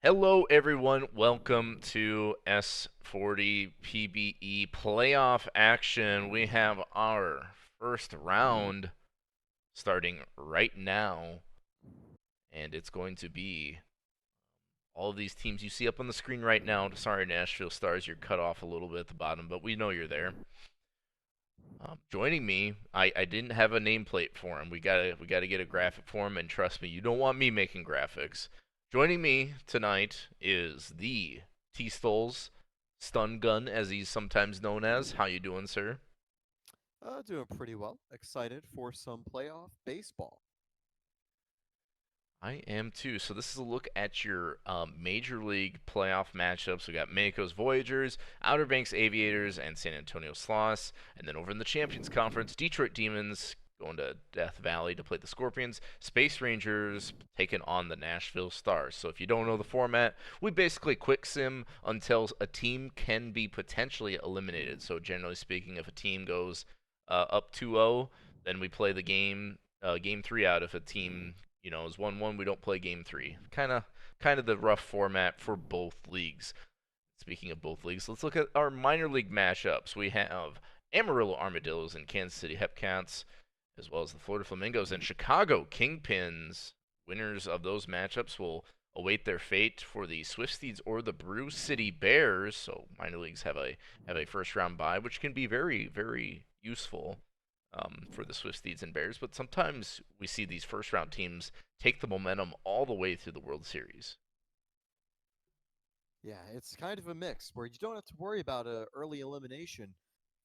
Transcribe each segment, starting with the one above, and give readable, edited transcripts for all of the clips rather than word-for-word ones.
Hello, everyone. Welcome to S40 PBE Playoff action. We have our first round starting right now, and it's going to be all of these teams you see up on the screen right now. Sorry, Nashville Stars, you're cut off a little bit at the bottom, but we know you're there. Joining me, I didn't have a nameplate for him. We gotta get a graphic for him, and trust me, you don't want me making graphics. Joining me tonight is the tstols stun gun, as he's sometimes known as. How you doing, sir? Doing pretty well. Excited for some playoff baseball. I am too. So this is a look at your Major League playoff matchups. We got Mako's Voyagers, Outer Banks Aviators, and San Antonio Sloths. And then over in the Champions Conference, Detroit Demons going to Death Valley to play the Scorpions. Space Rangers taking on the Nashville Stars. So if you don't know the format, we basically quick sim until a team can be potentially eliminated. So generally speaking, if a team goes up 2-0, then we play the game 3 out. If a team is 1-1, we don't play game 3. Kind of the rough format for both leagues. Speaking of both leagues, let's look at our minor league matchups. We have Amarillo Armadillos and Kansas City Hepcats, as well as the Florida Flamingos and Chicago Kingpins. Winners of those matchups will await their fate for the Swift Steeds or the Brew City Bears. So minor leagues have a first round bye, which can be very, very useful for the Swift Steeds and Bears. But sometimes we see these first round teams take the momentum all the way through the World Series. Yeah, it's kind of a mix where you don't have to worry about a early elimination,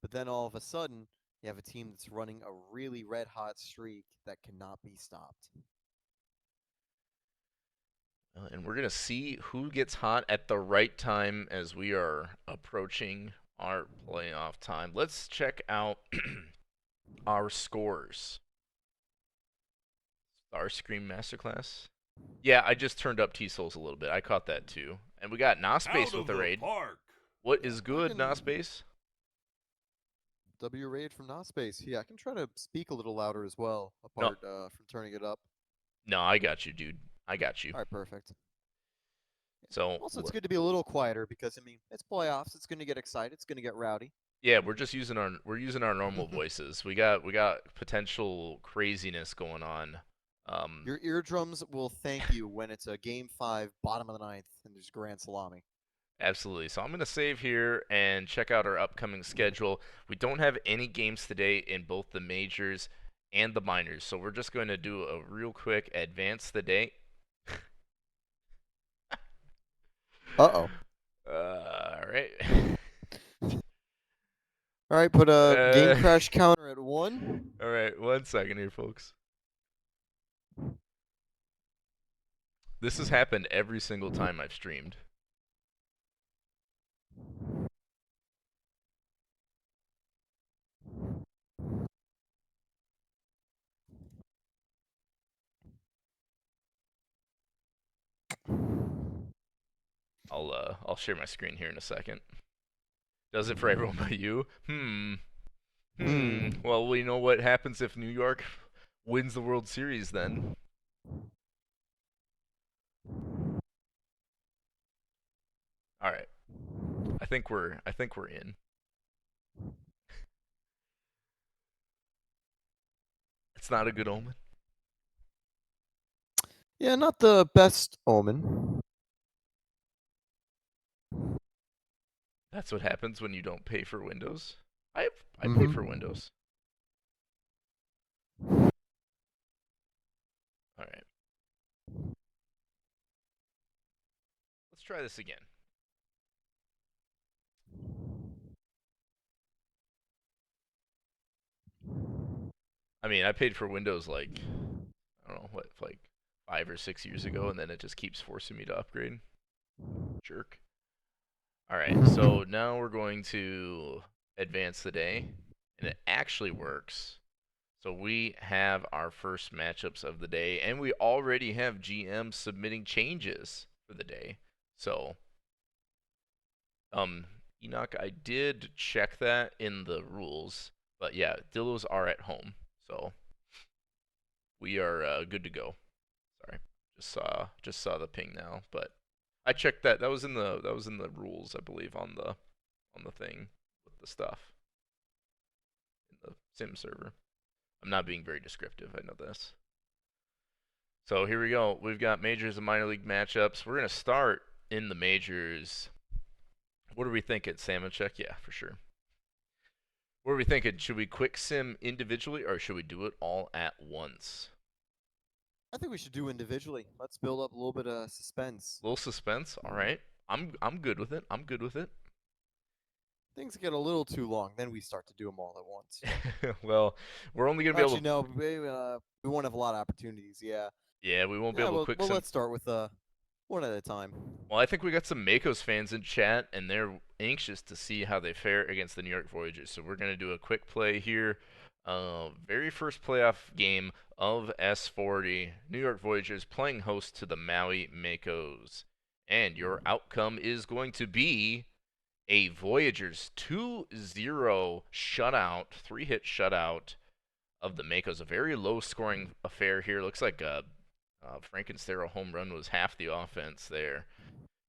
but then all of a sudden you have a team that's running a really red hot streak that cannot be stopped. And we're going to see who gets hot at the right time as we are approaching our playoff time. Let's check out our scores. Starscream Masterclass. Yeah, I just turned up T Souls a little bit. I caught that too. And we got Out Nospace with of a the raid. park. What Yeah, is I good, can Nospace? W raid from not space. Yeah, I can try to speak a little louder as well, No, apart from turning it up. no, I got you, dude. I got you. All right, perfect. So, Also, it's good to be a little quieter because I mean it's playoffs. It's going to get excited. It's going to get rowdy. yeah, we're using our normal voices. We got potential craziness going on. Um, Your eardrums will thank you when it's a game 5, bottom of the ninth, and there's grand salami. Absolutely. So I'm going to save here and check out our upcoming schedule. We don't have any games today in both the majors and the minors. So we're just going to do a real quick advance the day. Uh-oh. All right. All right, put a game Uh, crash counter at 1. all right. 1 second here, folks. This has happened every single time I've streamed. I'll share my screen here in a second. Does it for everyone but you? Hmm. Well, we know what happens if New York wins the World Series then. All right. I think we're in. It's not a good omen. Yeah, not the best omen. That's what happens when you don't pay for Windows. I pay for Mm-hmm. Windows. All right. Let's try this again. I mean, I paid for Windows like I don't know what, like 5 or 6 years ago, and then it just keeps forcing me to upgrade. Jerk. All right. So now we're going to advance the day, and it actually works. So we have our first matchups of the day, and we already have GM submitting changes for the day. So, um, Enoch, I did check that in the rules, but yeah, Dillos are at home, so we are good to go. Sorry, just saw the ping now, but I checked that. That was in the rules, I believe, on the thing with the stuff in the sim server. I'm not being very descriptive. I know this. So here we go. We've got majors and minor league matchups. We're gonna start in the majors. What are we thinking? Salmon check? Yeah, for sure. What are we thinking? Should we quick sim individually or should we do it all at once? I think we should do individually. Let's build up a little bit of suspense. Little suspense. All right. I'm good with it. I'm good with it. Things get a little too long, then we start to do them all at once. Well, we're only gonna be able Actually, to. no, we won't have a lot of opportunities. Yeah, Yeah, we won't be yeah. able to Well, quick well, sim. let's start with one at a time. Well, I think we got some Makos fans in chat, and they're anxious to see how they fare against the New York Voyagers. So we're gonna do a quick play here. Very first playoff game of S40. New York Voyagers playing host to the Maui Makos, and your outcome is going to be a Voyagers 2-0 shutout, three-hit shutout of the Makos. A very low-scoring affair here. Looks like a Frankenstein home run was half the offense there.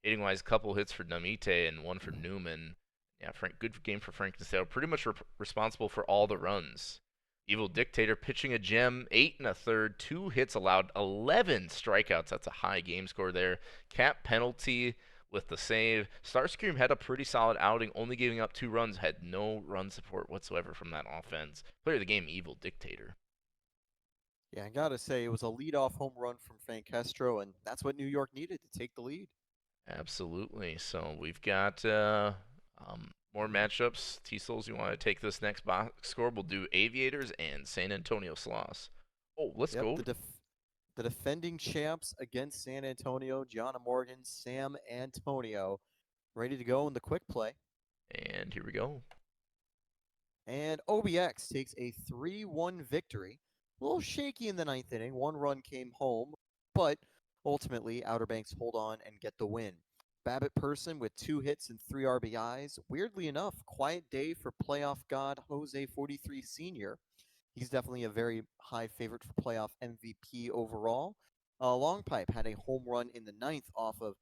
Hitting wise, a couple hits for Namite and one for Newman. Yeah, good game for Frankenstein. Pretty much responsible for all the runs. Evil Dictator pitching a gem, 8 1/3, 2 hits allowed, 11 strikeouts. That's a high game score there. Cap penalty with the save. Starscream had a pretty solid outing, only giving up 2 runs, had no run support whatsoever from that offense. Player of the game, Evil Dictator. Yeah, I gotta say it was a leadoff home run from Francestro, and that's what New York needed to take the lead. Absolutely. So we've got more matchups. tstols, you want to take this next box score? We'll do Aviators and San Antonio Sloss. Oh, let's Yep, go. the defending champs against San Antonio, Gianna Morgan, Sam Antonio, ready to go in the quick play. And here we go. And OBX takes a 3-1 victory. A little shaky in the ninth inning. 1 run came home, but ultimately Outer Banks hold on and get the win. Babbitt Person with 2 hits and 3 RBIs. Weirdly enough, quiet day for playoff god Jose 43 Sr. He's definitely a very high favorite for playoff MVP overall. Long Pipe had a home run in the ninth off of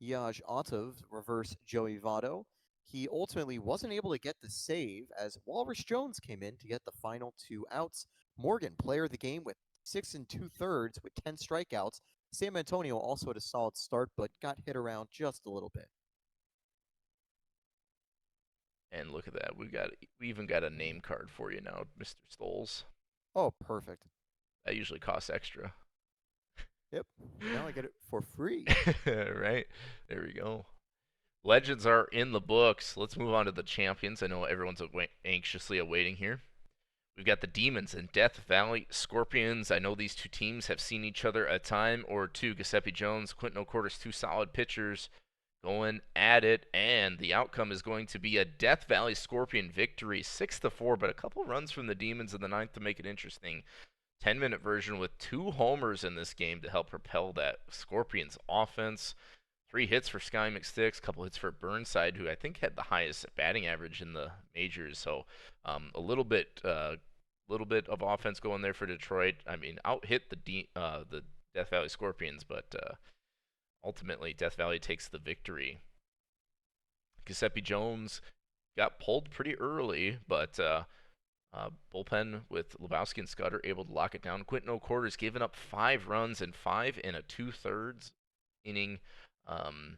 Yaj Otov, reverse Joey Votto. He ultimately wasn't able to get the save as Walrus Jones came in to get the final 2 outs. Morgan, player of the game with 6 2/3 with 10 strikeouts. San Antonio also had a solid start, but got hit around just a little bit. And look at that. We even got a name card for you now, Mr. Stoles. Oh, perfect. That usually costs extra. Yep. Now I get it for free. Right? There we go. Legends are in the books. Let's move on to the champions. I know everyone's anxiously awaiting here. We've got the Demons and Death Valley Scorpions. I know these two teams have seen each other a time or two. Giuseppe Jones, Quentin O'Cortis, two solid pitchers going at it, and the outcome is going to be a Death Valley Scorpion victory, 6-4, but a couple runs from the Demons in the ninth to make it interesting. 10-minute version with 2 homers in this game to help propel that Scorpions offense. 3 hits for Sky McSticks, a couple hits for Burnside, who I think had the highest batting average in the majors. So a little bit of offense going there for Detroit. I mean, out hit the Death Valley Scorpions, but ultimately Death Valley takes the victory. Giuseppe Jones got pulled pretty early, but bullpen with Lebowski and Scudder able to lock it down. Quentin O'Corder's given up 5 runs and 5 2/3 inning. Um,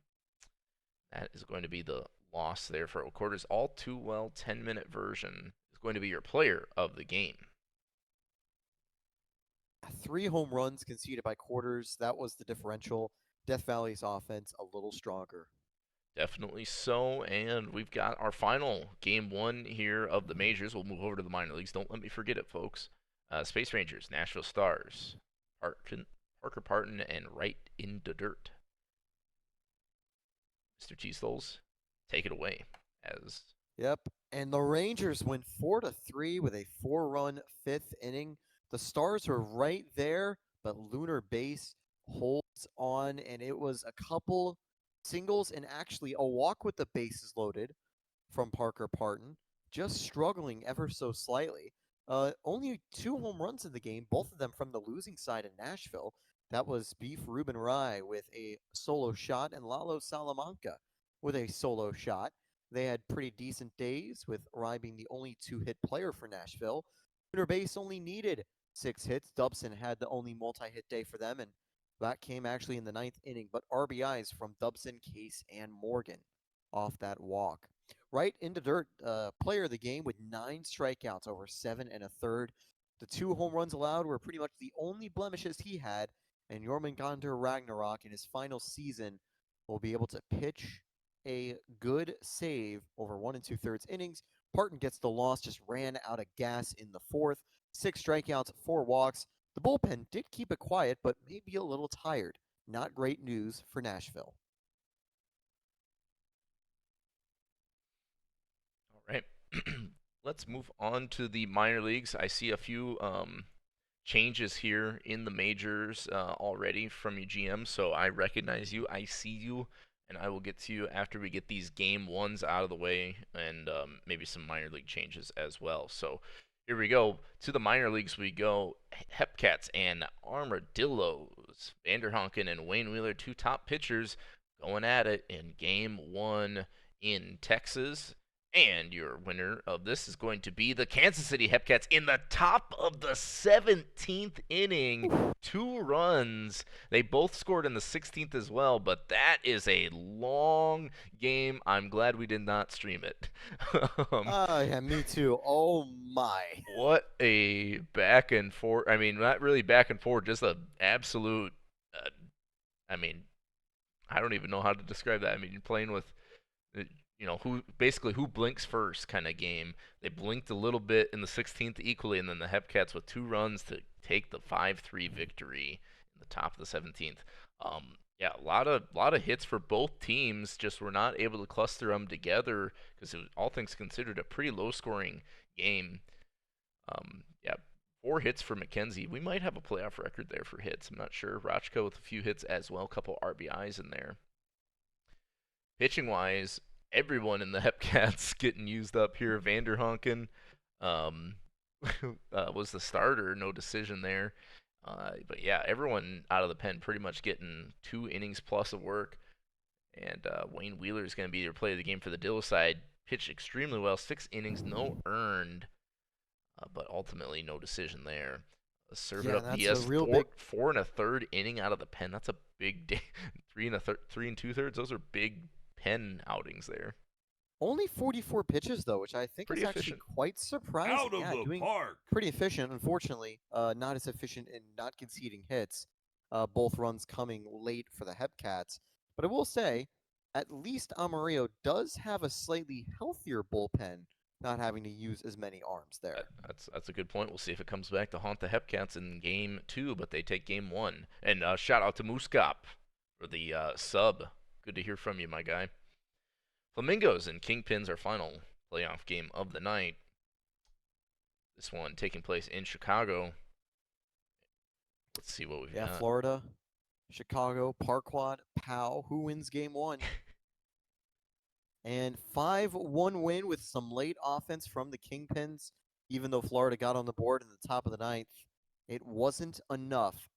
that is going to be the loss there for O'Corder's all too well 10-minute version is going to be your player of the game. 3 home runs conceded by Quarters. That was the differential. Death Valley's offense a little stronger. Definitely so, and we've got our final game one here of the majors. We'll move over to the minor leagues. Don't let me forget it, folks. Space Rangers, Nashville Stars, Parker Parton, and Right in the Dirt. Mr. T-Stoles, take it away. As Yep. And the Rangers win 4-3 with a 4-run fifth inning. The Stars were right there, but Lunar Base holds on, and it was a couple singles and actually a walk with the bases loaded from Parker Parton, just struggling ever so slightly. Only 2 home runs in the game, both of them from the losing side in Nashville. That was Beef Ruben Rye with a solo shot and Lalo Salamanca with a solo shot. They had pretty decent days, with Rye being the only two-hit player for Nashville. Winter Base only needed 6 hits. Dubson had the only multi-hit day for them, and that came actually in the ninth inning. But RBIs from Dubson, Case, and Morgan off that walk. Right into dirt, player of the game with 9 strikeouts over 7 1/3. The 2 home runs allowed were pretty much the only blemishes he had, and Jormungandr Ragnarok in his final season will be able to pitch a good save over 1 2/3 innings. Parton gets the loss, just ran out of gas in the fourth. 6 strikeouts, 4 walks. The bullpen did keep it quiet, but maybe a little tired. Not great news for Nashville. All right. Let's move on to the minor leagues. I see a few changes here in the majors already from you, GM. So I recognize you. I see you. And I will get to you after we get these game ones out of the way and maybe some minor league changes as well. So here we go. To the minor leagues we go. Hepcats and Armadillos. Vanderhonken and Wayne Wheeler, two top pitchers, going at it in game one in Texas. And your winner of this is going to be the Kansas City Hepcats in the top of the 17th inning. 2 runs. They both scored in the 16th as well, but that is a long game. I'm glad we did not stream it. Yeah, me too. Oh my. What a back and forth. I mean, not really back and forth, just a absolute. I mean, I don't even know how to describe that. I mean, you're playing with who blinks first kind of game. They blinked a little bit in the 16th equally, and then the Hepcats with 2 runs to take the 5-3 victory in the top of the 17th. Yeah, a lot of hits for both teams. Just were not able to cluster them together because it was, all things considered, a pretty low scoring game. Yeah, 4 hits for McKenzie. We might have a playoff record there for hits. I'm not sure. Rochko with a few hits as well, a couple RBIs in there. Pitching wise, everyone in the Hepcats getting used up here. Vanderhonken was the starter, no decision there. But yeah, everyone out of the pen pretty much getting 2 innings plus of work. And Wayne Wheeler is going to be your player of the game for the Dillo side. Pitched extremely well, 6 innings, no earned, but ultimately no decision there. Serve it Yeah, up that's a Diaz, real four big. 4 1/3 inning out of the pen. That's a big day. 3 2/3. Those are big pen outings there. Only 44 pitches, though, which I think Pretty is actually efficient. quite surprising. Out of Yeah, the doing park. pretty efficient. Unfortunately, not as efficient in not conceding hits. Both runs coming late for the Hepcats. But I will say, at least Amarillo does have a slightly healthier bullpen, not having to use as many arms there. That's a good point. We'll see if it comes back to haunt the Hepcats in game 2, but they take game 1. And shout out to Mooskop for the sub. Good to hear from you, my guy. Flamingos and Kingpins, our final playoff game of the night. This one taking place in Chicago. Let's see what we've Yeah, got. Florida, Chicago, Parquad, Pow. Who wins game one? And 5-1 win with some late offense from the Kingpins. Even though Florida got on the board in the top of the ninth, it wasn't enough.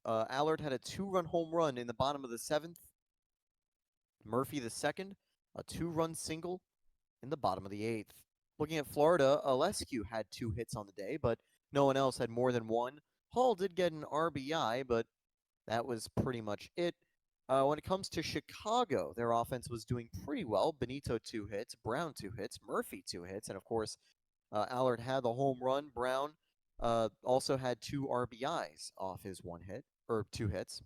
Allard had a 2-run home run in the bottom of the seventh. Murphy the second, a 2-run single in the bottom of the eighth. Looking at Florida, Alescu had 2 hits on the day, but no one else had more than one. Hall did get an RBI, but that was pretty much it. When it comes to Chicago, their offense was doing pretty well. Benito 2 hits, Brown 2 hits, Murphy 2 hits, and of course, Allard had the home run. Brown also had 2 RBIs off his 1 hit, or 2 hits,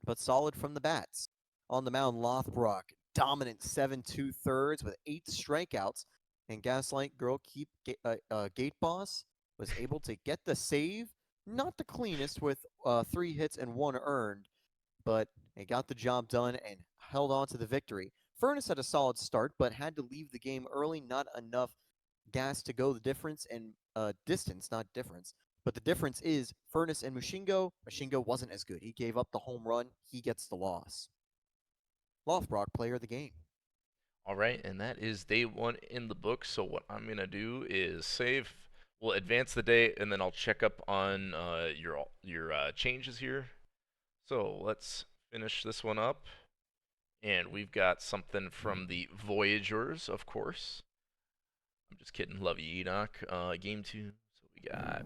but solid from the bats. On the mound, Lothbrock, dominant 7 2/3 with 8 strikeouts, and Gaslight Girl Gate Boss was able to get the save. Not the cleanest with 3 hits and 1 earned, but they got the job done and held on to the victory. Furnace had a solid start, but had to leave the game early. Not enough gas to go the difference, and distance, not difference. But the difference is Furnace and Mushingo. Mushingo wasn't as good. He gave up the home run. He gets the loss. Lothbrock, player of the game. All right, and that is day 1 in the book. So what I'm going to do is save we'll advance the day, and then I'll check up on your changes here. So let's finish this one up, and we've got something from the Voyagers, of course. I'm just kidding. Love you, Enoch. Game 2. So we got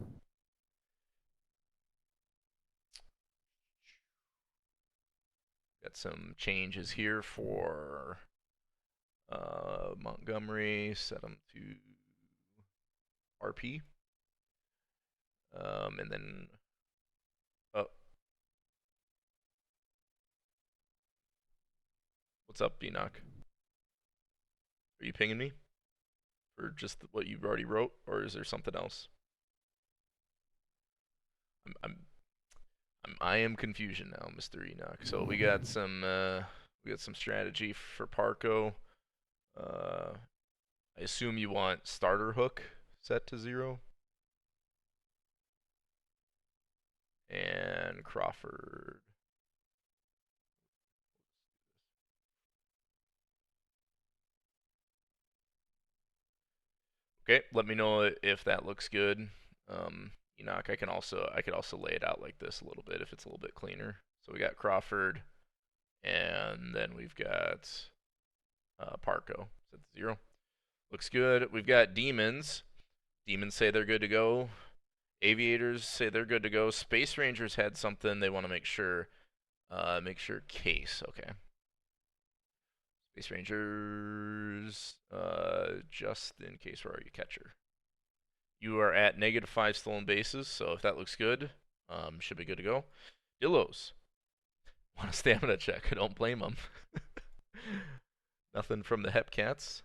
some changes here for Montgomery. Set them to RP. And then oh, what's up, Enoch? Are you pinging me for just what you already wrote, or is there something else? I'm, I'm I am confusion now, Mr. Enoch. So we got some strategy for Parco. Uh, I assume you want starter hook set to 0 and Crawford. Okay, let me know if that looks good. Enoch, I could also lay it out like this a little bit if it's a little bit cleaner. So we got Crawford, and then we've got Parco set to 0. Looks good. We've got Demons. Demons say they're good to go. Aviators say they're good to go. Space Rangers had something they want to make sure. Make sure case. Okay. Space Rangers. Just in case, where are you, catcher? You are at -5 stolen bases, so if that looks good, should be good to go. Dillos. Want a stamina check? I don't blame them. Nothing from the Hepcats.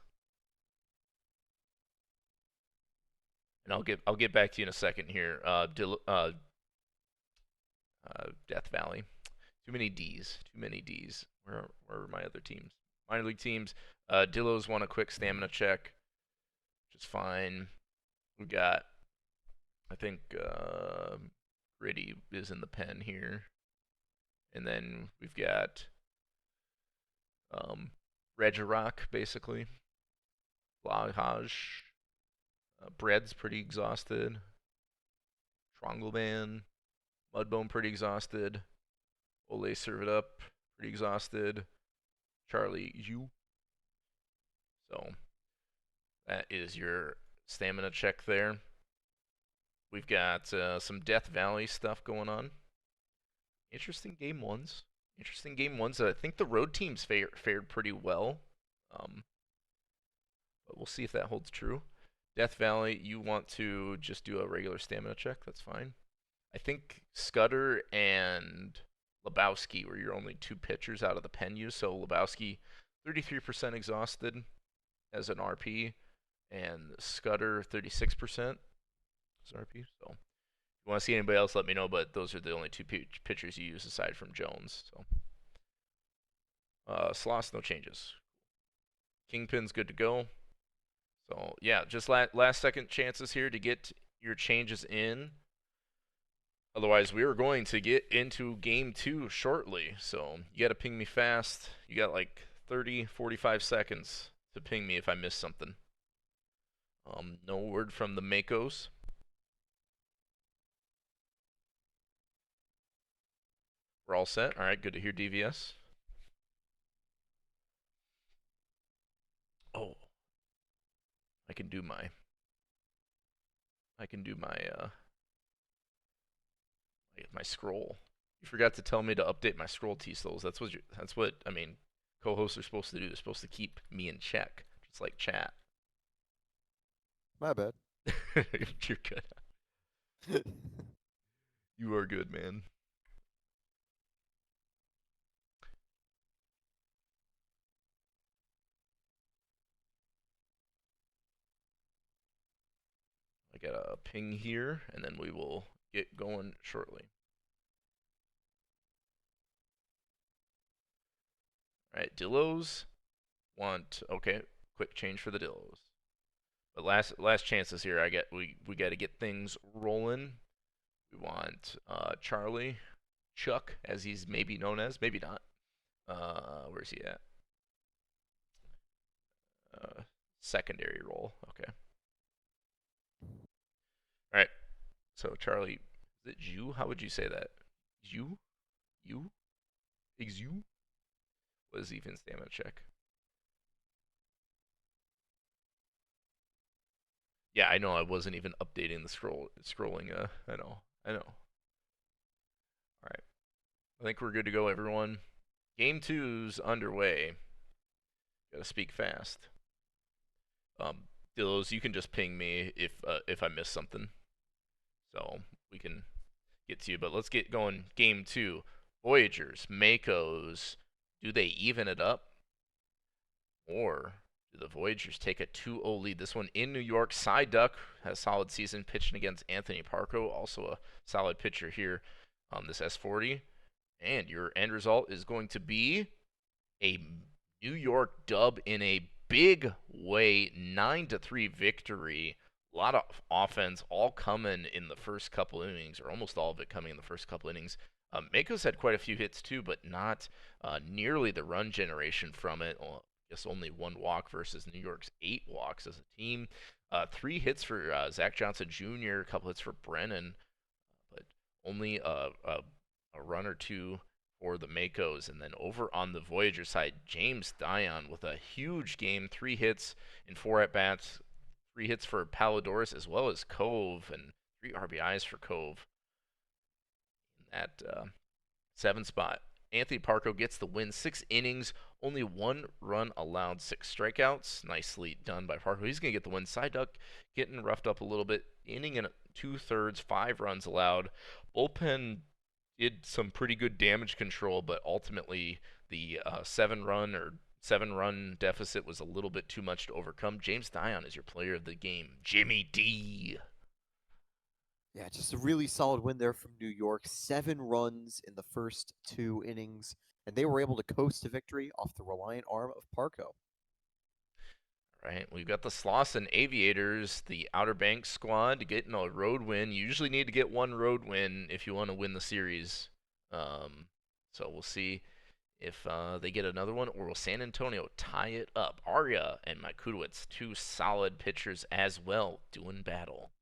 And I'll get back to you in a second here. Death Valley. Too many D's. Too many D's. Where are my other teams? Minor league teams. Dillos want a quick stamina check, which is fine. We got, I think, Gritty is in the pen here. And then we've got Regirock, basically. Blahaj. Bread's pretty exhausted. Trongleman. Mudbone pretty exhausted. Ole serve it up. Pretty exhausted. Charlie Yu. So that is your stamina check there. We've got some Death Valley stuff going on. Interesting game ones. Interesting game ones. I think the road teams fared pretty well. But we'll see if that holds true. Death Valley, you want to just do a regular stamina check. That's fine. I think Scudder and Lebowski were your only 2 pitchers out of the pen use. So Lebowski, 33% exhausted as an RP, and Scudder, 36% as RP. So if you want to see anybody else, let me know. But those are the only 2 pitchers you use aside from Jones. So Sloss, no changes. Kingpin's good to go. So yeah, just last second chances here to get your changes in. Otherwise, we are going to get into game 2 shortly. So you got to ping me fast. You got like 30, 45 seconds to ping me if I miss something. No word from the Makos. We're all set. All right, good to hear, DVS. Oh, I can do my my scroll. You forgot to tell me to update my scroll, tstols. That's what I mean. Co-hosts are supposed to do. They're supposed to keep me in check, just like chat. My bad. You're good. You are good, man. I got a ping here, and then we will get going shortly. All right, Dillos want okay. Quick change for the Dillos. But last chances here. We got to get things rolling. We want Charlie, Chuck, as he's maybe known as, maybe not. Where's he at? Secondary role. Okay. So Charlie, is it you? How would you say that? You? You? Is you? What is even stamina check? Yeah, I know I wasn't even updating the scrolling. I know. I know. All right. I think we're good to go, everyone. Game two's underway. Gotta speak fast. Dillos, you can just ping me if I miss something, so we can get to you. But let's get going. Game two. Voyagers, Makos. Do they even it up, or do the Voyagers take a 2-0 lead? This one in New York. Cy Duck has a solid season pitching against Anthony Parco, also a solid pitcher here on this S40. And your end result is going to be a New York dub in a big way, 9-3 victory. A lot of offense, all coming in the first couple innings, or almost all of it coming in the first couple innings. Mako's had quite a few hits too, but not nearly the run generation from it. Just only one walk versus New York's 8 walks as a team. 3 hits for Zach Johnson Jr., a couple hits for Brennan, but only a run or two for the Makos. And then over on the Voyager side, James Dion with a huge game, 3 hits in 4 at bats, 3 hits for Palidorus as well as Cove, and 3 RBIs for Cove at 7 spot. Anthony Parco gets the win, 6 innings, only 1 run allowed, 6 strikeouts. Nicely done by Parco. He's going to get the win. Psyduck getting roughed up a little bit, inning and 2/3, 5 runs allowed. Bullpen did some pretty good damage control, but ultimately the 7-run deficit was a little bit too much to overcome. James Dion is your player of the game. Jimmy D. Yeah, just a really solid win there from New York. 7 runs in the first 2 innings, and they were able to coast to victory off the reliant arm of Parco. Right, we've got the Slauson Aviators, the Outer Banks squad, getting a road win. You usually need to get 1 road win if you want to win the series. So we'll see if they get another one, or will San Antonio tie it up? Arya and Makudowicz, 2 solid pitchers as well, doing battle.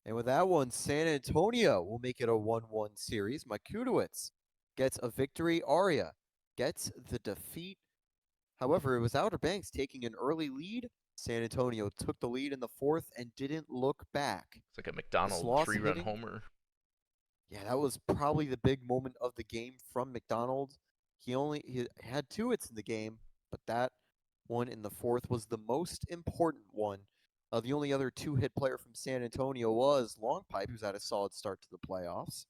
And with that one, San Antonio will make it a 1-1 series. Makudowicz gets a victory. Arya gets the defeat. However, it was Outer Banks taking an early lead. San Antonio took the lead in the 4th and didn't look back. It's like a This McDonald loss 3-run hitting, homer. yeah, that was probably the big moment of the game from McDonald. He had 2 hits in the game, but that one in the 4th was the most important one. The only other 2-hit player from San Antonio was Long Pipe, who's had a solid start to the playoffs.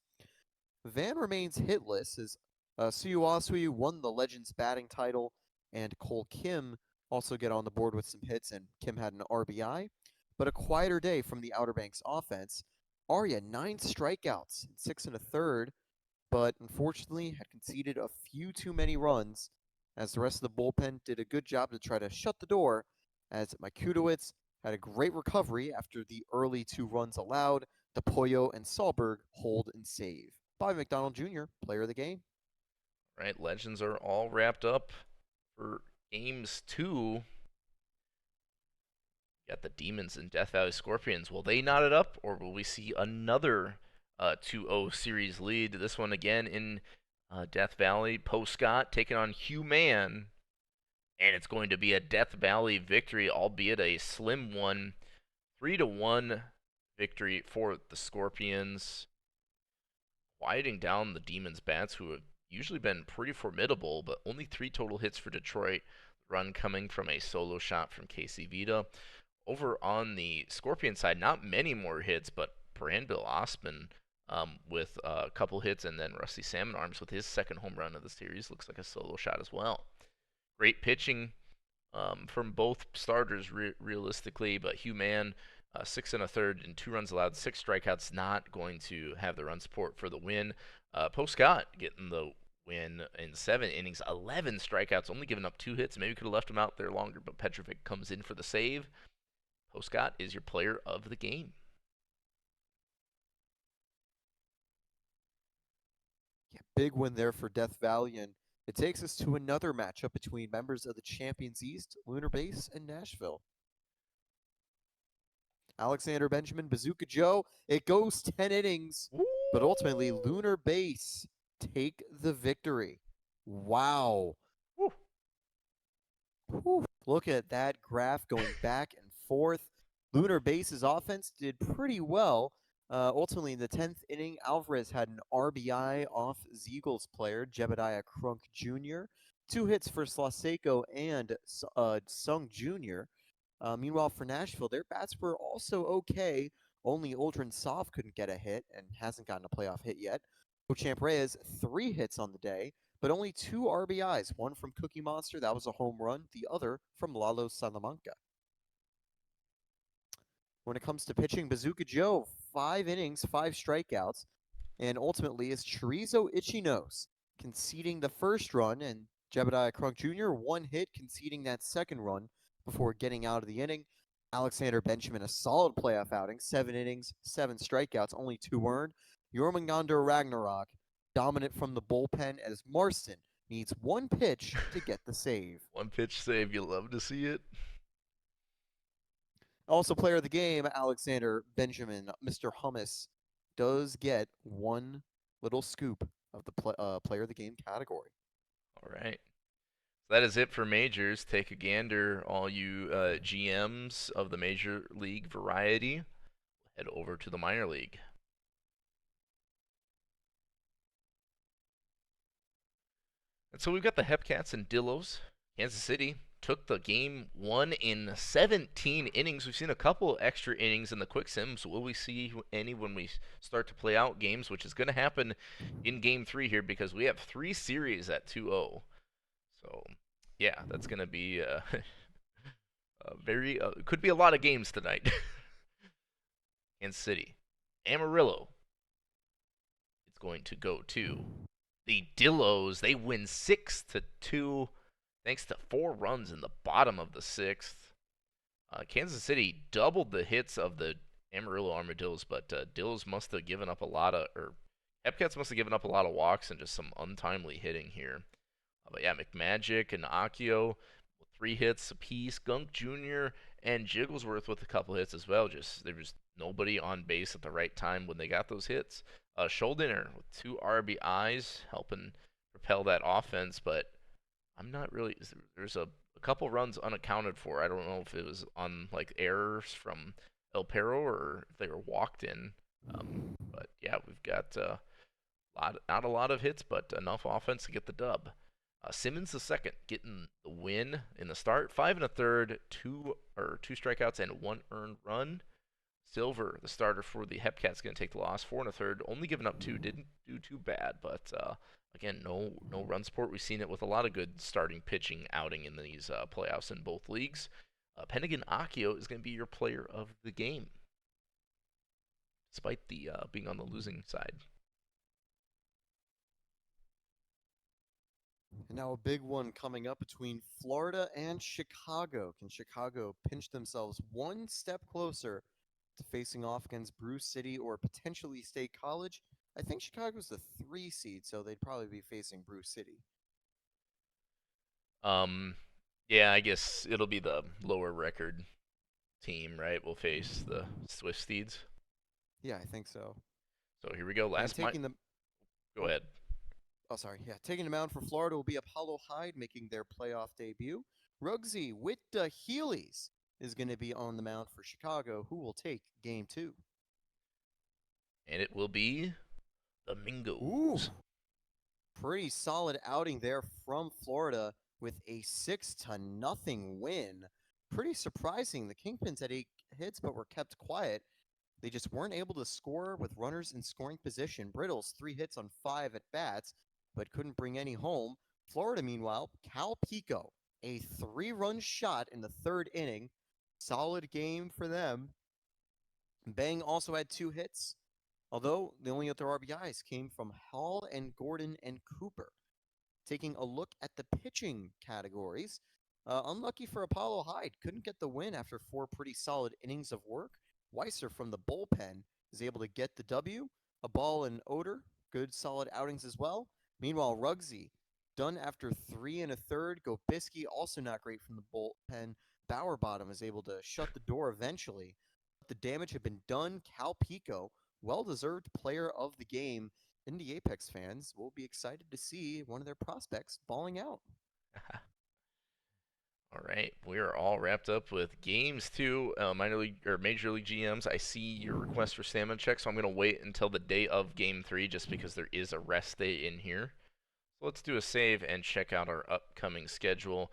Van remains hitless as Suyu won the Legends batting title, and Cole Kim also get on the board with some hits, and Kim had an RBI. But a quieter day from the Outer Banks offense. Arya, 9 strikeouts in 6 1/3, but unfortunately had conceded a few too many runs, as the rest of the bullpen did a good job to try to shut the door, as Makudowicz had a great recovery after the early 2 runs allowed. DePollo and Sahlberg hold and save. Bobby McDonald Jr., player of the game. Right, Legends are all wrapped up for games 2. Got the Demons and Death Valley Scorpions. Will they knot it up, or will we see another 2-0 series lead? This one again in Death Valley. Poe Scott taking on Hugh Man, and it's going to be a Death Valley victory, albeit a slim one. 3-1 victory for the Scorpions, quieting down the Demons bats, who have usually been pretty formidable, but only 3 total hits for Detroit. Run coming from a solo shot from Casey Vita. Over on the Scorpion side, not many more hits, but Brandbill Osman with a couple hits, and then Rusty Salmon Arms with his second home run of the series. Looks like a solo shot as well. Great pitching from both starters, realistically, but Hugh Man, 6 1/3 and 2 runs allowed, 6 strikeouts, not going to have the run support for the win. Poe Scott getting the win in 7 innings, 11 strikeouts, only giving up 2 hits. Maybe could have left him out there longer, but Petrovic comes in for the save. Poe Scott is your player of the game. Yeah, big win there for Death Valley, and it takes us to another matchup between members of the Champions East, Lunar Base, and Nashville. Alexander Benjamin, Bazooka Joe. It goes 10 innings, Woo! but ultimately Lunar Base take the victory. Wow. Woo! Whew. Look at that graph going back and forth. Lunar Base's offense did pretty well. Ultimately, in the 10th inning, Alvarez had an RBI off Zeagles player, Jebediah Crunk Jr., 2 hits for Slaseco and Sung Jr. Meanwhile, for Nashville, their bats were also okay. Only Aldrin Soft couldn't get a hit and hasn't gotten a playoff hit yet. Ochamp Reyes, 3 hits on the day, but only 2 RBIs. One from Cookie Monster, that was a home run. The other from Lalo Salamanca. When it comes to pitching, Bazooka Joe, 5 innings, 5 strikeouts, and ultimately is Chorizo Ichinos conceding the first run, and Jebediah Crunk Jr. 1 hit, conceding that second run before getting out of the inning. Alexander Benjamin, a solid playoff outing, 7 innings, 7 strikeouts, only 2 earned. Jormungandr Ragnarok, dominant from the bullpen as Marston needs 1 pitch to get the save. One pitch save, you love to see it. Also, player of the game, Alexander Benjamin, Mr. Hummus, does get one little scoop of the player of the game category. All right. So that is it for majors. Take a gander, all you GMs of the major league variety. Head over to the minor league. And so we've got the Hepcats and Dillos. Kansas City took the game, won in 17 innings. We've seen a couple extra innings in the quick sims. Will we see any when we start to play out games, which is going to happen in game 3 here because we have 3 series at 2-0. So, yeah, that's going to be very could be a lot of games tonight. Kansas City. Amarillo. It's going to go to the Dillos. They win 6-2 thanks to 4 runs in the bottom of the 6th. Kansas City doubled the hits of the Amarillo Armadillos, but Dillos must have given up a lot of, or Hepcats must have given up a lot of walks and just some untimely hitting here. But yeah, McMagic and Akio, 3 hits apiece. Gunk Jr. and Jigglesworth with a couple hits as well. Just there was nobody on base at the right time when they got those hits. Schuldiner with 2 RBIs helping propel that offense, but I'm not really. There's a couple runs unaccounted for. I don't know if it was on like errors from El Perro or if they were walked in. But yeah, we've got not a lot of hits, but enough offense to get the dub. Simmons the second getting the win in the start. 5 1/3, two strikeouts and 1 earned run. Silver, the starter for the Hepcats, going to take the loss. 4 1/3, only giving up 2. Didn't do too bad, but again, no run support. We've seen it with a lot of good starting pitching outing in these playoffs in both leagues. Pennigan Akio is going to be your player of the game, despite the being on the losing side. And now a big one coming up between Florida and Chicago. Can Chicago pinch themselves one step closer to facing off against Bruce City or potentially State College? I think Chicago's the 3 seed, so they'd probably be facing Bruce City. Yeah, I guess it'll be the lower record team, right? We'll face the Swift Steeds. Yeah, I think so. So here we go. And taking the Go ahead. taking the mound for Florida will be Apollo Hyde making their playoff debut. Rugsy with the Heelys is going to be on the mound for Chicago, who will take game 2. And it will be the Mingos. Ooh, pretty solid outing there from Florida with a 6-0 win. Pretty surprising. The Kingpins had 8 hits but were kept quiet. They just weren't able to score with runners in scoring position. Brittles 3 hits on 5 at bats, but couldn't bring any home. Florida, meanwhile, Cal Pico, a 3-run shot in the 3rd inning. Solid game for them. Bang also had 2 hits, although the only other RBIs came from Hall and Gordon and Cooper. Taking a look at the pitching categories, unlucky for Apollo Hyde, couldn't get the win after 4 pretty solid innings of work. Weiser from the bullpen is able to get the W. A ball and Oder, good solid outings as well. Meanwhile, Rugsy, done after 3 1/3. Gobisky, also not great from the bullpen. Bowerbottom is able to shut the door eventually. the damage had been done. Cal Pico, well-deserved player of the game. Indie Apex fans will be excited to see one of their prospects balling out. All right, we are all wrapped up with games too. Minor league or major league GMs. I see your request for stamina check, so I'm gonna wait until the day of game 3, just because there is a rest day in here. So let's do a save and check out our upcoming schedule.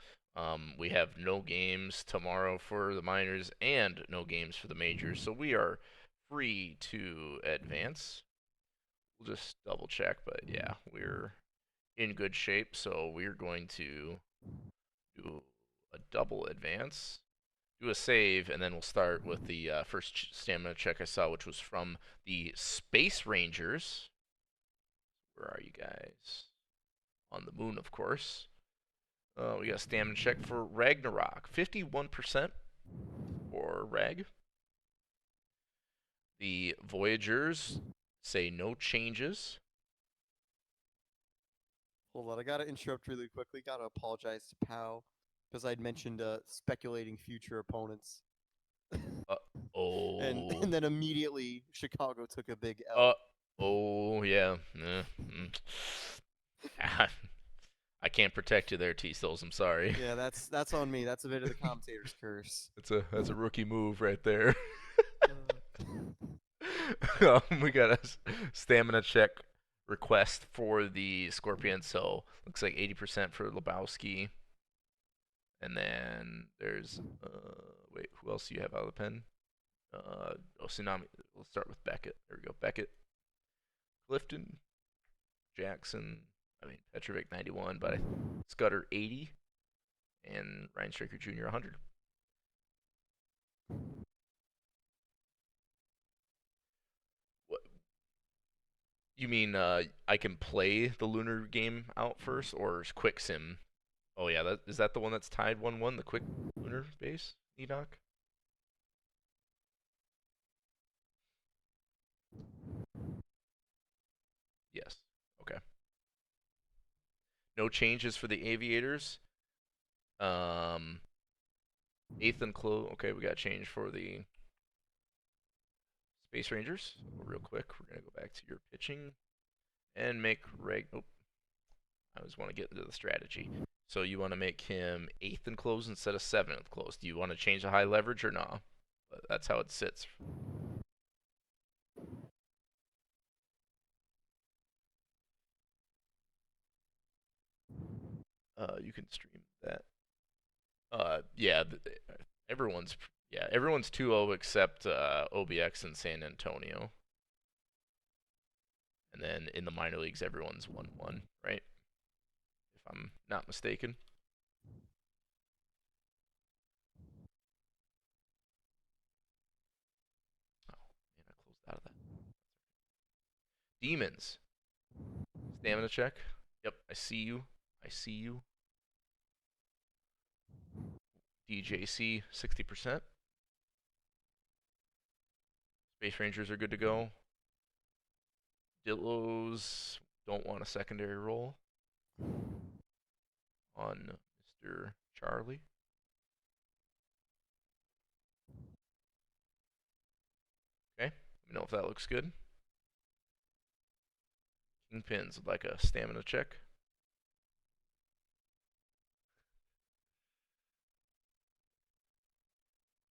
We have no games tomorrow for the minors and no games for the majors, so we are free to advance. We'll just double check, but yeah, we're in good shape. So we're going to do a double advance, do a save, and then we'll start with the first stamina check I saw, which was from the Space Rangers. Where are you guys? On the moon, of course. We got a stamina check for Ragnarok, 51% for Rag. The Voyagers say no changes. Hold on, I gotta interrupt really quickly. Gotta apologize to Pow because I'd mentioned speculating future opponents, Uh and oh. and then immediately Chicago took a big Uh L. oh, yeah. I can't protect you there, tstols. I'm sorry. Yeah, that's on me. That's a bit of the commentator's curse. That's a rookie move right there. Uh, We got a stamina check request for the Scorpion, so looks like 80% for Lebowski. And then there's wait, who else do you have out of the pen? Tsunami. We'll start with Beckett. There we go. Beckett, Clifton, Jackson. I mean Petrovic 91, but Scudder 80, and Ryan Striker Jr. 100. What you mean? I can play the Lunar game out first, or Quick Sim? Oh yeah, that the one that's tied 1-1. The Quick Lunar base, Enoch. Yes. Okay. No changes for the Aviators. Um, eighth and close. Okay, we got change for the Space Rangers. So real quick, we're gonna go back to your pitching and make Reg. Oh, I just want to get into the strategy. So you want to make him eighth and close instead of seventh close. Do you want to change the high leverage or not? But that's how it sits. You can stream that. Yeah, everyone's everyone's 2-0 except OBX and San Antonio. And then in the minor leagues, everyone's 1-1, right? If I'm not mistaken. Oh, man, I closed out of that. Demons. Stamina check. Yep, I see you. I see you. DJC, 60%. Space Rangers are good to go. Dillos don't want a secondary role on Mr. Charlie. Okay, let me know if that looks good. Kingpins would like a stamina check.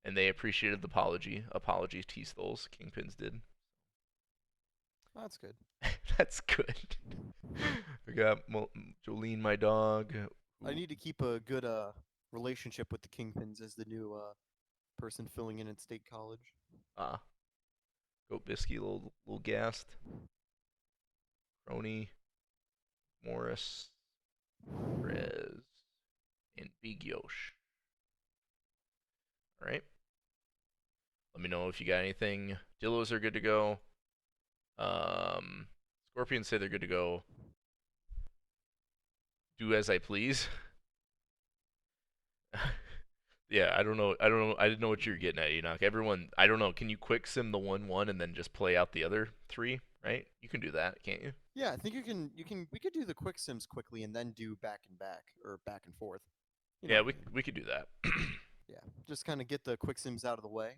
And they appreciated the apology. Apologies, tstols. Kingpins did. that's good. That's good. We got Jolene, my dog. I need to keep a good relationship with the Kingpins as the new person filling in at State College. Ah, Goat Bisky, little gassed. Crony, Morris, Rez, and Big Yosh. All right. Let me know if you got anything. Dillos are good to go. Scorpions say they're good to go. Do as I please. Yeah, I don't know. I don't know. I didn't know what you're getting at, Enoch. Everyone, I don't know. Can you quick sim the 1-1 and then just play out the other 3? Right? You can do that, can't you? Yeah, I think you can. You can. We could do the quick sims quickly and then do back and back or back and forth. You know Yeah, what I we mean? we could do that. Yeah, just kind of get the quick sims out of the way.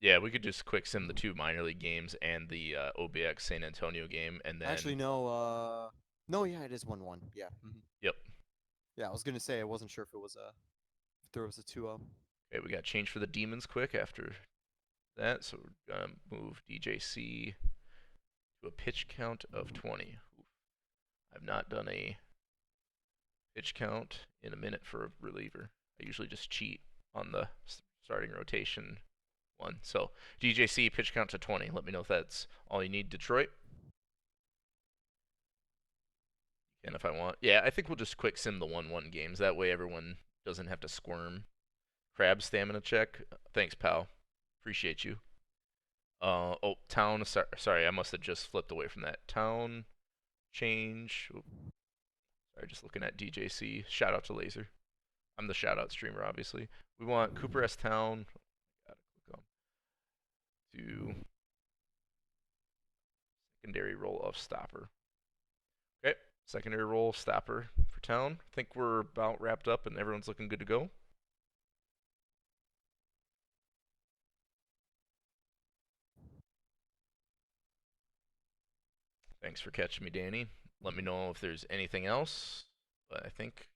Yeah, we could just quick sim the two minor league games and the OBX San Antonio game, and Actually, then no. No, yeah, it is 1-1. Yeah. yep. Yeah, I was gonna say I wasn't sure if there was a 2-0. Okay, we got change for the Demons quick after that, so we're gonna move DJC to a pitch count of 20. I've not done a pitch count in a minute for a reliever. I usually just cheat on the starting rotation one. So DJC pitch count to 20. Let me know if that's all you need, Detroit. And if I want, yeah, I think we'll just quick sim the 1-1 games. That way everyone doesn't have to squirm. Crab stamina check. Thanks, pal. Appreciate you. Oh, town. Sorry, I must have just flipped away from that. Town change. Oop, sorry, just looking at DJC. Shout out to Laser. I'm the shout out streamer, obviously. We want Cooper S Town. Gotta click on to secondary role of stopper. Okay, secondary role stopper for Town. I think we're about wrapped up and everyone's looking good to go. Thanks for catching me, Danny. Let me know if there's anything else. But I think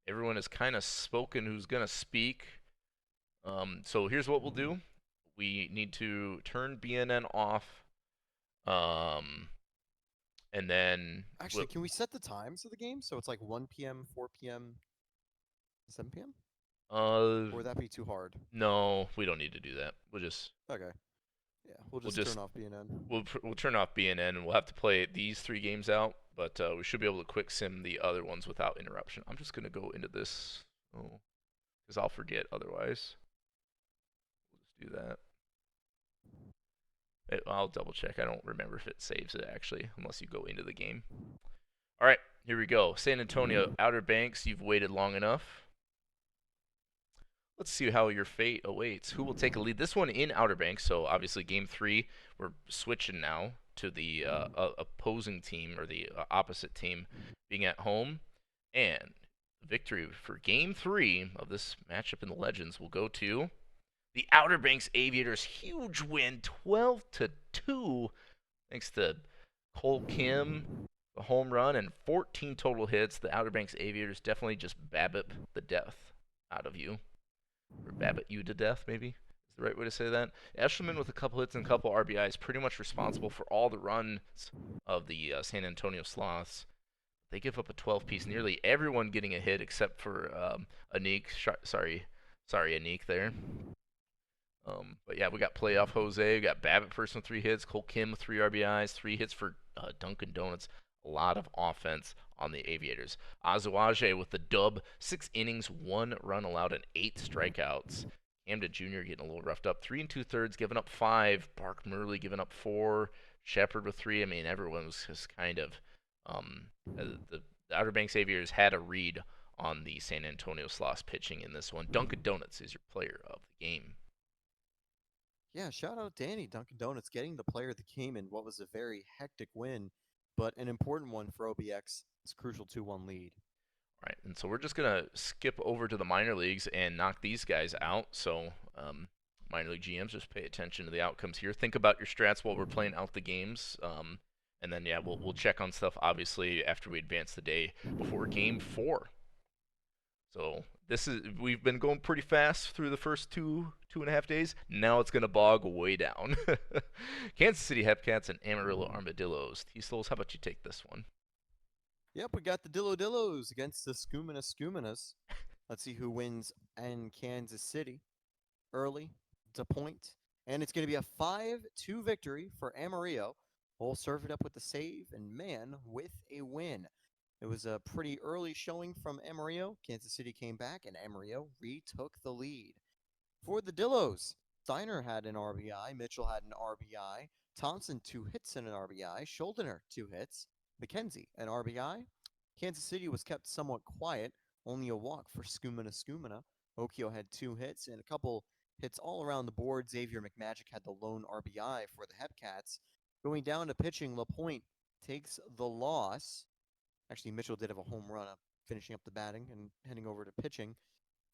everyone has kind of spoken who's going to speak. So here's what we'll do. We need to turn BNN off. Um, and then Actually, can we set the times of the game so it's like 1 p.m., 4 p.m., 7 p.m.? uh Or would that be too hard? no, we don't need to do that. Okay. Yeah, we'll We'll just turn just off BNN. we'll turn off BNN and we'll have to play these three games out, but we should be able to quick sim the other ones without interruption. I'm just gonna go into this, because I'll forget otherwise. We'll just do that. I'll double check. I don't remember if it saves it actually, unless you go into the game. All right, here we go. San Antonio, Outer Banks. You've waited long enough. Let's see how your fate awaits. Who will take a lead? This one in Outer Banks. So obviously, game three, we're switching now to the opposing team or the opposite team being at home, and the victory for game three of this matchup in the Legends will go to the Outer Banks Aviators. Huge win, 12-2, thanks to Cole Kim, the home run, and 14 total hits. The Outer Banks Aviators definitely just Babbitt the death out of you. Or Babbitt you to death, maybe is the right way to say that. Eshelman with a couple hits and a couple RBIs, pretty much responsible for all the runs of the San Antonio Sloths. They give up a 12 piece, nearly everyone getting a hit except for Anik. Sorry, Anik there. But yeah, we got playoff Jose, we got Babbitt first with 3 hits, Cole Kim with 3 RBIs, 3 hits for Dunkin' Donuts. A lot of offense on the Aviators. Azuaje with the dub, 6 innings, 1 run allowed, and 8 strikeouts. Camden Jr. getting a little roughed up, 3 2/3, giving up 5. Bark Murley giving up 4. Shepard with 3. I mean, everyone was just kind of the Outer Banks Aviators had a read on the San Antonio Sloths pitching in this one. Dunkin' Donuts is your player of the game. Yeah, shout out Danny, Dunkin' Donuts, getting the player of the game in what was a very hectic win, but an important one for OBX. It's a crucial 2-1 lead. All right, and so we're just gonna skip over to the minor leagues and knock these guys out. So, minor league GMs, just pay attention to the outcomes here. Think about your strats while we're playing out the games, and then yeah, we'll check on stuff obviously after we advance the day before game 4. So we've been going pretty fast through the first 2.5 days. Now it's gonna bog way down. Kansas City Hepcats and Amarillo Armadillos. tstols, how about you take this one? Yep, we got the Dillos against the Scuminas. Let's see who wins in Kansas City. Early to point. And it's going to be a 5-2 victory for Amarillo. We'll serve it up with the save and man with a win. It was a pretty early showing from Amarillo. Kansas City came back and Amarillo retook the lead. For the Dillos, Steiner had an RBI, Mitchell had an RBI, Thompson 2 hits and an RBI, Schuldiner 2 hits, McKenzie an RBI. Kansas City was kept somewhat quiet, only a walk for Scumina. Okio had 2 hits and a couple hits all around the board. Xavier McMagic had the lone RBI for the Hepcats. Going down to pitching, LaPointe takes the loss. Actually, Mitchell did have a home run, finishing up the batting and heading over to pitching.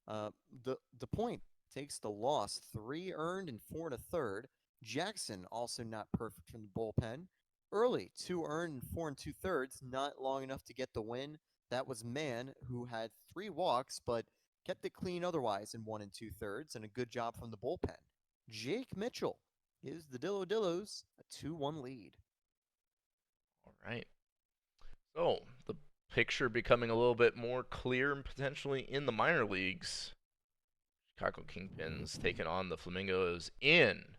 The point takes the loss. 3 earned and 4 1/3. Jackson also not perfect from the bullpen. Early, 2 earned and 4 2/3, not long enough to get the win. That was Mann, who had 3 walks, but kept it clean otherwise in 1 2/3, and a good job from the bullpen. Jake Mitchell gives the Dillos a 2-1 lead. All right. So the picture becoming a little bit more clear and potentially in the minor leagues. Chicago Kingpins taking on the Flamingos in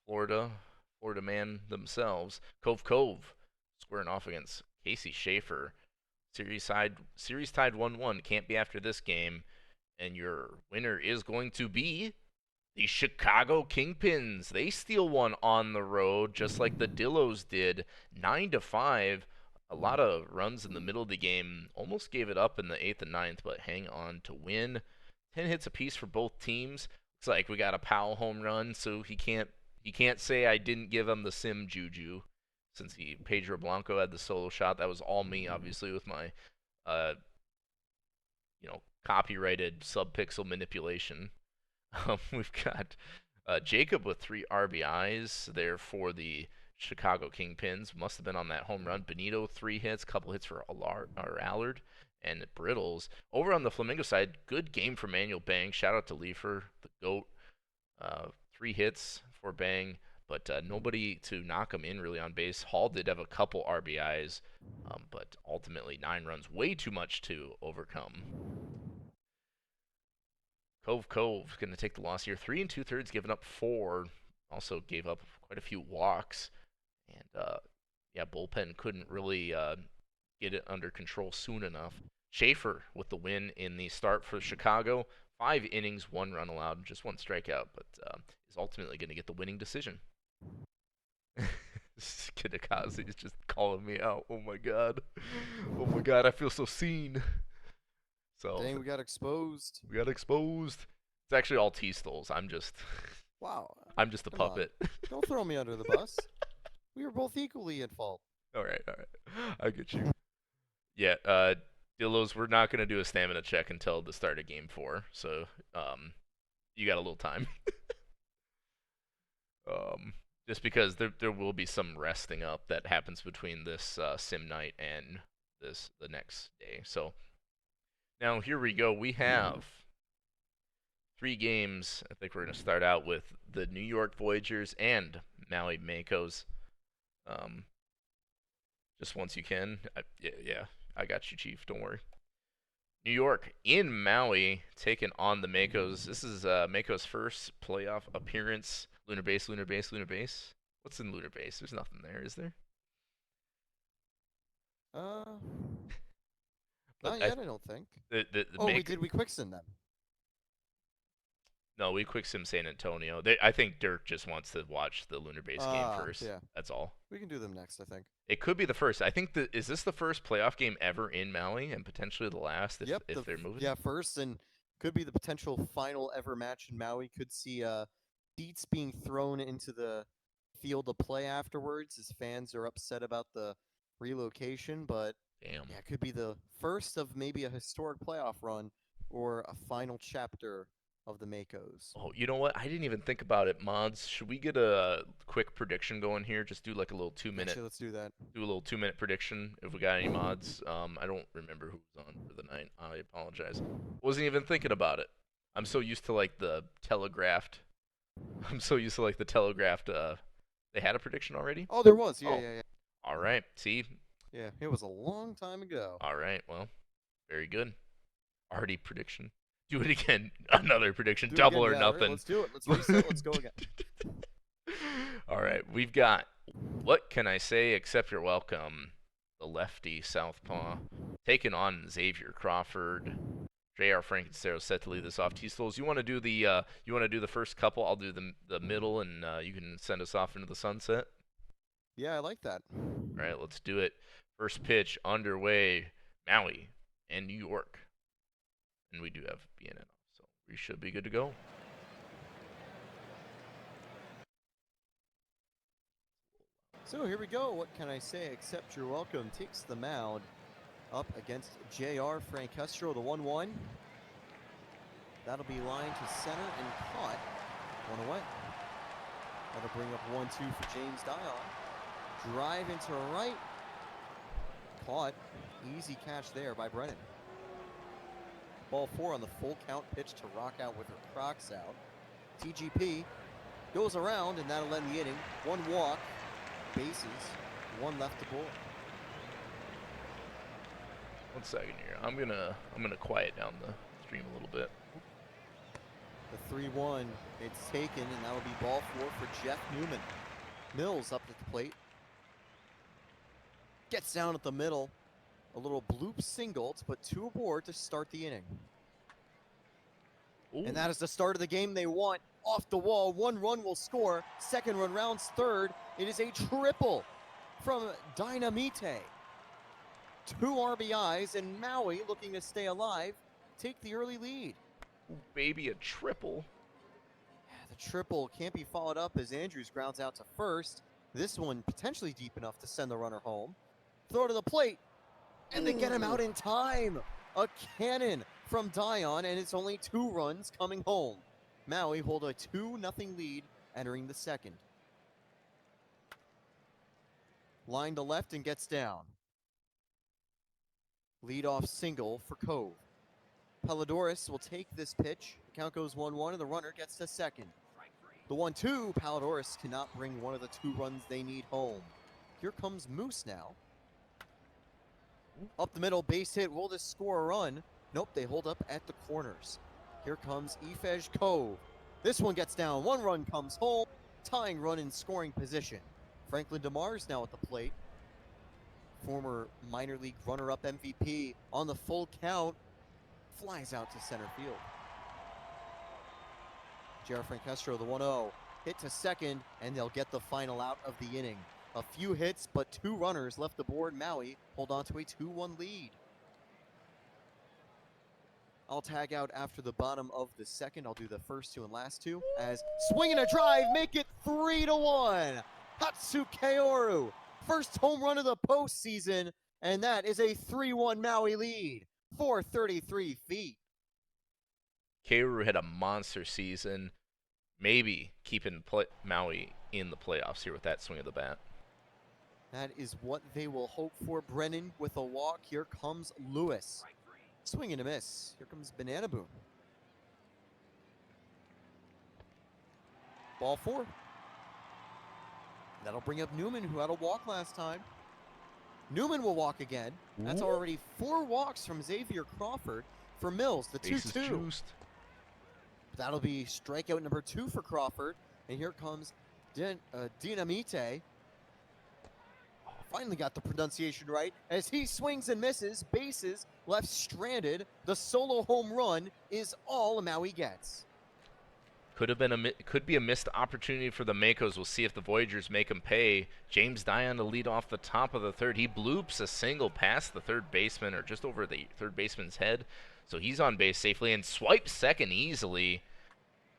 Florida. Florida man themselves. Cove squaring off against Casey Schaefer. Series tied 1-1. Can't be after this game. And your winner is going to be the Chicago Kingpins. They steal one on the road, just like the Dillos did, 9-5. A lot of runs in the middle of the game. Almost gave it up in the eighth and ninth, but hang on to win. 10 hits apiece for both teams. Looks like we got a Powell home run, so he can't say I didn't give him the sim juju, since Pedro Blanco had the solo shot. That was all me, obviously, with my uh, copyrighted sub-pixel manipulation. We've got Jacob with 3 RBIs there for the Chicago Kingpins. Must have been on that home run. Benito, 3 hits, couple hits for Allard, and Brittles. Over on the Flamingo side, good game for Manuel Bang. Shout out to Leifer, the GOAT. 3 hits for Bang, but nobody to knock him in really on base. Hall did have a couple RBIs, but ultimately 9 runs, way too much to overcome. Cove going to take the loss here. 3 2/3, giving up 4. Also gave up quite a few walks. And bullpen couldn't really get it under control soon enough. Schaefer with the win in the start for Chicago. 5 innings, 1 run allowed, just 1 strikeout, but is ultimately going to get the winning decision. Kinakaze is just calling me out. Oh my god. Oh my god, I feel so seen. So Dang, we got exposed. It's actually all tstols. Wow. I'm just a puppet. Don't throw me under the bus. We were both equally at fault. All right. I get you. Yeah, Dillos, we're not going to do a stamina check until the start of game 4. So, you got a little time. Just because there will be some resting up that happens between this sim night and the next day. So, now here we go. We have 3 games. I think we're going to start out with the New York Voyagers and Maui Makos. Just once you can. Yeah, I got you, Chief. Don't worry. New York in Maui taking on the Makos. This is Mako's first playoff appearance. Lunar base. What's in lunar base? There's nothing there, is there? Not yet, I don't think. We quick sim them. No, we quick sim San Antonio. I think Dirk just wants to watch the lunar base game first. Yeah. That's all. We can do them next, I think. It could be the first. I think is this the first playoff game ever in Maui, and potentially the last if they're moving? Yeah, first, and could be the potential final ever match in Maui. Could see Dietz being thrown into the field of play afterwards, as fans are upset about the relocation. But damn, yeah, it could be the first of maybe a historic playoff run or a final chapter of the Makos. Oh, you know what? I didn't even think about it. Mods, should we get a quick prediction going here? Just do like a little 2-minute. Actually, let's do that. Do a little 2-minute prediction if we got any mods. I don't remember who was on for the night. I apologize. Wasn't even thinking about it. I'm so used to like the telegraphed. They had a prediction already? Oh, there was. Yeah. All right. See? Yeah, it was a long time ago. All right. Well, very good. Already prediction. Do it again. Another prediction. Double or nothing. Right, let's do it. Let's reset. Let's go again. All right. We've got What Can I Say Except You're Welcome? The lefty southpaw taking on Xavier Crawford. J.R. Frankensero set to lead this off. tstols, you want to do the first couple? I'll do the middle, and you can send us off into the sunset. Yeah, I like that. All right, let's do it. First pitch underway. Maui and New York. And we do have BNN, so we should be good to go. So here we go. What can I say except you're welcome? Takes the mound up against J.R. Francestro, the 1-1. That'll be lined to center and caught. One away. That'll bring up 1-2 for James Dion. Drive into right. Caught. Easy catch there by Brennan. Ball 4 on the full count pitch to rock out with her Crocs out. TGP goes around, and that'll end the inning. 1 walk, bases, 1 left to bowl. 1 second here. I'm gonna quiet down the stream a little bit. The 3-1, it's taken, and that'll be ball 4 for Jeff Newman. Mills up at the plate. Gets down at the middle. A little bloop single to put 2 aboard to start the inning. Ooh. And that is the start of the game they want. Off the wall, 1 run will score. 2nd run rounds 3rd. It is a triple from Dynamite. 2 RBIs, and Maui, looking to stay alive, take the early lead. Ooh, baby, a triple. The triple can't be followed up as Andrews grounds out to first. This one potentially deep enough to send the runner home. Throw to the plate, and they get him out in time. A cannon from Dion, and it's only 2 runs coming home. Maui hold a 2-0 lead entering the 2nd. Line to left and gets down. Leadoff single for Cove. Pelodorus will take this pitch. The count goes 1-1, and the runner gets to second. The 1-2, Pelodorus cannot bring one of the 2 runs they need home. Here comes Moose now. Up the middle, base hit. Will this score a run? Nope, they hold up at the corners. Here comes Ifej Cove. This one gets down. 1 run comes home. Tying run in scoring position. Franklin DeMars now at the plate. Former minor league runner-up MVP on the full count. Flies out to center field. Jared Francestro, the 1-0. Hit to second, and they'll get the final out of the inning. A few hits, but 2 runners left aboard. Maui hold on to a 2-1 lead. I'll tag out after the bottom of the 2nd. I'll do the first 2 and last 2 as swing and a drive, make it 3-1. Hatsu Kaoru, first home run of the postseason, and that is a 3-1 Maui lead. 433 feet. Kaoru had a monster season, maybe keeping Maui in the playoffs here with that swing of the bat. That is what they will hope for. Brennan with a walk. Here comes Lewis. Swing and a miss. Here comes Banana Boom. Ball 4. That'll bring up Newman, who had a walk last time. Newman will walk again. That's already 4 walks from Xavier Crawford for Mills, the 2-2. That'll be strikeout number 2 for Crawford. And here comes Dinamite. Finally got the pronunciation right as he swings and misses. Bases left stranded. The solo home run is all Maui gets. Could be a missed opportunity for the Makos. We'll see if the Voyagers make him pay. James Dion to lead off the top of the 3rd. He bloops a single past the 3rd baseman, or just over the 3rd baseman's head. So he's on base safely and swipes second easily.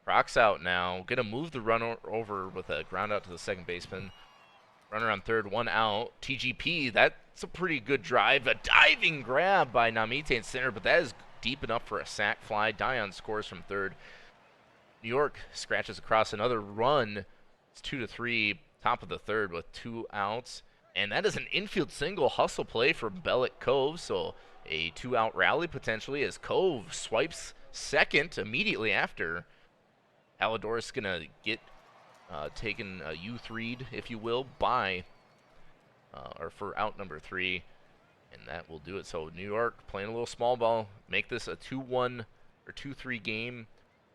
Crocs out now. Gonna move the runner over with a ground out to the 2nd baseman. Runner on 3rd, 1 out. TGP, that's a pretty good drive. A diving grab by Namite in center, but that is deep enough for a sac fly. Dion scores from 3rd. New York scratches across another run. It's 2-3, top of the 3rd with 2 outs. And that is an infield single hustle play for Bellick Cove, so a 2-out rally potentially as Cove swipes second immediately after. Halidorus going to get taken a U3'd, if you will, by or for out number 3, and that will do it. So New York playing a little small ball, make this a 2-1 or 2-3 game,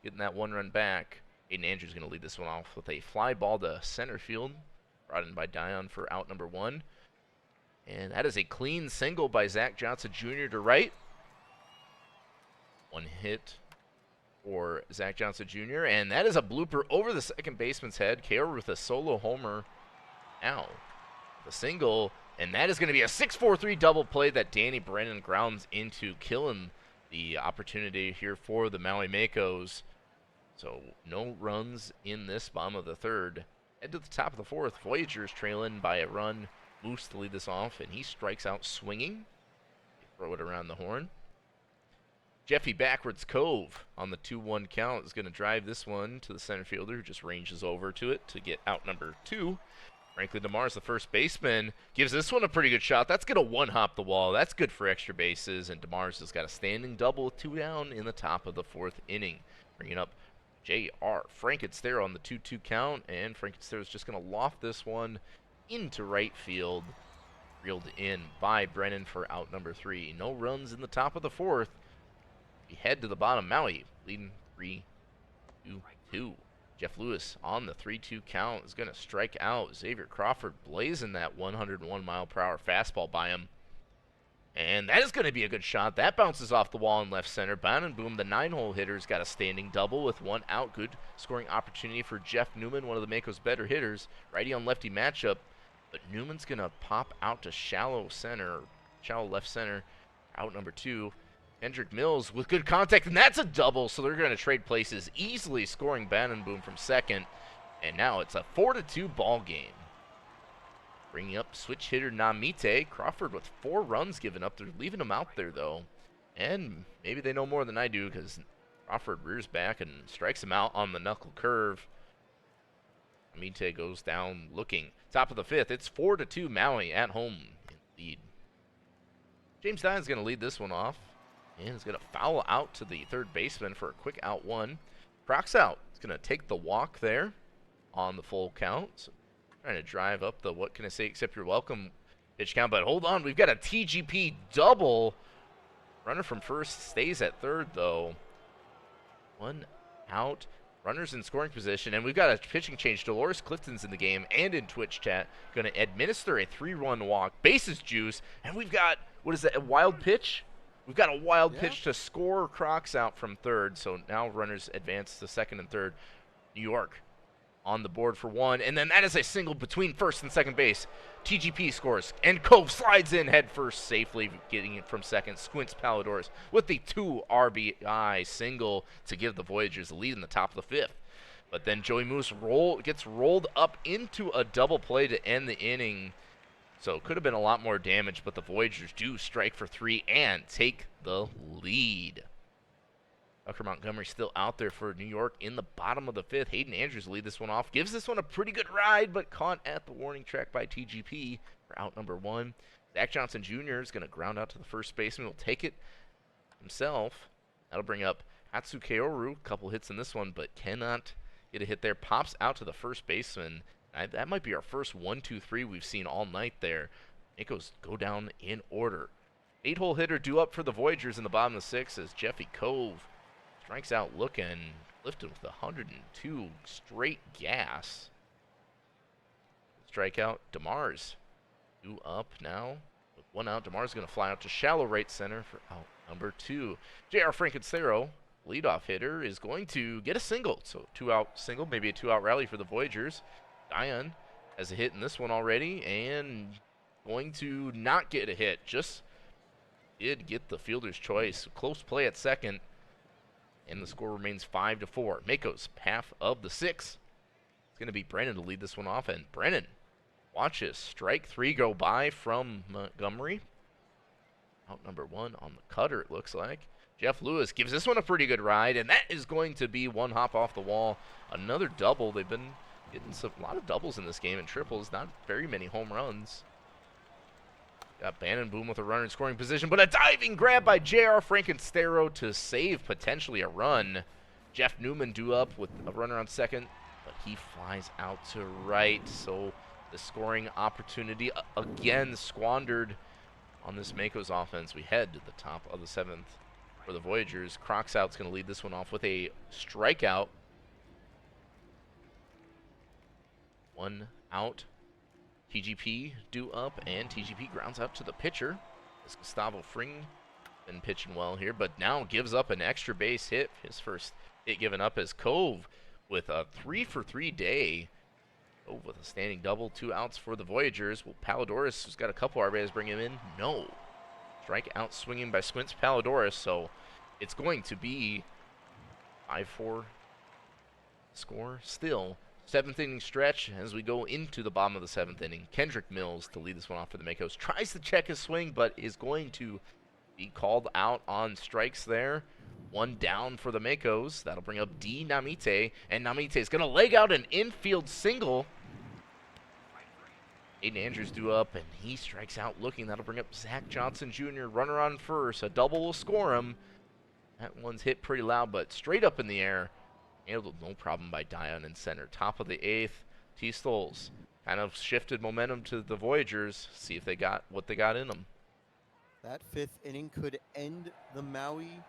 getting that 1 run back. Aiden Andrews going to lead this one off with a fly ball to center field, brought in by Dion for out number 1. And that is a clean single by Zach Johnson Jr. to right. 1 hit for Zach Johnson Jr., and that is a blooper over the 2nd baseman's head. Kaoru with a solo homer now. The single, and that is going to be a 6-4-3 double play that Danny Brennan grounds into, killing the opportunity here for the Maui Makos. So no runs in this bottom of the 3rd. Head to the top of the 4th. Voyagers trailing by a run. Moose to lead this off, and he strikes out swinging. Throw it around the horn. Jeffy backwards Cove on the 2-1 count is going to drive this one to the center fielder, who just ranges over to it to get out number 2. Franklin DeMars, the first baseman, gives this one a pretty good shot. That's going to one-hop the wall. That's good for extra bases, and DeMars has got a standing double with 2 down in the top of the 4th inning. Bringing up J.R. Frankenstero on the 2-2 count, and Frankenstero is just going to loft this one into right field. Reeled in by Brennan for out number 3. No runs in the top of the 4th. We head to the bottom. Maui leading 3-2. Jeff Lewis on the 3-2 count is going to strike out. Xavier Crawford blazing that 101-mile-per-hour fastball by him. And that is going to be a good shot. That bounces off the wall in left center. Bound Boom, the 9-hole hitter's got a standing double with 1 out. Good scoring opportunity for Jeff Newman, one of the Mako's better hitters. Righty on lefty matchup. But Newman's going to pop out to shallow left center. Out number 2. Kendrick Mills with good contact, and that's a double, so they're going to trade places, easily scoring Boom from second. And now it's a 4-2 ball game. Bringing up switch hitter Namite. Crawford with 4 runs given up. They're leaving him out there, though. And maybe they know more than I do, because Crawford rears back and strikes him out on the knuckle curve. Namite goes down looking. Top of the 5th. It's 4-2 Maui at home in lead. James Dine's going to lead this one off. And is going to foul out to the 3rd baseman for a quick out 1. Croc's out. He's going to take the walk there on the full count. So trying to drive up the what can I say except you're welcome pitch count. But hold on. We've got a TGP double. Runner from first stays at 3rd, though. 1 out. Runners in scoring position. And we've got a pitching change. Dolores Clifton's in the game and in Twitch chat. Going to administer a 3-run walk. Bases juice. And we've got, what is that, a wild pitch? We've got a wild pitch to score Crocs out from 3rd, so now runners advance to 2nd and 3rd. New York on the board for 1, and then that is a single between 1st and 2nd base. TGP scores, and Cove slides in head first safely, getting it from 2nd. Squints Palladores with the 2 RBI single to give the Voyagers the lead in the top of the 5th. But then Joey Moose gets rolled up into a double play to end the inning. So it could have been a lot more damage, but the Voyagers do strike for 3 and take the lead. Tucker Montgomery still out there for New York in the bottom of the 5th. Hayden Andrews lead this one off. Gives this one a pretty good ride, but caught at the warning track by TGP for out number 1. Zach Johnson Jr. is going to ground out to the first baseman. Will take it himself. That'll bring up Hatsu Kaoru. A couple hits in this one, but cannot get a hit there. Pops out to the first baseman. That might be our first 1-2-3 we've seen all night there. Makos go down in order. 8-hole hitter due up for the Voyagers in the bottom of the 6th as Jeffy Cove strikes out looking, lifted with 102 straight gas. Strikeout, DeMars due up now. With 1 out, DeMars going to fly out to shallow right center for out number 2. J.R. Frankenstero, leadoff hitter, is going to get a single. So 2-out single, maybe a 2-out rally for the Voyagers. Dion has a hit in this one already and going to not get a hit. Just did get the fielder's choice. Close play at 2nd. And the score remains 5-4. Mako's half of the 6th. It's going to be Brennan to lead this one off. And Brennan watches strike 3 go by from Montgomery. Out number 1 on the cutter, it looks like. Jeff Lewis gives this one a pretty good ride. And that is going to be 1 hop off the wall. Another double. They've been getting a lot of doubles in this game and triples, not very many home runs. Got Boom with a runner in scoring position, but a diving grab by J.R. Frankenstero to save potentially a run. Jeff Newman due up with a runner on 2nd, but he flies out to right. So the scoring opportunity again squandered on this Mako's offense. We head to the top of the 7th for the Voyagers. Croc's out's going to lead this one off with a strikeout. 1 out. TGP due up, and TGP grounds out to the pitcher. As Gustavo Fring been pitching well here, but now gives up an extra base hit. His first hit given up as Cove with a 3-for-3 day. Cove with a standing double, 2 outs for the Voyagers. Well, Palladores, who's got a couple RBIs, bring him in. No. Strike out swinging by Squints Palladores, so it's going to be 5-4 score still. 7th inning stretch as we go into the bottom of the 7th inning. Kendrick Mills to lead this one off for the Makos. Tries to check his swing, but is going to He called out on strikes there. One down for the Makos. That'll bring up D Namite, and Namite is going to leg out an infield single. Aiden Andrews due up, and he strikes out looking. That'll bring up Zach Johnson Jr. Runner on first. A double will score him. That one's hit pretty loud, but straight up in the air. Handled no problem by Dion in center. Top of the eighth, tstols kind of shifted momentum to the Voyagers. See if they got what they got in them. That fifth inning could end the Maui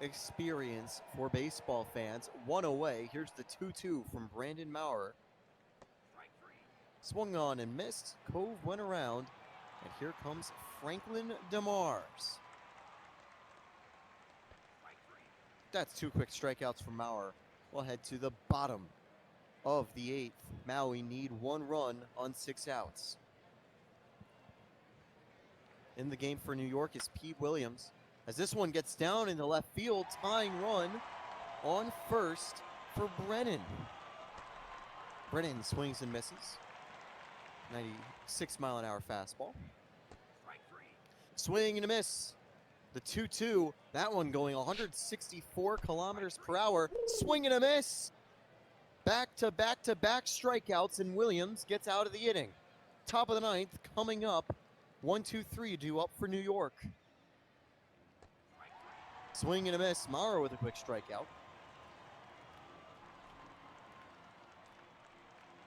experience for baseball fans. One away. Here's the 2-2 from Brandon Maurer. Swung on and missed. Cove went around. And here comes Franklin DeMars. That's 2 quick strikeouts from Maurer. We'll head to the bottom of the eighth. Maui need 1 run on 6 outs. In the game for New York is Pete Williams. As this one gets down into left field, tying run on first for Brennan. Brennan swings and misses. 96-mile-an-hour fastball. Swing and a miss. The 2-2, that one going 164 kilometers per hour. Swing and a miss. Back-to-back-to-back strikeouts, and Williams gets out of the inning. Top of the ninth coming up. 1-2-3 due up for New York. Swing and a miss. Maurer with a quick strikeout.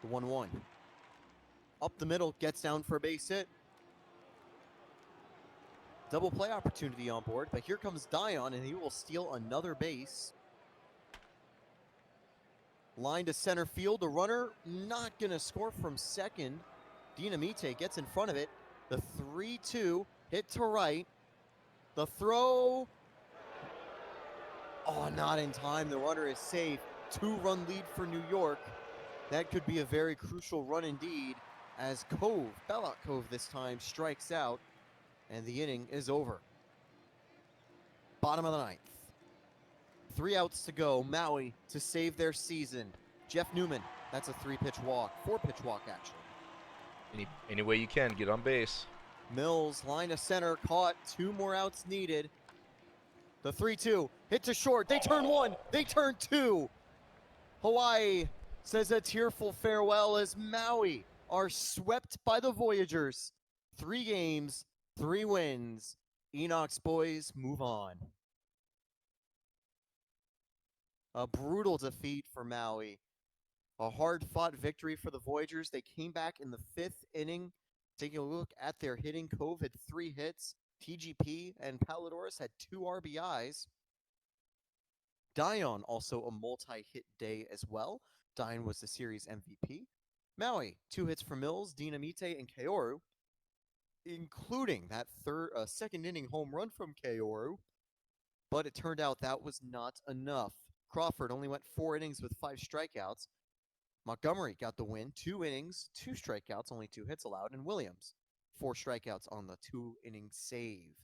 The 1-1. Up the middle, gets down for a base hit. Double play opportunity on board, but here comes Dion, and he will steal another base. Line to center field. The runner not going to score from second. Dinamite gets in front of it. The 3-2 hit to right. The throw. Oh, not in time. The runner is safe. 2-run lead for New York. That could be a very crucial run indeed, as Cove, Belloc Cove this time, strikes out, and the inning is over. Bottom of the ninth. 3 outs to go. Maui to save their season. Jeff Newman, that's a 3-pitch walk. 4-pitch walk, actually. Any way you can, get on base. Mills, line to center, caught. 2 more outs needed. The 3-2, hit to short. They turn 1, they turn 2. Hawaii says a tearful farewell as Maui are swept by the Voyagers. 3 games, 3 wins. Enoch's boys move on. A brutal defeat for Maui. A hard-fought victory for the Voyagers. They came back in the 5th inning. Taking a look at their hitting, Cove had 3 hits. TGP and Palladores had 2 RBIs. Dion also a multi-hit day as well. Dion was the series MVP. Maui, 2 hits for Mills, Dinamite, and Kaoru, including that second inning home run from Kaoru. But it turned out that was not enough. Crawford only went 4 innings with 5 strikeouts. Montgomery got the win, 2 innings, 2 strikeouts, only 2 hits allowed, and Williams, 4 strikeouts on the 2-inning save.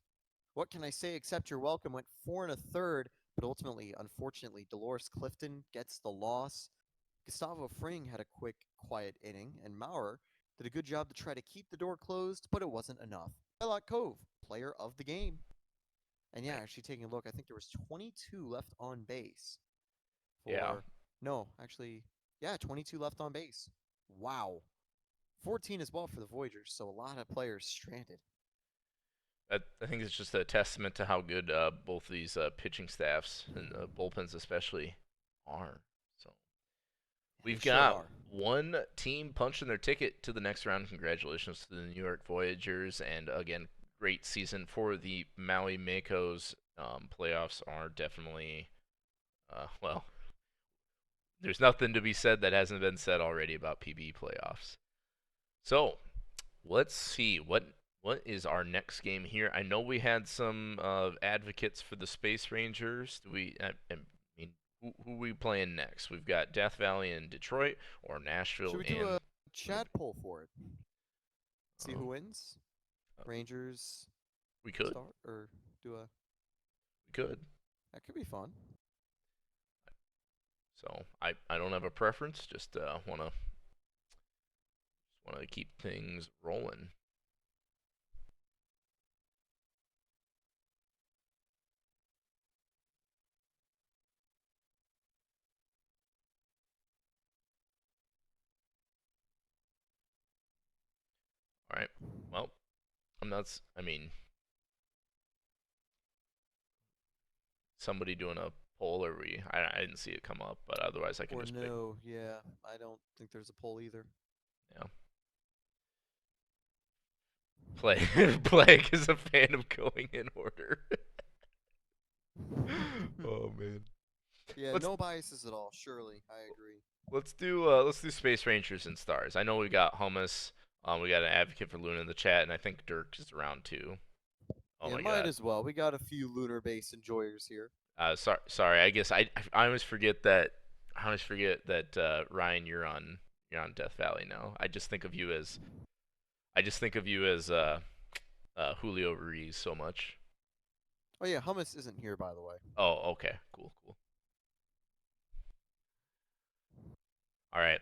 What can I say except you're welcome? Went 4 1/3, but ultimately, unfortunately, Dolores Clifton gets the loss. Gustavo Fring had a quick, quiet inning, and Maurer did a good job to try to keep the door closed, but it wasn't enough. Belloc Cove, player of the game. And yeah, actually taking a look, I think there was 22 left on base. No, actually, yeah, 22 left on base. Wow. 14 as well for the Voyagers, so a lot of players stranded. I think it's just a testament to how good both these pitching staffs and bullpens especially are. So we've got one team punching their ticket to the next round. Congratulations to the New York Voyagers, and again, great season for the Maui Makos. Playoffs are definitely, well, there's nothing to be said that hasn't been said already about PBE playoffs. So let's see what is our next game here. I know we had some advocates for the Space Rangers. Do we? I mean, who are we playing next? We've got Death Valley in Detroit or Nashville. Should we do a chat poll for it? See who wins. Rangers. We could. Start, or do a. We could. That could be fun. So I don't have a preference. Just wanna keep things rolling. All right. Well, I'm not. I mean, somebody doing a poll, or I didn't see it come up, but otherwise I can Or just pick. no, yeah, I don't think there's a poll either. Yeah. Plague is a fan of going in order. Oh man. Yeah, Let's no biases at all. Surely, I agree. let's do Space Rangers and Stars. I know we got Hummus. We got an advocate for Luna in the chat, and I think Dirk is around too. Oh Yeah, my might god. as well. We got a few lunar base enjoyers here. Sorry. I guess I always forget that. I always forget that Ryan, you're on Death Valley now. I just think of you as Julio Ruiz so much. Oh yeah, hummus isn't here by the way. Oh, okay, cool. All right,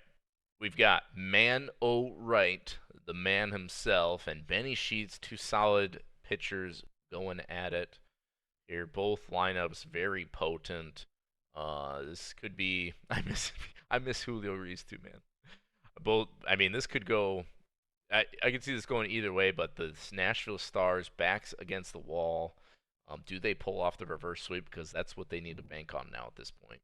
we've got Man O'Wright, the man himself, and Benny Sheets, two solid pitchers going at it here. Both lineups very potent. This could be. I miss Julio Ruiz too, man. Both. I mean, this could go. I can see this going either way, but the Nashville Stars backs against the wall. Do they pull off the reverse sweep? Because that's what they need to bank on now at this point.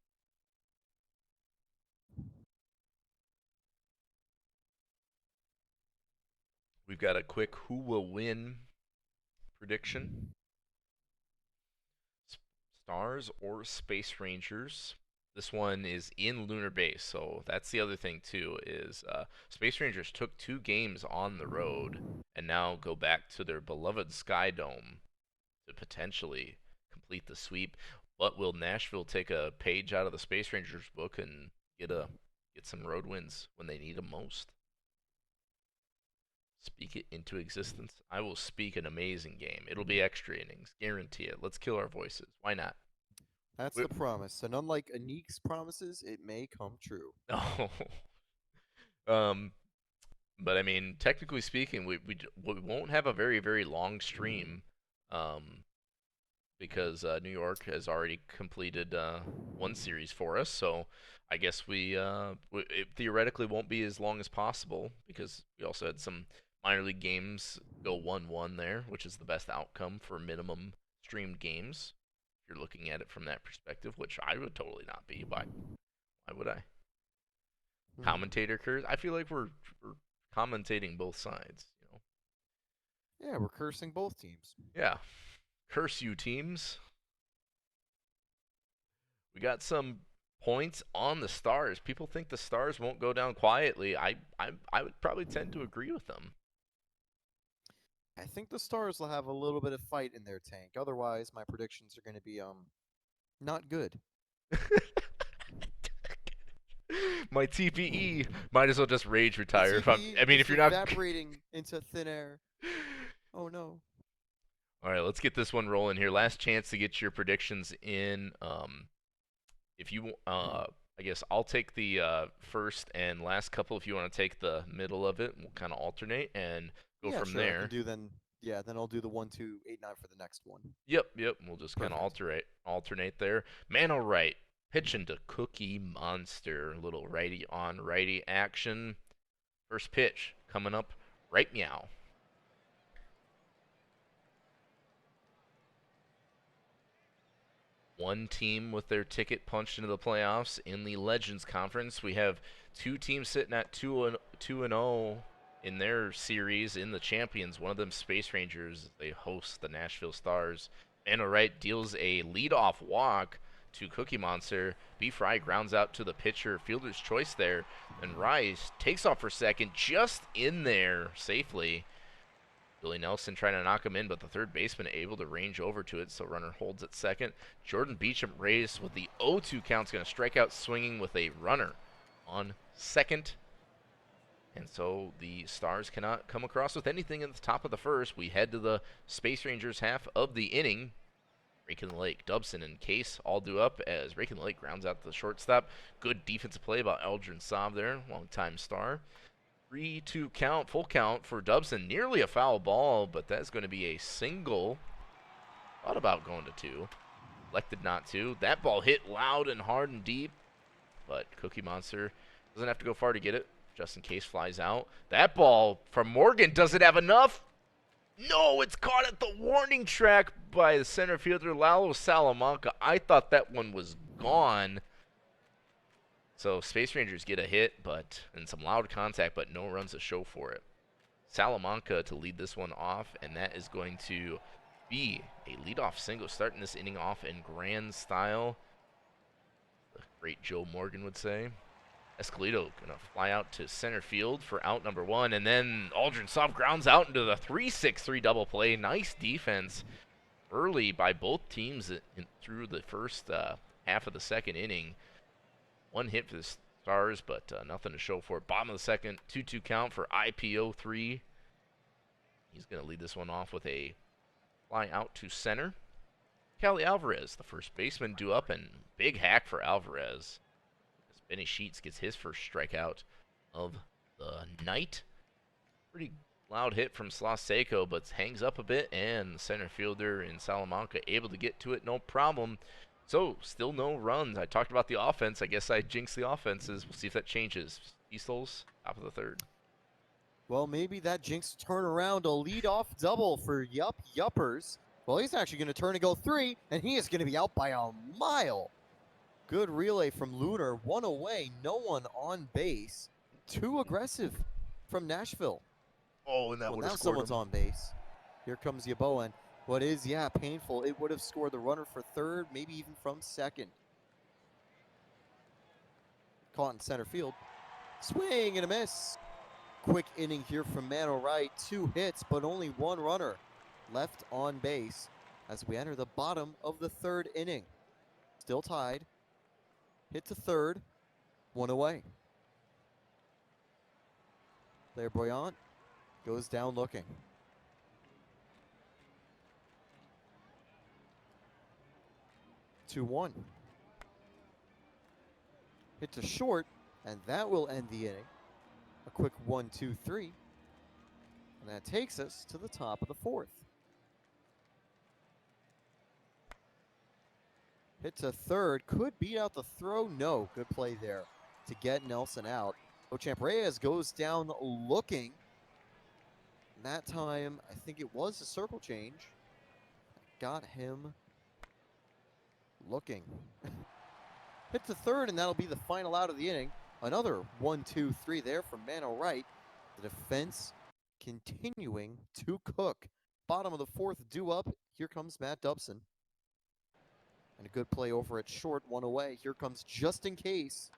We've got a quick who will win prediction. Stars or Space Rangers. This one is in Lunar Base, so that's the other thing too. Is Space Rangers took 2 games on the road and now go back to their beloved Sky Dome to potentially complete the sweep. But will Nashville take a page out of the Space Rangers book and get some road wins when they need them most? Speak it into existence. I will speak an amazing game. It'll be extra innings, guarantee it. Let's kill our voices. Why not? That's We're, the promise, and unlike Anik's promises, it may come true. no. um, but I mean, technically speaking, we won't have a very long stream. Um, because New York has already completed one series for us. So I guess it theoretically won't be as long as possible because we also had some minor league games go 1-1 there, which is the best outcome for minimum streamed games. If you're looking at it from that perspective, which I would totally not be. Why would I? Commentator curse. I feel like we're commentating both sides. You know. Yeah, we're cursing both teams. Yeah. Curse you teams. We got some points on the Stars. People think the Stars won't go down quietly. I would probably tend to agree with them. I think the Stars will have a little bit of fight in their tank. Otherwise, my predictions are going to be not good. My TPE might as well just rage The retire. TPE I mean, if just you're not. evaporating into thin air. Oh no. All right, let's get this one rolling here. Last chance to get your predictions in. If you, I guess I'll take the first and last couple. If you want to take the middle of it, we'll kind of alternate and go Yeah, from sure. I can there. do then. Yeah, then I'll do the 1, 2, 8, 9 for the next one. Yep. We'll just kind of Perfect. alternate there. Man, all right. Pitching to Cookie Monster. A little righty on righty action. First pitch coming up right meow. One team with their ticket punched into the playoffs in the Legends Conference. We have 2 teams sitting at 2-0 in their series in the Champions. One of them, Space Rangers. They host the Nashville Stars. Anna Wright deals a leadoff walk to Cookie Monster. B. Fry grounds out to the pitcher. Fielder's choice there. And Rice takes off for second, just in there safely. Billy Nelson trying to knock him in, but the third baseman able to range over to it, so runner holds at second. Jordan Beecham raised with the 0-2 count's going to strike out swinging with a runner on second. And so the Stars cannot come across with anything at the top of the first. We head to the Space Rangers half of the inning. Rake in the Lake, Dubson, and Case all do up as Rake in the Lake grounds out to the shortstop. Good defensive play by Eldrin Saab there, longtime Star. 3-2 count, full count for Dubson. Nearly a foul ball, but that's going to be a single. Thought about going to 2. Elected not to. That ball hit loud and hard and deep, but Cookie Monster doesn't have to go far to get it. just in case flies out. That ball from Morgan doesn't have enough. No, it's caught at the warning track by the center fielder Lalo Salamanca. I thought that one was gone. So Space Rangers get a hit, and some loud contact, but no runs to show for it. Salamanca to lead this one off, and that is going to be a leadoff single, starting this inning off in grand style. The great Joe Morgan would say. Escalito gonna fly out to center field for out number 1, and then Aldrin Soft grounds out into the 3-6-3 double play. Nice defense early by both teams through the first half of the second inning. One hit for the Stars, but nothing to show for it. Bottom of the second, 2-2 count for IPO3. He's gonna lead this one off with a fly out to center. Cali Alvarez, the first baseman, due up, and big hack for Alvarez. Benny Sheets gets his first strikeout of the night. Pretty loud hit from Slaseco, but hangs up a bit, and the center fielder in Salamanca able to get to it no problem. So, still no runs. I talked about the offense. I guess I jinxed the offenses. We'll see if that changes. tstols, top of the third. Well, maybe that jinx turn around a leadoff double for Yuppers. Well, he's actually going to turn and go 3, and he is going to be out by a mile. Good relay from Lunar. 1 away, no one on base. Too aggressive from Nashville. Oh, and that would have now scored someone's him. on base. Here comes Yeboah. What is, painful. It would have scored the runner for third, maybe even from second. Caught in center field. Swing and a miss. Quick inning here from Mano Wright. 2 hits, but only 1 runner left on base as we enter the bottom of the third inning. Still tied. Hit to third. 1 away. Clairvoyant goes down looking. Two 1. Hit to short, and that will end the inning. A quick 1-2-3. And that takes us to the top of the 4th. Hit to third. Could beat out the throw. No. Good play there to get Nelson out. Ochamp Reyes goes down looking. And that time, I think it was a circle change. Got him looking. Hit to third, and that'll be the final out of the inning. Another 1-2-3 there from Mano Wright. The defense continuing to cook. Bottom of the 4th, due up. Here comes Matt Dubson. And a good play over at short, 1 away. Here comes just in case.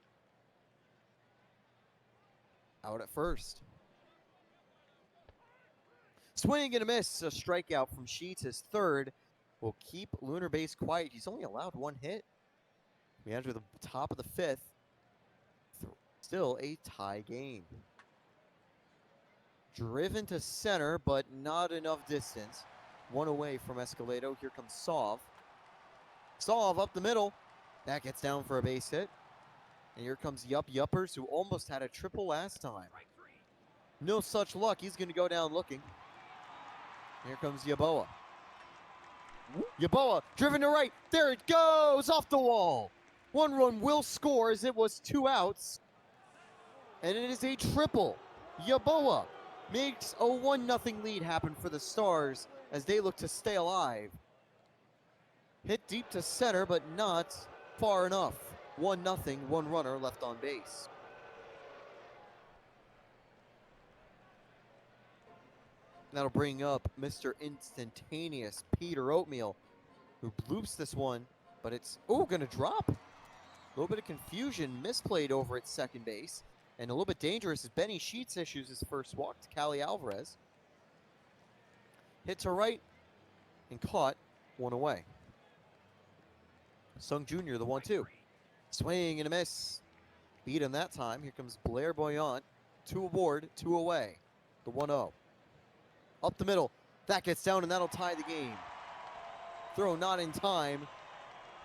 Out at first. Swing and a miss. A strikeout from Sheets. His third will keep Lunar base quiet. He's only allowed 1 hit. We enter the top of the 5th. Still a tie game. Driven to center, but not enough distance. 1 away from Escalado. Here comes Sauve. Sauve up the middle. That gets down for a base hit. And here comes Yuppers, who almost had a triple last time. No such luck. He's going to go down looking. Here comes Yeboah. Yeboah driven to right. There it goes off the wall. 1 run will score as it was 2 outs. And it is a triple. Yeboah makes a 1-0 lead happen for the Stars as they look to stay alive. Hit deep to center, but not far enough. 1-0, 1 runner left on base. That'll bring up Mr. Instantaneous, Peter Oatmeal, who bloops this one, but it's, gonna drop. A little bit of confusion, misplayed over at second base, and a little bit dangerous as Benny Sheets issues his first walk to Cali Alvarez. Hit to right, and caught, 1 away. Sung Jr., the 1-2. Swing and a miss. Beat him that time. Here comes Blair Boyant. 2 aboard, 2 away. The 1-0. Up the middle. That gets down, and that'll tie the game. Throw not in time.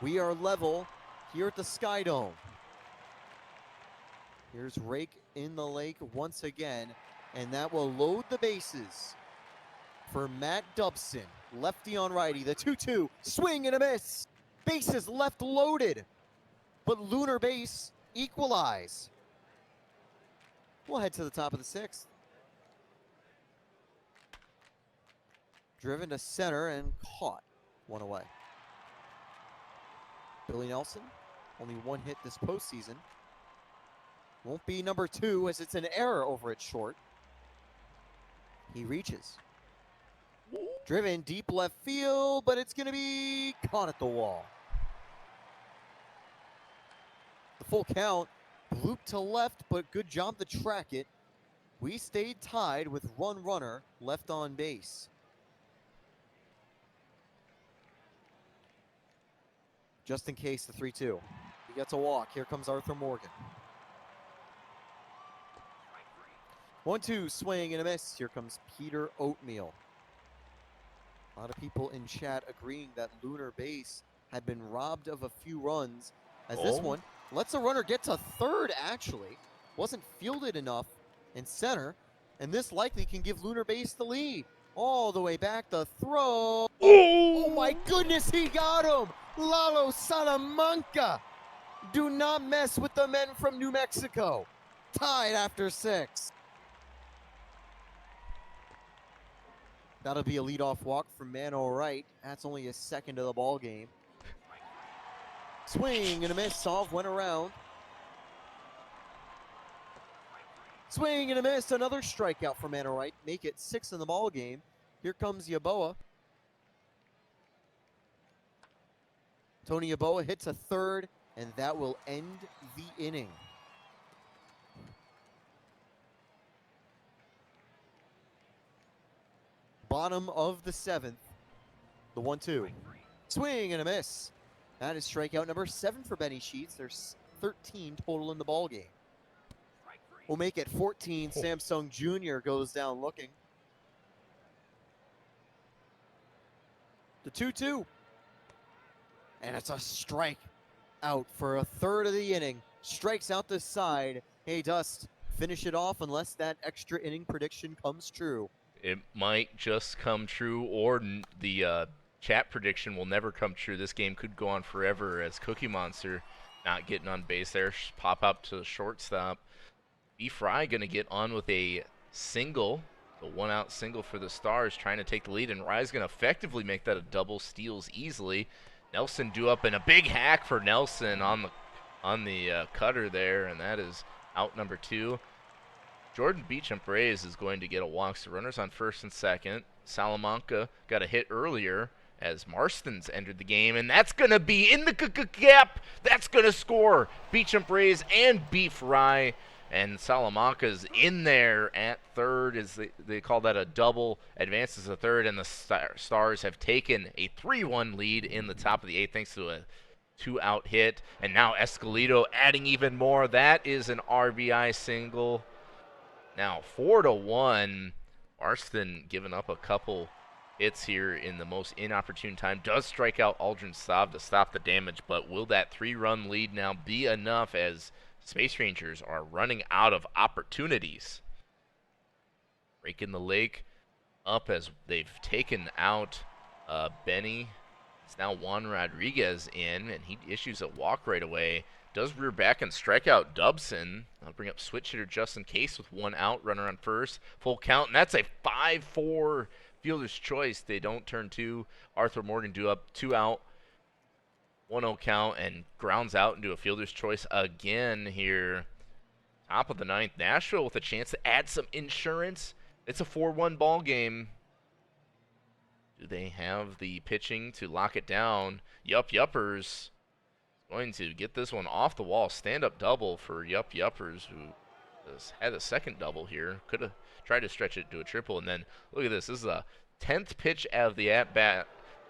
We are level here at the Sky Dome. Here's Rake in the lake once again, and that will load the bases for Matt Dubson. Lefty on righty. The 2-2. Swing and a miss. Bases left loaded, but Lunar base equalize. We'll head to the top of the 6th. Driven to center and caught. One away. Billy Nelson, only one hit this postseason. Won't be number 2 as it's an error over at short. He reaches. Driven deep left field, but it's going to be caught at the wall. The full count, bloop to left, but good job to track it. We stayed tied with one runner left on base. Just in case, the 3-2. He gets a walk. Here comes Arthur Morgan. 1-2, swing and a miss. Here comes Peter Oatmeal. A lot of people in chat agreeing that Lunar Base had been robbed of a few runs, as this one lets a runner get to third, actually. Wasn't fielded enough in center, and this likely can give Lunar Base the lead. All the way back, the throw. Oh my goodness, he got him! Lalo Salamanca! Do not mess with the men from New Mexico. Tied after 6. That'll be a leadoff walk from Mano Wright. That's only his second of the ball game. Swing and a miss. Solve went around. Swing and a miss. Another strikeout for Mano Wright. Make it 6 in the ball game. Here comes Yeboah. Tony Yeboah hits a third, and that will end the inning. Bottom of the 7th, the 1-2. Swing and a miss. That is strikeout number 7 for Benny Sheets. There's 13 total in the ball game. We'll make it 14. Samsung Jr. goes down looking. The 2-2. And it's a strike out for a third of the inning. Strikes out this side. Hey, Dust, finish it off unless that extra inning prediction comes true. It might just come true, or the chat prediction will never come true. This game could go on forever as Cookie Monster not getting on base there. Pop up to the shortstop. B. Fry going to get on with a single, a one-out single for the Stars, trying to take the lead, and Rye's going to effectively make that a double, steals easily. Nelson due up, and a big hack for Nelson on the cutter there, and that is out number 2. Jordan Beecham-Reyes is going to get a walk, so runners on first and second. Salamanca got a hit earlier as Marston's entered the game, and that's going to be in the gap. That's going to score. Beecham-Reyes and Beef Rye, and Salamanca's in there at third. As they call that a double, advances to third, and the Stars have taken a 3-1 lead in the top of the 8th thanks to a 2-out hit. And now Escalito adding even more. That is an RBI single. Now 4-1. Marston giving up a couple hits here in the most inopportune time. Does strike out Aldrin Staub to stop the damage, but will that 3-run lead now be enough as Space Rangers are running out of opportunities? Breaking the lake up as they've taken out Benny. It's now Juan Rodriguez in, and he issues a walk right away. Does rear back and strike out Dubson. I'll bring up switch hitter Justin Case with 1 out, runner on first. Full count, and that's a 5-4 fielder's choice. They don't turn 2. Arthur Morgan due up, 2 out, 1-0 count, and grounds out into a fielder's choice again here. Top of the 9th. Nashville with a chance to add some insurance. It's a 4-1 ball game. Do they have the pitching to lock it down? Yuppers going to get this one off the wall. Stand-up double for Yuppers, who has had a second double here. Could have tried to stretch it to a triple. And then, look at this. This is a 10th pitch out of the at-bat.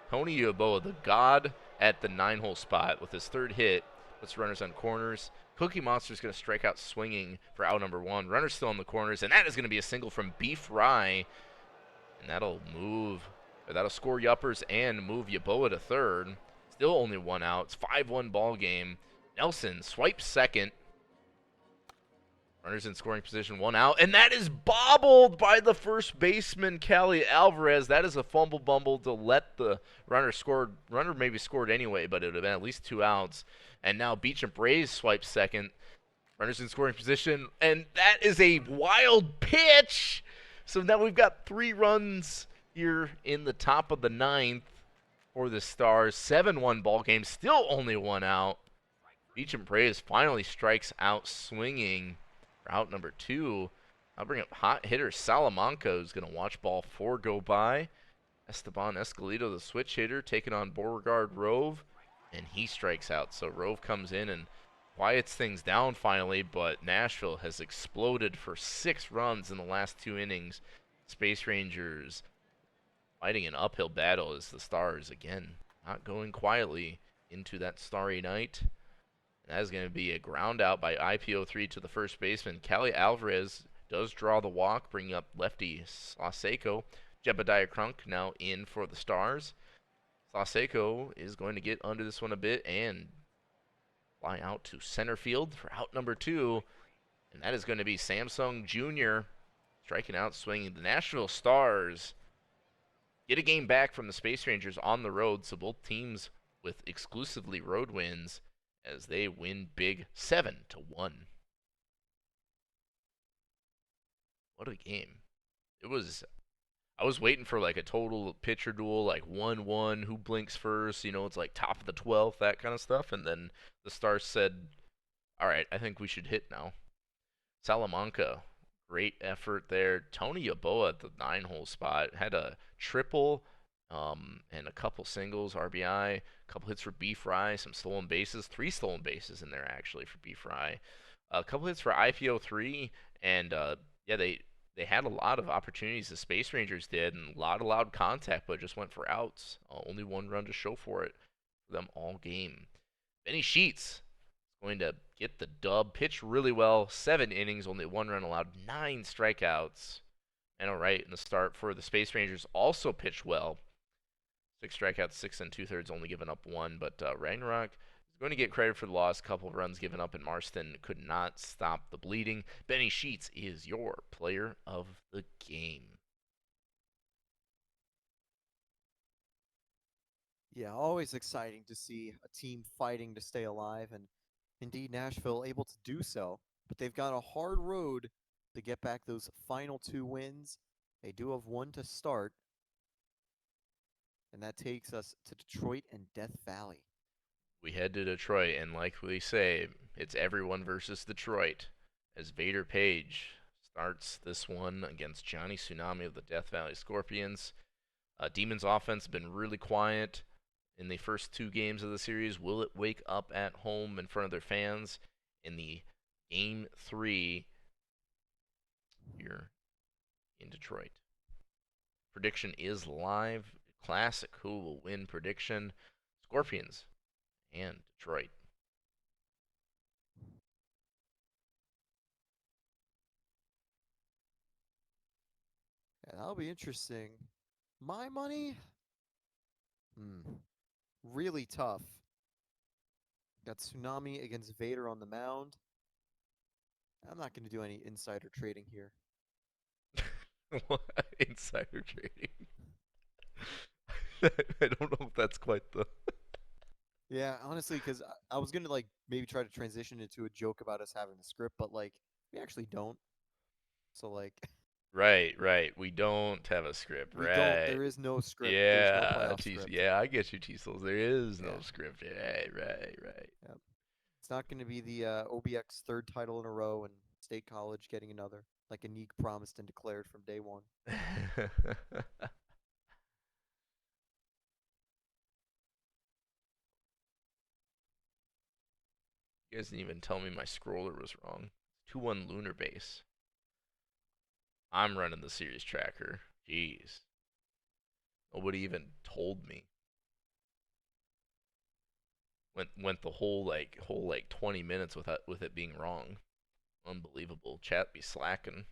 Tony Yeboah, the god at the 9-hole spot with his 3rd hit. Puts runners on corners. Cookie Monster's going to strike out swinging for out number 1. Runners still in the corners, and that is going to be a single from Beef Rye. And that'll score Yuppers and move Yeboah to 3rd. Still only 1 out. It's 5-1 ball game. Nelson swipes second. Runners in scoring position, 1 out. And that is bobbled by the first baseman, Cali Alvarez. That is a fumble bumble to let the runner score. Runner maybe scored anyway, but it would have been at least 2 outs. And now Beecham-Reyes swipes second. Runners in scoring position, and that is a wild pitch. So now we've got 3 runs here in the top of the ninth for the Stars. 7-1 ball game, still only 1 out. Beach and Praise finally strikes out swinging for out number 2. I'll bring up hot hitter Salamanca, who's going to watch ball 4 go by. Esteban Escalito, the switch hitter, taking on Beauregard Rove, and he strikes out. So Rove comes in and quiets things down finally, but Nashville has exploded for 6 runs in the last 2 innings. Space Rangers fighting an uphill battle as the Stars, again, not going quietly into that starry night. And that is going to be a ground out by IPO3 to the first baseman. Cali Alvarez does draw the walk, bringing up lefty Slaseko. Jebediah Crunk now in for the Stars. Slaseko is going to get under this one a bit and fly out to center field for out number 2. And that is going to be Samsung Jr. striking out, swinging. The Nashville Stars get a game back from the Space Rangers on the road, so both teams with exclusively road wins as they win big 7-1. What a game. I was waiting for like a total pitcher duel, like 1-1, who blinks first, it's like top of the 12th, that kind of stuff. And then the Stars said, all right, I think we should hit now. Salamanca, great effort there. Tony Yeboah at the 9-hole spot had a triple and a couple singles, RBI, a couple hits for B Fry, some stolen bases, 3 stolen bases in there actually for B Fry, a couple hits for IPO3, and yeah, they had a lot of opportunities. The Space Rangers did, and a lot of loud contact, but just went for outs. Only 1 run to show for it for them all game. Benny Sheets going to get the dub. Pitched really well. 7 innings, only 1 run allowed, 9 strikeouts. And all right in the start for the Space Rangers. Also pitched well. 6 strikeouts, 6 and 2/3, only giving up 1. But Ragnarok is going to get credit for the loss. Couple of runs given up, and Marston could not stop the bleeding. Benny Sheets is your player of the game. Yeah, always exciting to see a team fighting to stay alive, and indeed Nashville able to do so. But they've got a hard road to get back those final 2 wins. They do have 1 to start, and that takes us to Detroit and Death Valley. We head to Detroit, and like we say, it's everyone versus Detroit. As Vader Page starts this one against Johnny Tsunami of the Death Valley Scorpions. Demons offense has been really quiet in the first 2 games of the series. Will it wake up at home in front of their fans in the Game 3 here in Detroit? Prediction is live. Classic who will win prediction. Scorpions and Detroit. Yeah, that'll be interesting. My money? Really tough. Got Tsunami against Vader on the mound. I'm not going to do any insider trading here. What? Insider trading. I don't know if that's quite the. Yeah, honestly, because I was going to like maybe try to transition into a joke about us having a script, but like we actually don't. So like Right. We don't have a script. we don't. Right. There is no script. There's no Yeah, playoff script. yeah, I get you, T-Souls. There is no Yeah. script. Right. Yeah. It's not going to be the OBX 3rd title in a row and State College getting another, like Anik promised and declared from day 1. You guys didn't even tell me my scroller was wrong. 2-1 lunar base. I'm running the series tracker. Jeez. Nobody even told me. Went the whole 20 minutes with it being wrong. Unbelievable. Chat be slacking.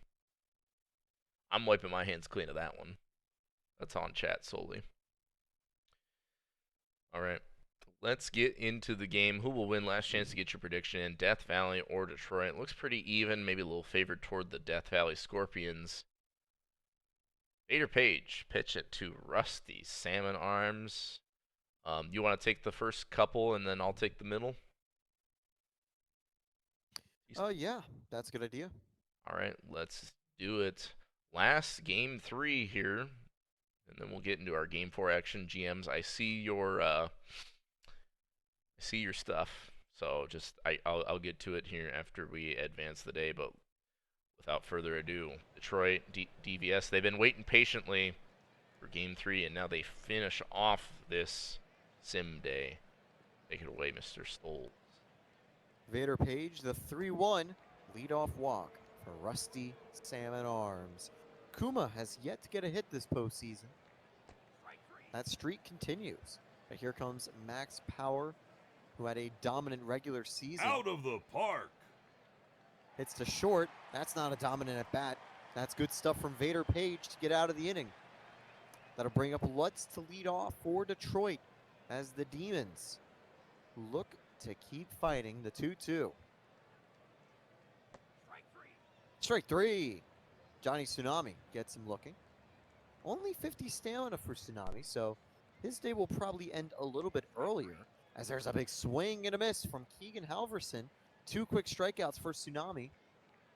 I'm wiping my hands clean of that one. That's on chat solely. All right. Let's get into the game. Who will win? Last chance to get your prediction in. Death Valley or Detroit. Looks pretty even. Maybe a little favored toward the Death Valley Scorpions. Vader Page, pitch it to Rusty Salmon Arms. You want to take the first couple and then I'll take the middle? Yeah, that's a good idea. All right, let's do it. Last game 3 here, and then we'll get into our game 4 action. GMs, I see your stuff. So just I'll get to it here after we advance the day, but without further ado, Detroit DVS, they've been waiting patiently for game 3 and now they finish off this sim day. Take it away, Mr. Stoll. Vader Page, the 3-1 leadoff walk for Rusty Salmon Arms. Kuma has yet to get a hit this postseason. That streak continues. But here comes Max Power, who had a dominant regular season. Out of the park. Hits to short. That's not a dominant at bat. That's good stuff from Vader Page to get out of the inning. That'll bring up Lutz to lead off for Detroit as the Demons look to keep fighting the 2-2. Strike three. Johnny Tsunami gets him looking. Only 50 stamina for Tsunami, so his day will probably end a little bit earlier as there's a big swing and a miss from Keegan Halverson. 2 quick strikeouts for Tsunami.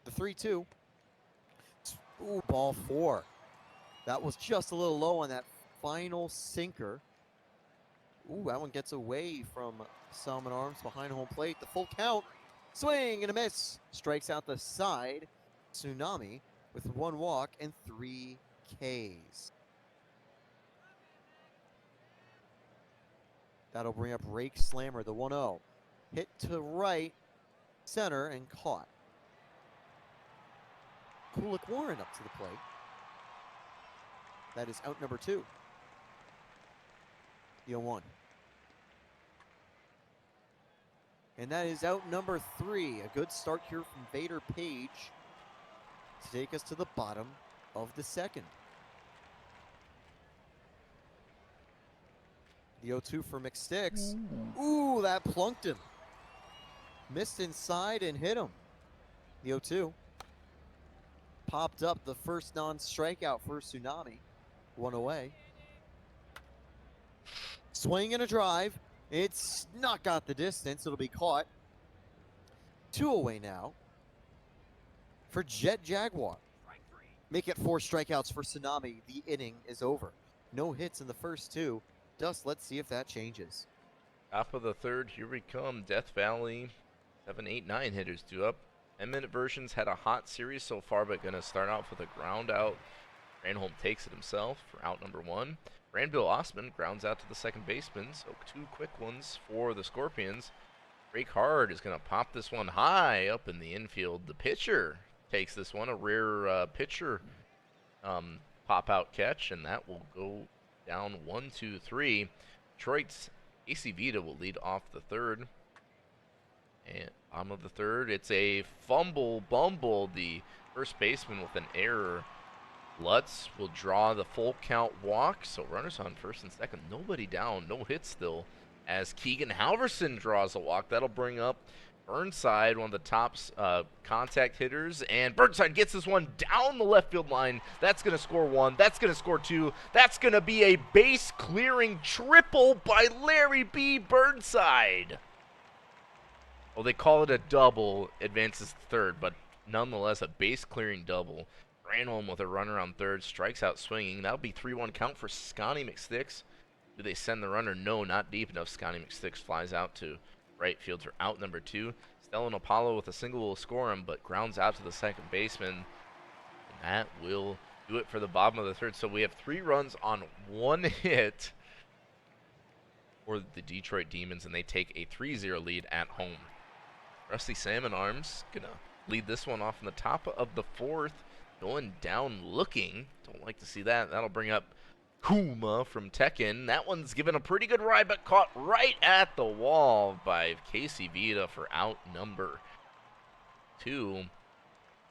The 3-2. Ooh, ball 4. That was just a little low on that final sinker. Ooh, that one gets away from Salmon Arms behind home plate. The full count. Swing and a miss. Strikes out the side. Tsunami with 1 walk and 3 Ks. That'll bring up Rake Slammer, the 1-0. Hit to right center and caught. Kulik Warren up to the plate. That is out number 2. The 0-1. And that is out number 3. A good start here from Vader Page to take us to the bottom of the second. The 0-2 for McSticks. Ooh, that plunked him. Missed inside and hit him. The 0-2. Popped up the first non-strikeout for Tsunami. 1 away. Swing and a drive. It's not got the distance. It'll be caught. 2 away now for Jet Jaguar. Make it 4 strikeouts for Tsunami. The inning is over. No hits in the first 2. Dust, let's see if that changes. Top of the third, here we come. Death Valley, 7, 8, 9 hitters due up. 10-minute versions had a hot series so far, but going to start off with a ground out. Granholm takes it himself for out number 1. Randbill Osman grounds out to the second baseman, so 2 quick ones for the Scorpions. Drake Hard is going to pop this one high up in the infield. The pitcher takes this one, a rare pitcher pop-out catch, and that will go down 1, 2, 3. Detroit's AC Vita will lead off the third. And bottom of the third, it's a bumble. The first baseman with an error. Lutz will draw the full count walk, so runners on first and second. Nobody down, no hits still, as Keegan Halverson draws a walk. That'll bring up Burnside, one of the top contact hitters, and Burnside gets this one down the left field line. That's going to score 1. That's going to score 2. That's going to be a base-clearing triple by Larry B. Burnside. Well, they call it a double, advances to third, but nonetheless a base-clearing double. Granholm with a runner on third, strikes out swinging. That'll be 3-1 count for Scotty McSticks. Do they send the runner? No, not deep enough. Scotty McSticks flies out to right field for out number 2. Stellan Apollo with a single will score him, but grounds out to the second baseman. And that will do it for the bottom of the third. So we have 3 runs on 1 hit for the Detroit Demons, and they take a 3-0 lead at home. Rusty Salmon Arms gonna lead this one off in the top of the 4th. Going down looking. Don't like to see that. That'll bring up Kuma from Tekken. That one's given a pretty good ride, but caught right at the wall by Casey Vita for out number 2.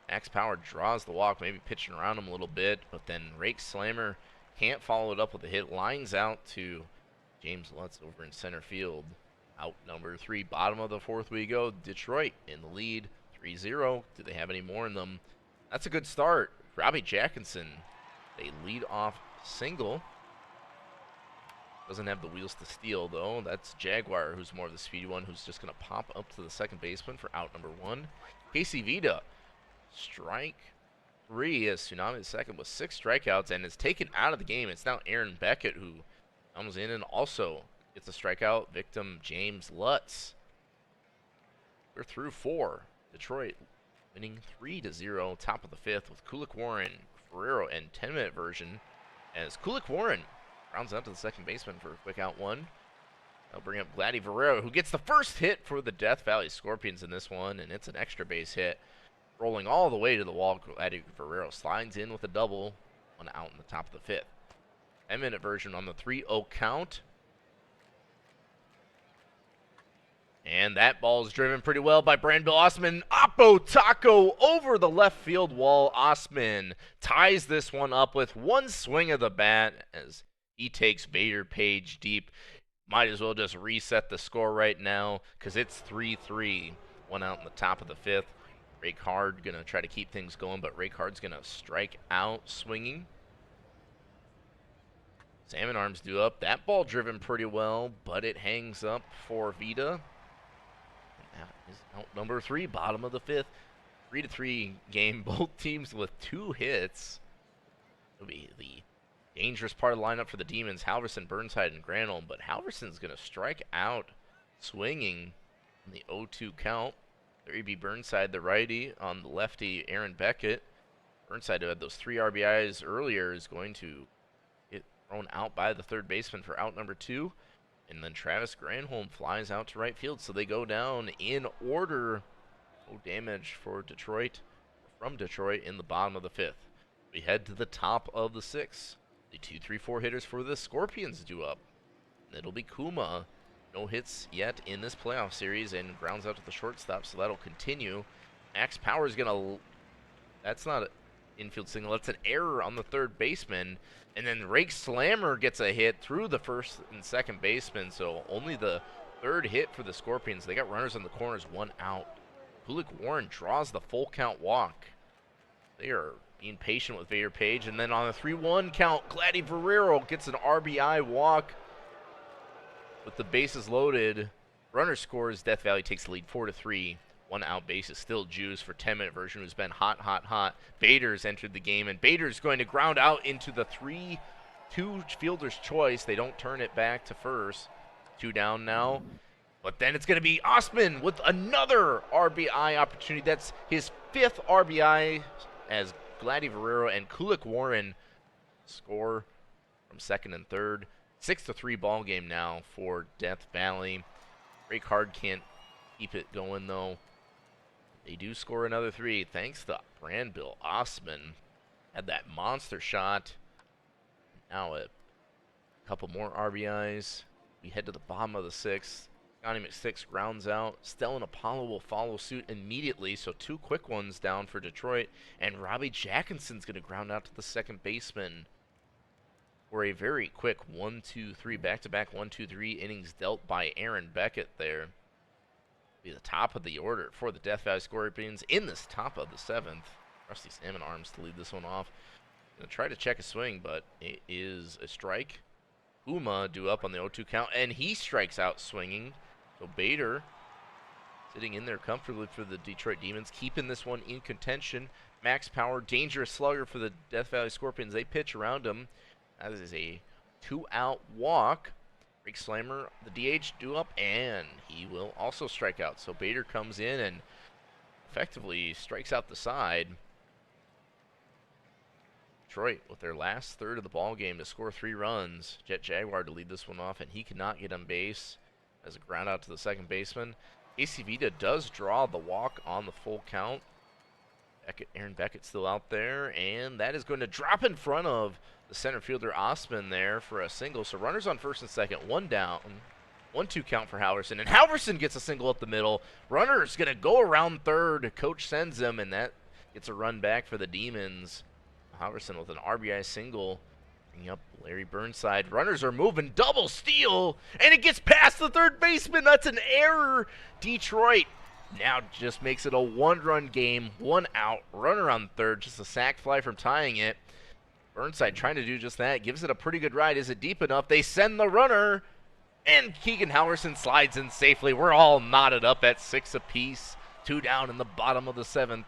Max Power draws the walk, maybe pitching around him a little bit, but then Rake Slammer can't follow it up with a hit. Lines out to James Lutz over in center field. Out number 3. Bottom of the 4th we go. Detroit in the lead. 3-0. Do they have any more in them? That's a good start. Robbie Jackinson, they lead off single. Doesn't have the wheels to steal, though. That's Jaguar, who's more of the speedy one, who's just going to pop up to the second baseman for out number 1. Casey Vita, strike 3 as Tsunami is second with 6 strikeouts and is taken out of the game. It's now Aaron Beckett who comes in and also gets a strikeout. Victim James Lutz. We're through 4. Detroit winning 3-0, top of the 5th with Kulik Warren, Ferrero, and 10-minute version. As Kulik Warren rounds out to the second baseman for a quick out 1. I'll bring up Gladdy Ferrero, who gets the first hit for the Death Valley Scorpions in this one, and it's an extra base hit. Rolling all the way to the wall, Gladdy Ferrero slides in with a double, 1 out in the top of the 5th. 10-minute version on the 3-0 count. And that ball is driven pretty well by Brandbill Osman. Oppo Taco over the left field wall. Osman ties this one up with one swing of the bat as he takes Bader Page deep. Might as well just reset the score right now because it's 3-3. 1 out in the top of the 5th. Ray Card going to try to keep things going, but Ray Card's going to strike out swinging. Salmon Arms due up. That ball driven pretty well, but it hangs up for Vita. That is out number 3, bottom of the 5th. 3-3 game, both teams with 2 hits. It'll be the dangerous part of the lineup for the Demons, Halverson, Burnside, and Granholm, but Halverson's going to strike out swinging on the 0-2 count. There would be Burnside, the righty, on the lefty, Aaron Beckett. Burnside, who had those 3 RBIs earlier, is going to get thrown out by the third baseman for out number 2. And then Travis Granholm flies out to right field, so they go down in order. No damage for Detroit, from Detroit in the bottom of the 5th. We head to the top of the 6th. The 2-3-4 hitters for the Scorpions due up. It'll be Kuma. No hits yet in this playoff series and grounds out to the shortstop, so that'll continue. Max Power is going to... That's not an infield single. That's an error on the third baseman. And then Rake Slammer gets a hit through the first and second baseman, so only the third hit for the Scorpions. They got runners in the corners, 1 out. Kulik Warren draws the full count walk. They are being patient with Vader Page. And then on the 3-1 count, Gladdy Ferrero gets an RBI walk. With the bases loaded, runner scores. Death Valley takes the lead 4-3. 1 out, base is still juice for 10-minute version, who's been hot, hot, hot. Bader's entered the game, and Bader's going to ground out into the 3-2 fielder's choice. They don't turn it back to first. 2 down now. But then it's going to be Osman with another RBI opportunity. That's his 5th RBI as Gladdy Ferrero and Kulik Warren score from second and third. 6-3 ball game now for Death Valley. Ray Card can't keep it going, though. They do score another 3 thanks to Brandbill Osman. Had that monster shot. Now a couple more RBIs. We head to the bottom of the 6th. Scotty McSix grounds out. Stellan Apollo will follow suit immediately, so 2 quick ones down for Detroit. And Robbie Jackinson's going to ground out to the second baseman for a very quick 1-2-3, back-to-back 1-2-3 innings dealt by Aaron Beckett there. Be the top of the order for the Death Valley Scorpions in this top of the 7th. Rusty Salmon Arms to lead this one off. Gonna try to check a swing, but it is a strike. Uma due up on the 0-2 count, and he strikes out swinging. So Bader sitting in there comfortably for the Detroit Demons, keeping this one in contention. Max Power, dangerous slugger for the Death Valley Scorpions. They pitch around him. That is a 2-out walk. Rick Slammer, the DH, due up, and he will also strike out. So Bader comes in and effectively strikes out the side. Detroit with their last third of the ball game to score 3 runs. Jet Jaguar to lead this one off, and he cannot get on base as a ground out to the second baseman. AC Vita does draw the walk on the full count. Aaron Beckett still out there, and that is going to drop in front of the center fielder Osman there for a single. So runners on first and second, 1 down. 1-2 count for Halverson, and Halverson gets a single up the middle. Runner's going to go around third. Coach sends him, and that gets a run back for the Demons. Halverson with an RBI single. Bringing up Larry Burnside. Runners are moving. Double steal, and it gets past the third baseman. That's an error. Detroit now just makes it a 1-run game, 1 out. Runner on third, just a sac fly from tying it. Burnside trying to do just that. Gives it a pretty good ride. Is it deep enough? They send the runner, and Keegan Halverson slides in safely. We're all knotted up at 6 apiece. Two down in the bottom of the seventh.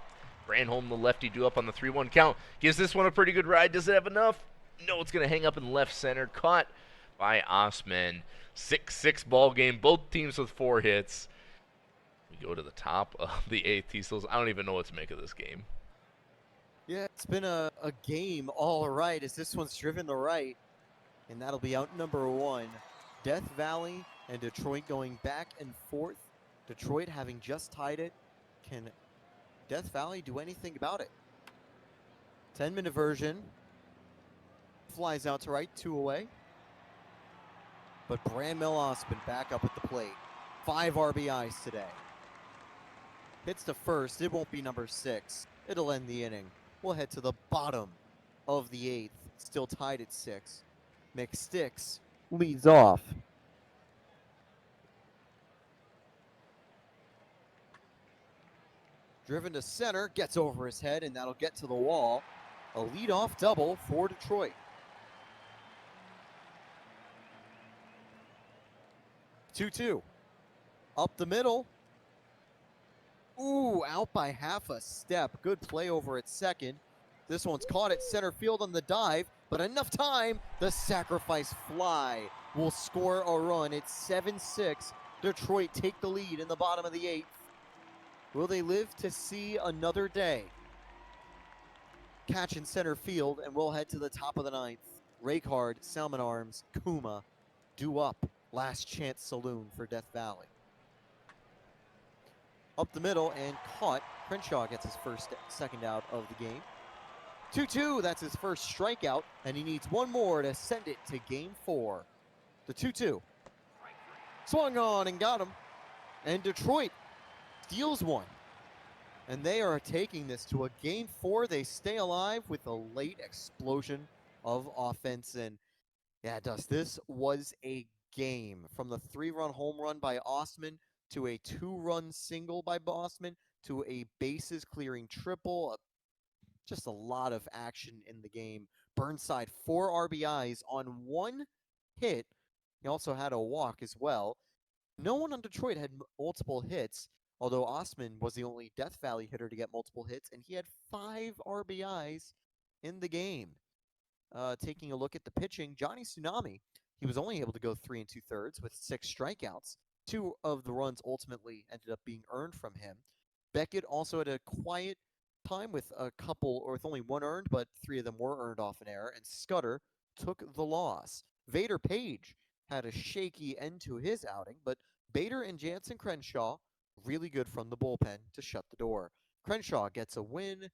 Granholm, the lefty, due up on the 3-1 count. Gives this one a pretty good ride. Does it have enough? No, it's going to hang up in left center. Caught by Osman. 6-6 ball game. Both teams with 4 hits. We go to the top of the 8th. tstols. I don't even know what to make of this game. Yeah, it's been a game all right as this one's driven the right. And that'll be out number 1. Death Valley and Detroit going back and forth. Detroit having just tied it. Can Death Valley do anything about it? 10-minute version. Flies out to right, 2 away. But Bramil Osman back up at the plate. 5 RBIs today. Hits to first. It won't be number 6. It'll end the inning. We'll head to the bottom of the 8th. Still tied at 6. McSticks leads off. Driven to center, gets over his head, and that'll get to the wall. A leadoff double for Detroit. 2-2. Up the middle. Ooh, out by half a step. Good play over at second. This one's caught at center field on the dive, but enough time. The sacrifice fly will score a run. It's 7-6. Detroit take the lead in the bottom of the 8th. Will they live to see another day? Catch in center field, and we'll head to the top of the 9th. Rakehard, Salmon Arms, Kuma, due up. Last chance saloon for Death Valley. Up the middle and caught. Crenshaw gets his second out of the game. 2-2, that's his first strikeout, and he needs one more to send it to game 4. The 2-2. Swung on and got him. And Detroit steals one. And they are taking this to a game 4. They stay alive with a late explosion of offense. And yeah, Dust, this was a game. From the 3-run home run by Osman to a 2-run single by Osman to a bases clearing triple. Just a lot of action in the game. Burnside, 4 RBIs on 1 hit. He also had a walk as well. No one on Detroit had multiple hits, although Osman was the only Death Valley hitter to get multiple hits, and he had 5 RBIs in the game. Taking a look at the pitching, Johnny Tsunami, he was only able to go 3 2/3 with 6 strikeouts. 2 of the runs ultimately ended up being earned from him. Beckett also had a quiet time with a couple, or with only 1 earned, but 3 of them were earned off an error, and Scudder took the loss. Vader Page had a shaky end to his outing, but Bader and Jansen Crenshaw really good from the bullpen to shut the door. Crenshaw gets a win.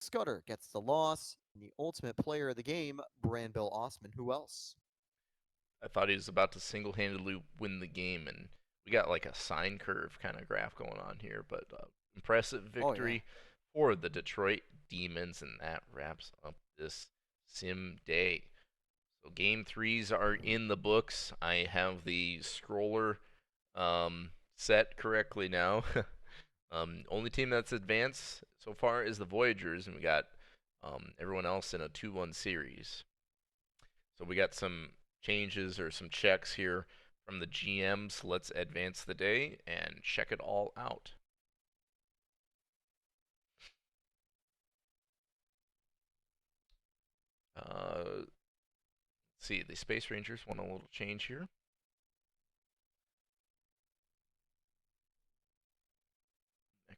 Scudder gets the loss. And the ultimate player of the game, Branville Osman. Who else? I thought he was about to single-handedly win the game, and we got like a sine curve kind of graph going on here. But impressive victory for the Detroit Demons, and that wraps up this sim day. So game 3s are in the books. I have the scroller set correctly now. Only team that's advanced so far is the Voyagers, and we got everyone else in a 2-1 series. So we got some changes or some checks here from the GMs. Let's advance the day and check it all out. Let's see, the Space Rangers want a little change here.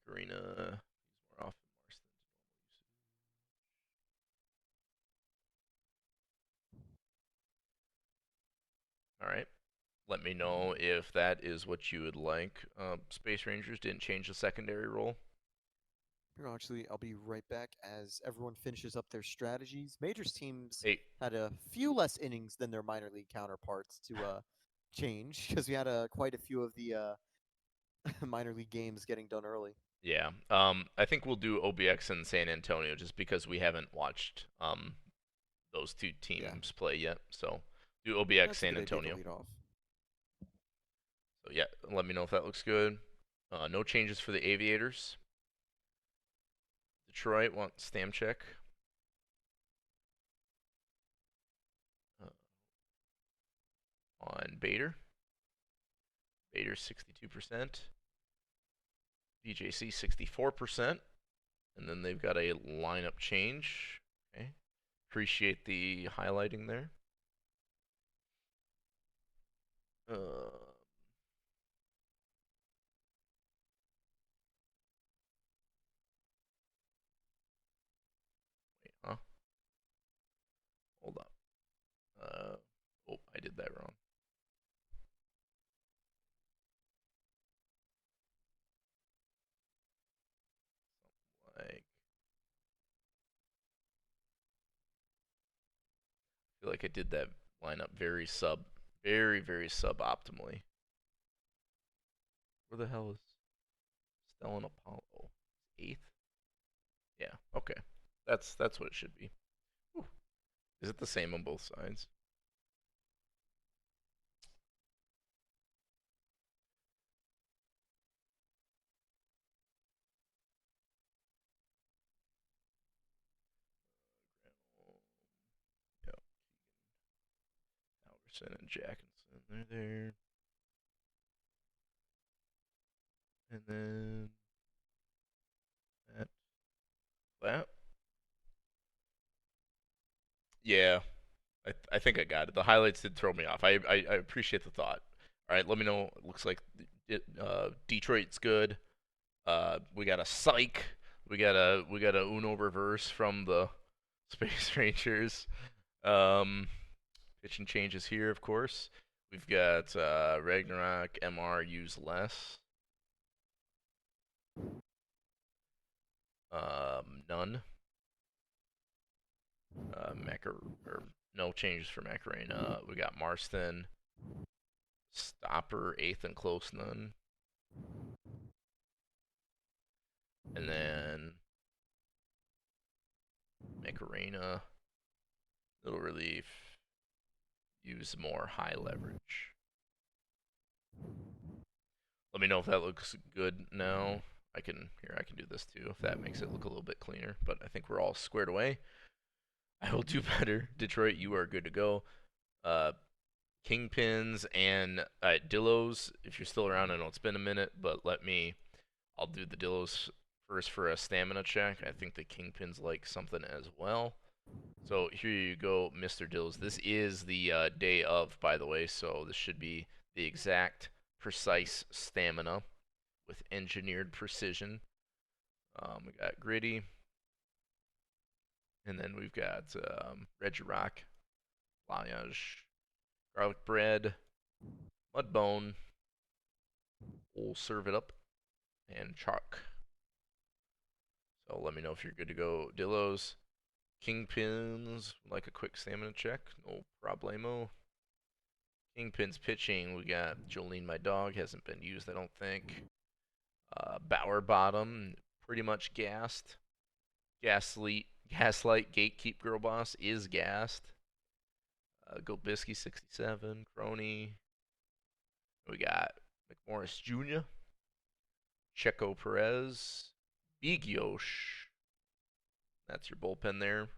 Arena more often. All right. Let me know if that is what you would like. Space Rangers didn't change the secondary role. Actually, I'll be right back as everyone finishes up their strategies. Majors teams Hey, had a few less innings than their minor league counterparts to change, because we had quite a few of the minor league games getting done early. yeah. I think we'll do OBX in San Antonio just because we haven't watched those two teams play yet. So do OBX San Antonio. So yeah, let me know if that looks good. No changes for the Aviators. Detroit wants Stamcheck. On Bader. Bader 62%. BJC 64%. And then they've got a lineup change. Okay. Appreciate the highlighting there. Wait, huh? Hold up. Oh, I did that wrong. Like, I feel like I did that lineup very suboptimally. Where the hell is Stellan Apollo? Eighth? Yeah, okay. That's what it should be. Whew. Is it the same on both sides? Yeah, Alderson and Jackinson, they're there. And then that, that. Yeah, I think I got it. The highlights did throw me off. I appreciate the thought. All right, let me know. It looks like Detroit's good. We got a psych. We got a Uno reverse from the Space Rangers. Um, pitching changes here, of course. We've got Ragnarok MR use less. None. Or no changes for Macarena. We got Marston. Stopper, eighth and close, none. And then Macarena, little relief, use more high leverage. Let me know if that looks good now. I can do this too if that makes it look a little bit cleaner, but I think we're all squared away. I will do better. Detroit, you are good to go. Uh, Kingpins and Dillos, if you're still around, I know it's been a minute, but I'll do the Dillos first for a stamina check. I think the Kingpins like something as well. So here you go, Mr. Dills. This is the day of, by the way, so this should be the exact, precise stamina with engineered precision. We got Gritty, and then we've got Regirock, Voyage, Garlic Bread, Mudbone, we'll serve it up, and Chalk. So let me know if you're good to go, Dillos. Kingpins, like a quick stamina check, no problemo. Kingpins pitching, we got Jolene, my dog, hasn't been used, I don't think. Bower Bottom, pretty much gassed. Gaslight, Gatekeep Girl Boss is gassed. Gobisky 67, Crony. We got McMorris Jr., Checo Perez, Big Yosh. That's your bullpen there.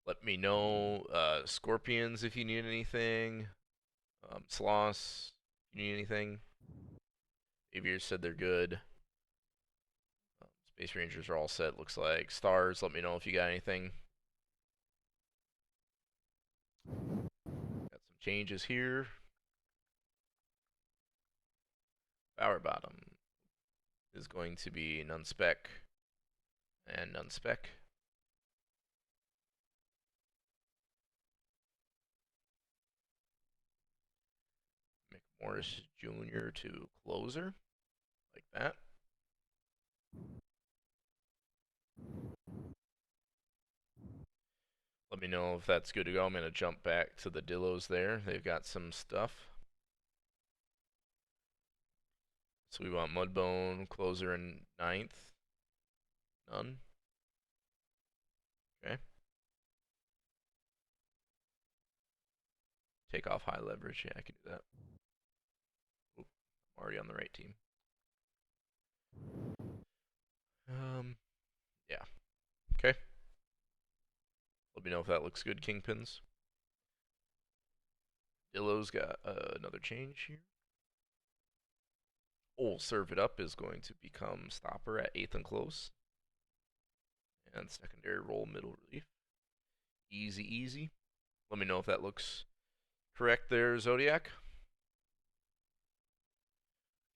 Let me know, Scorpions, if you need anything. Sloss, if you need anything. Aviators said they're good. Space Rangers are all set, looks like. Stars, let me know if you got anything. Got some changes here. Bower Bottom is going to be none spec and none spec. McMorris Jr. to closer, like that. Let me know if that's good to go. I'm going to jump back to the Dillos there. They've got some stuff. So we want Mudbone, closer in ninth. None. Okay. Take off high leverage. Yeah, I can do that. Oop, I'm already on the right team. Yeah. Okay. Let me know if that looks good, Kingpins. Dillo's got another change here. Serve it up is going to become stopper at 8th and close. And secondary roll, middle relief. Easy, easy. Let me know if that looks correct there, Zodiac.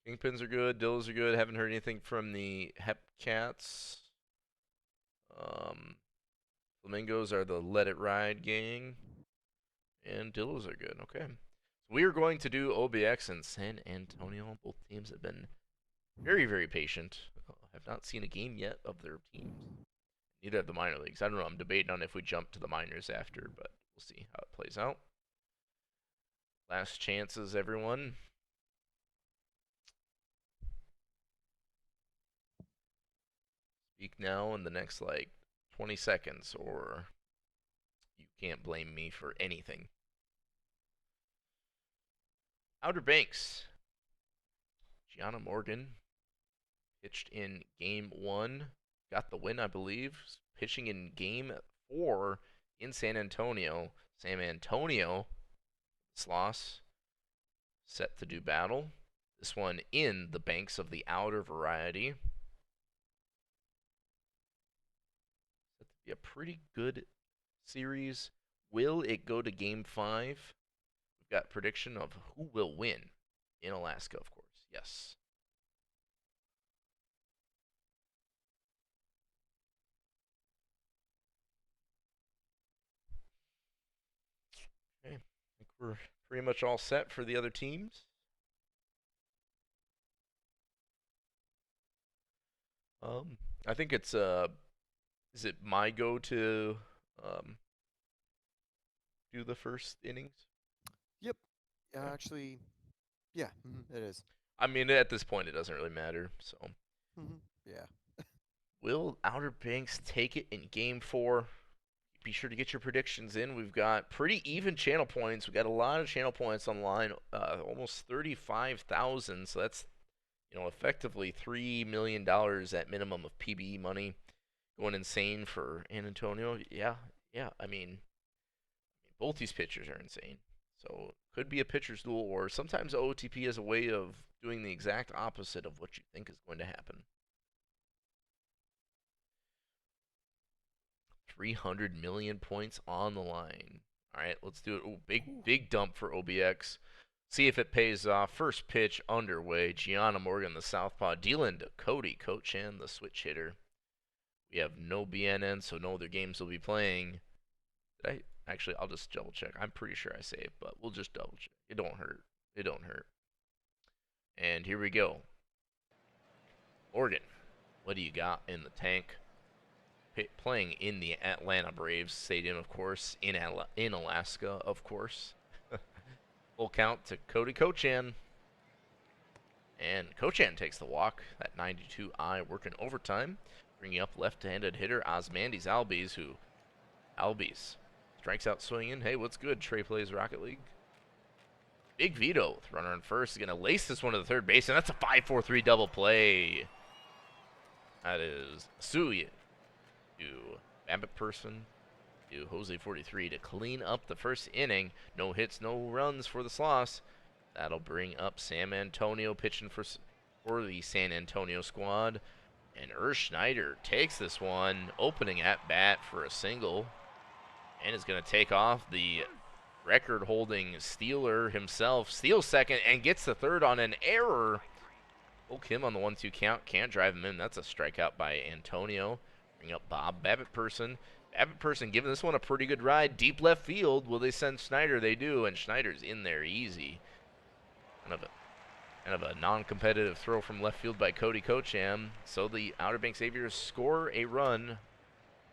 Kingpins are good. Dills are good. Haven't heard anything from the Hepcats. Flamingos are the Let It Ride gang. And Dillos are good. Okay. We are going to do OBX and San Antonio. Both teams have been very, very patient. Have not seen a game yet of their teams. Neither have the minor leagues. I don't know. I'm debating on if we jump to the minors after, but we'll see how it plays out. Last chances, everyone. Speak now in the next, 20 seconds, or you can't blame me for anything. Outer Banks. Gianna Morgan pitched in game 1. Got the win, I believe. Pitching in game 4 in San Antonio. San Antonio, Sloss, set to do battle. This one in the banks of the outer variety. Set to be a pretty good series. Will it go to game 5? We've got prediction of who will win in Alaska, of course. Yes. Okay. I think we're pretty much all set for the other teams. I think it's is it my go to um do the first innings? Yep. Okay. Actually, yeah, it is. I mean, at this point, it doesn't really matter. So, Yeah. will Outer Banks take it in Game 4? Be sure to get your predictions in. We've got pretty even channel points. We've got a lot of channel points online, almost 35,000. So that's, effectively $3 million at minimum of PBE money. Going insane for San Antonio. Yeah, yeah. I mean, both these pitchers are insane. So could be a pitcher's duel, or sometimes OOTP has a way of doing the exact opposite of what you think is going to happen. 300 million points on the line. All right, let's do it. Ooh, big dump for OBX. See if it pays off. First pitch underway. Gianna Morgan, the southpaw, dealing to Cody Kochan, the switch hitter. We have no BNN, so no other games will be playing. Actually, I'll just double check. I'm pretty sure I saved, but we'll just double check. It don't hurt. It don't hurt. And here we go. Morgan, what do you got in the tank? Playing in the Atlanta Braves Stadium, of course, in Alaska, of course. Full count to Cody Kochan. And Kochan takes the walk. That 92-I working overtime. Bringing up left-handed hitter Osmandi's Albies, who Albies strikes out swinging. Hey, what's good? Trey plays Rocket League. Big Vito with runner on first. Is going to lace this one to the third base, and that's a 5-4-3 double play. That is Suya to Babbitt Person to Jose 43 to clean up the first inning. No hits, no runs for the Sloss. That'll bring up San Antonio pitching for the San Antonio squad. And Schneider takes this one, opening at bat for a single. And is going to take off the record-holding Steeler himself. Steals second and gets the third on an error. Poke him on the 1-2 count. Can't drive him in. That's a strikeout by Antonio. Bring up Bob Babbitt Person. Babbitt Person giving this one a pretty good ride. Deep left field. Will they send Schneider? They do, and Schneider's in there easy. Kind of a non-competitive throw from left field by Cody Kochan. So the Outer Banks Aviators score a run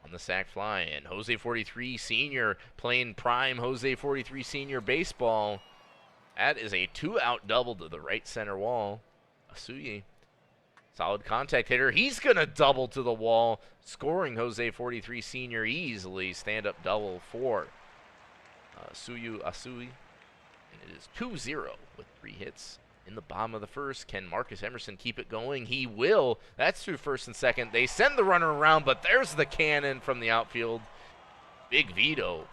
on the sac fly. And Jose 43 Sr. playing prime Jose 43 Sr. baseball. That is a 2-out double to the right center wall. Asuyi, solid contact hitter. He's going to double to the wall, scoring Jose 43 Sr. easily. Stand-up double for Asui. And it is 2-0 with 3 hits in the bottom of the first. Can Marcus Emerson keep it going? He will. That's through first and second. They send the runner around, but there's the cannon from the outfield. Big Vito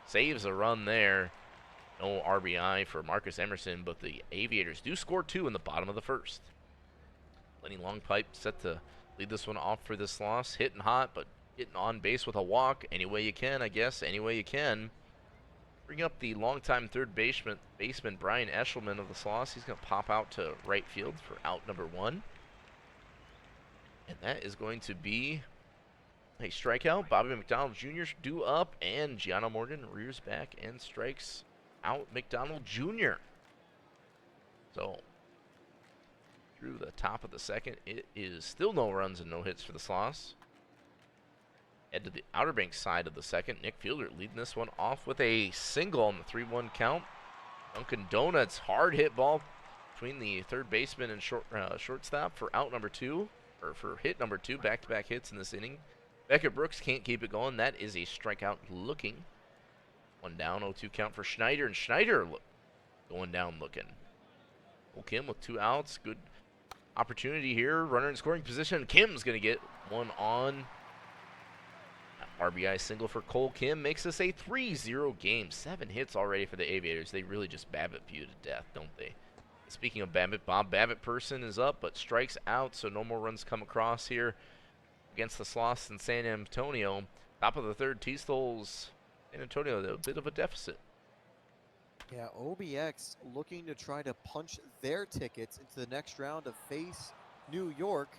saves a run there. No RBI for Marcus Emerson, but the Aviators do score 2 in the bottom of the first. Lenny Long Pipe set to lead this one off for this loss. Hitting hot, but getting on base with a walk. Any way you can, I guess. Any way you can. Bring up the longtime third baseman Brian Eshelman of the loss. He's going to pop out to right field for out number 1. And that is going to be a strikeout. Bobby McDonald Jr. due up, and Gianna Morgan rears back and strikes out McDonald Jr. So, through the top of the second, it is still no runs and no hits for the Sloss. Head to the Outer Banks side of the second. Nick Fielder leading this one off with a single on the 3-1 count. Dunkin' Donuts hard hit ball between the third baseman and shortstop for out number 2, or for hit number 2, back-to-back hits in this inning. Beckett Brooks can't keep it going. That is a strikeout looking. 1 down, 0-2 count for Schneider, and Schneider going down looking. Cole Kim with 2 outs. Good opportunity here. Runner in scoring position. Kim's going to get one on. RBI single for Cole Kim makes this a 3-0 game. 7 hits already for the Aviators. They really just Babbitt View to death, don't they? Speaking of Babbitt, Bob Babbitt person is up, but strikes out, so no more runs come across here against the Sloss in San Antonio. Top of the third, tstols San Antonio, a bit of a deficit. Yeah, OBX looking to try to punch their tickets into the next round of face New York,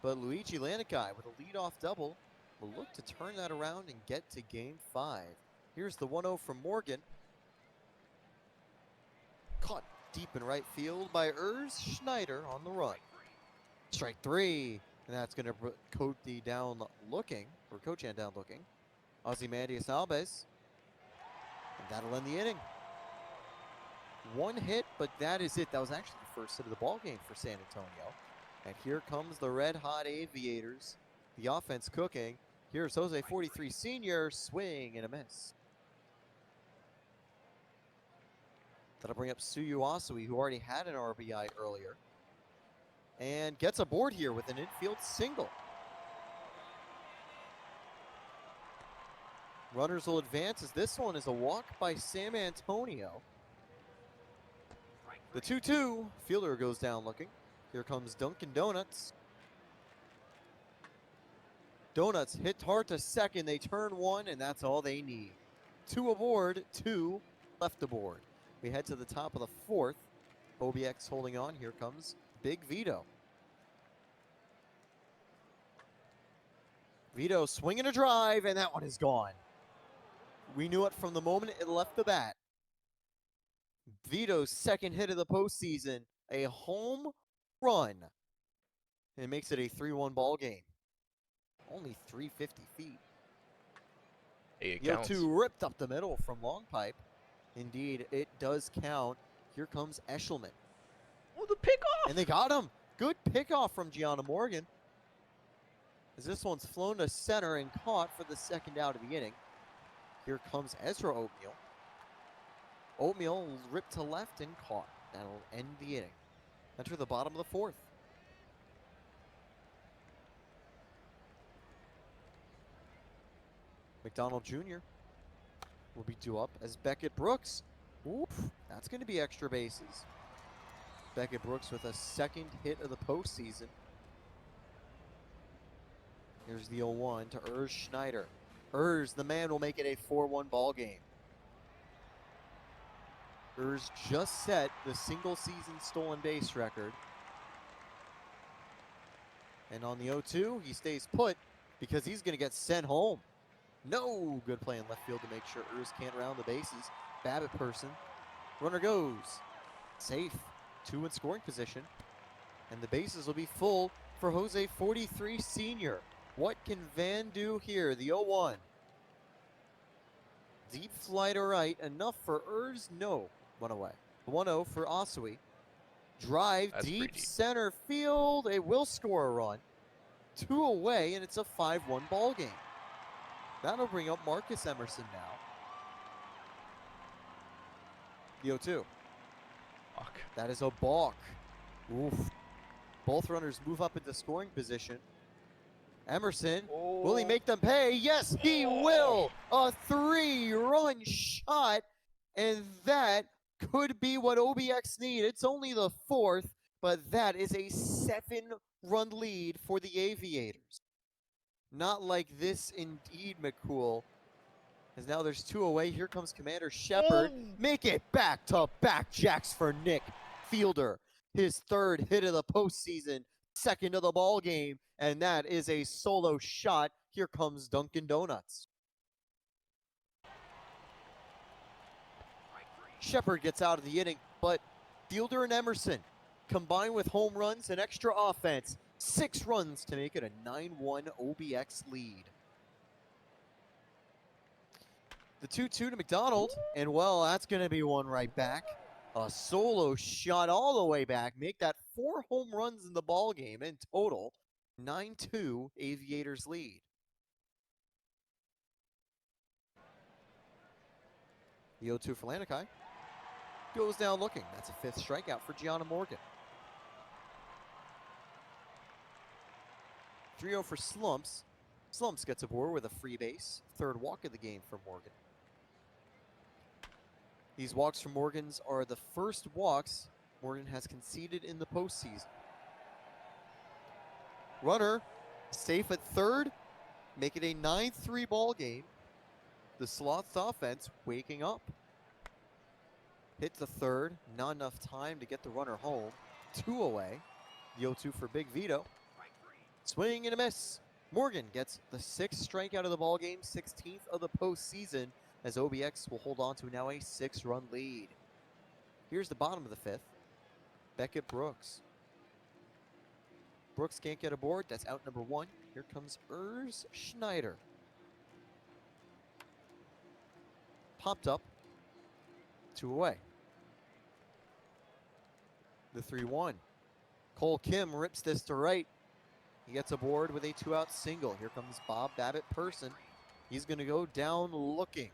but Luigi Lanikai with a leadoff double will look to turn that around and get to game 5. Here's the 1-0 from Morgan. Caught deep in right field by Schneider on the run. Strike 3, and that's going to coach the down looking, or Cochan down looking. Ozymandias Alves, and that'll end the inning. 1 hit, but that is it. That was actually the first hit of the ball game for San Antonio. And here comes the red-hot Aviators. The offense cooking. Here's Jose 43 Sr. Swing and a miss. That'll bring up Suyu Asui, who already had an RBI earlier. And gets aboard here with an infield single. Runners will advance as this one is a walk by San Antonio. The 2-2. Fielder goes down looking. Here comes Dunkin' Donuts. Donuts hit hard to second. They turn 1, and that's all they need. 2 aboard, 2 left aboard. We head to the top of the 4th. OBX holding on. Here comes Big Vito. Vito swinging a drive, and that one is gone. We knew it from the moment it left the bat. Vito's second hit of the postseason, a home run. And it makes it a 3-1 ball game. Only 350 feet. Hey, it Yo, counts. 2 ripped up the middle from long pipe. Indeed, it does count. Here comes Eshelman. Oh, the pickoff! And they got him. Good pickoff from Gianna Morgan. As this one's flown to center and caught for the second out of the inning. Here comes Ezra Oatmeal. Oatmeal ripped to left and caught. That'll end the inning. Enter the bottom of the 4th. McDonald Jr. will be due up as Beckett Brooks. Oof, that's going to be extra bases. Beckett Brooks with a second hit of the postseason. Here's the 0-1 to Schneider. The man, will make it a 4-1 ball game. Just set the single season stolen base record. And on the 0-2, he stays put because he's going to get sent home. No good play in left field to make sure can't round the bases. Babbitt person. Runner goes. Safe. 2 in scoring position. And the bases will be full for Jose 43 Sr. What can Van do here? The 0-1. Deep fly to right. Enough for No. 1 away. The 1-0 for Asui. Drive deep center field. They will score a run. 2 away, and it's a 5-1 ball game. That'll bring up Marcus Emerson now. The 0-2. Fuck. That is a balk. Oof. Both runners move up into scoring position. Emerson, will he make them pay? Yes, he will. A 3-run shot, and that could be what OBX need. It's only the 4th, but that is a 7-run lead for the Aviators. Not like this indeed, McCool. As now there's 2 away. Here comes Commander Shepard. Make it back-to-back jacks for Nick Fielder. His 3rd hit of the postseason, 2nd of the ball game, and that is a solo shot. Here comes Dunkin' Donuts. Shepard gets out of the inning, but Fielder and Emerson combined with home runs and extra offense, 6 runs to make it a 9-1 OBX lead. The 2-2 to McDonald, and well, that's going to be one right back. A solo shot all the way back, make that 4 home runs in the ball game in total. 9-2 Aviators lead. The 0-2 for Lanikai. Goes down looking. That's a 5th strikeout for Gianna Morgan. 3-0 for Slumps. Slumps gets aboard with a free base. 3rd walk of the game for Morgan. These walks from Morgan's are the first walks Morgan has conceded in the postseason. Runner safe at 3rd, make it a 9-3 ball game. The Sloths offense waking up. Hit the 3rd, not enough time to get the runner home. 2 away. The 0-2 for Big Vito. Swing and a miss. Morgan gets the 6th strikeout of the ball game, 16th of the postseason, as OBX will hold on to now a 6-run lead. Here's the bottom of the 5th. Beckett Brooks. Brooks can't get aboard. That's out number 1. Here comes Schneider. Popped up. 2 away. The 3-1. Cole Kim rips this to right. He gets aboard with a 2-out single. Here comes Bob Babbitt Person. He's going to go down looking.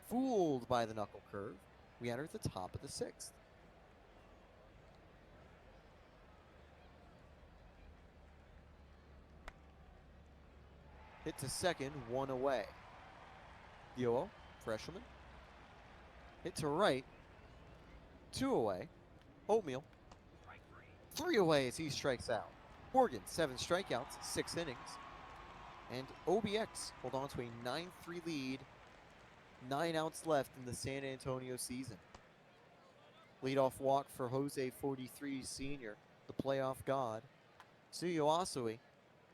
Fooled by the knuckle curve. We enter the top of the 6th. Hit to 2nd, 1 away. The 0-0, Fresherman. Hit to right, 2 away. Oatmeal, 3 away as he strikes out. Morgan, 7 strikeouts, 6 innings. And OBX hold on to a 9-3 lead. 9 outs left in the San Antonio season. Leadoff walk for Jose 43 Sr., the playoff god. Suyo Asui.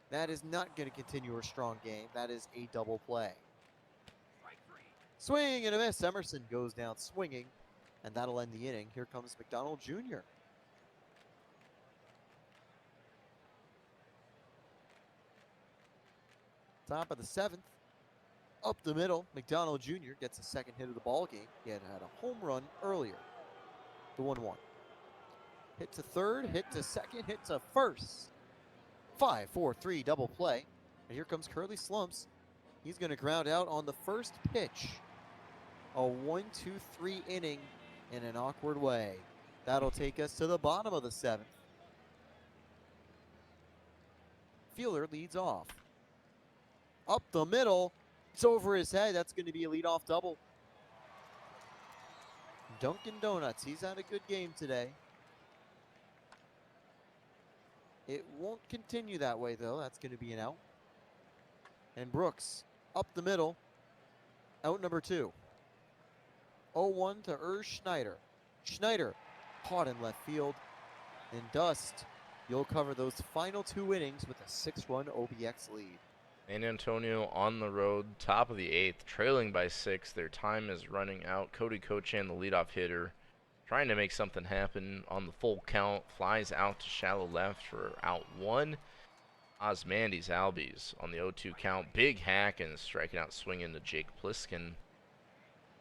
That is not going to continue a strong game. That is a double play. Swing and a miss. Emerson goes down swinging, and that'll end the inning. Here comes McDonald Jr. Top of the 7th. Up the middle, McDonald Jr. gets a 2nd hit of the ball game. He had a home run earlier. The 1-1. Hit to 3rd, hit to 2nd, hit to 1st. 5-4-3 double play. And here comes Curly Slumps. He's going to ground out on the first pitch. A 1-2-3 inning in an awkward way. That'll take us to the bottom of the 7th. Fielder leads off. Up the middle. It's over his head. That's going to be a leadoff double. Dunkin' Donuts. He's had a good game today. It won't continue that way, though. That's going to be an out. And Brooks up the middle. Out number 2. 0-1 to Schneider. Schneider caught in left field. In dust, you'll cover those final 2 innings with a 6-run OBX lead. San Antonio on the road, top of the 8th, trailing by 6. Their time is running out. Cody Kochan, the leadoff hitter, trying to make something happen on the full count. Flies out to shallow left for out 1. Osmandi's Albies on the 0-2 count. Big hack and striking out swinging to Jake Pliskin.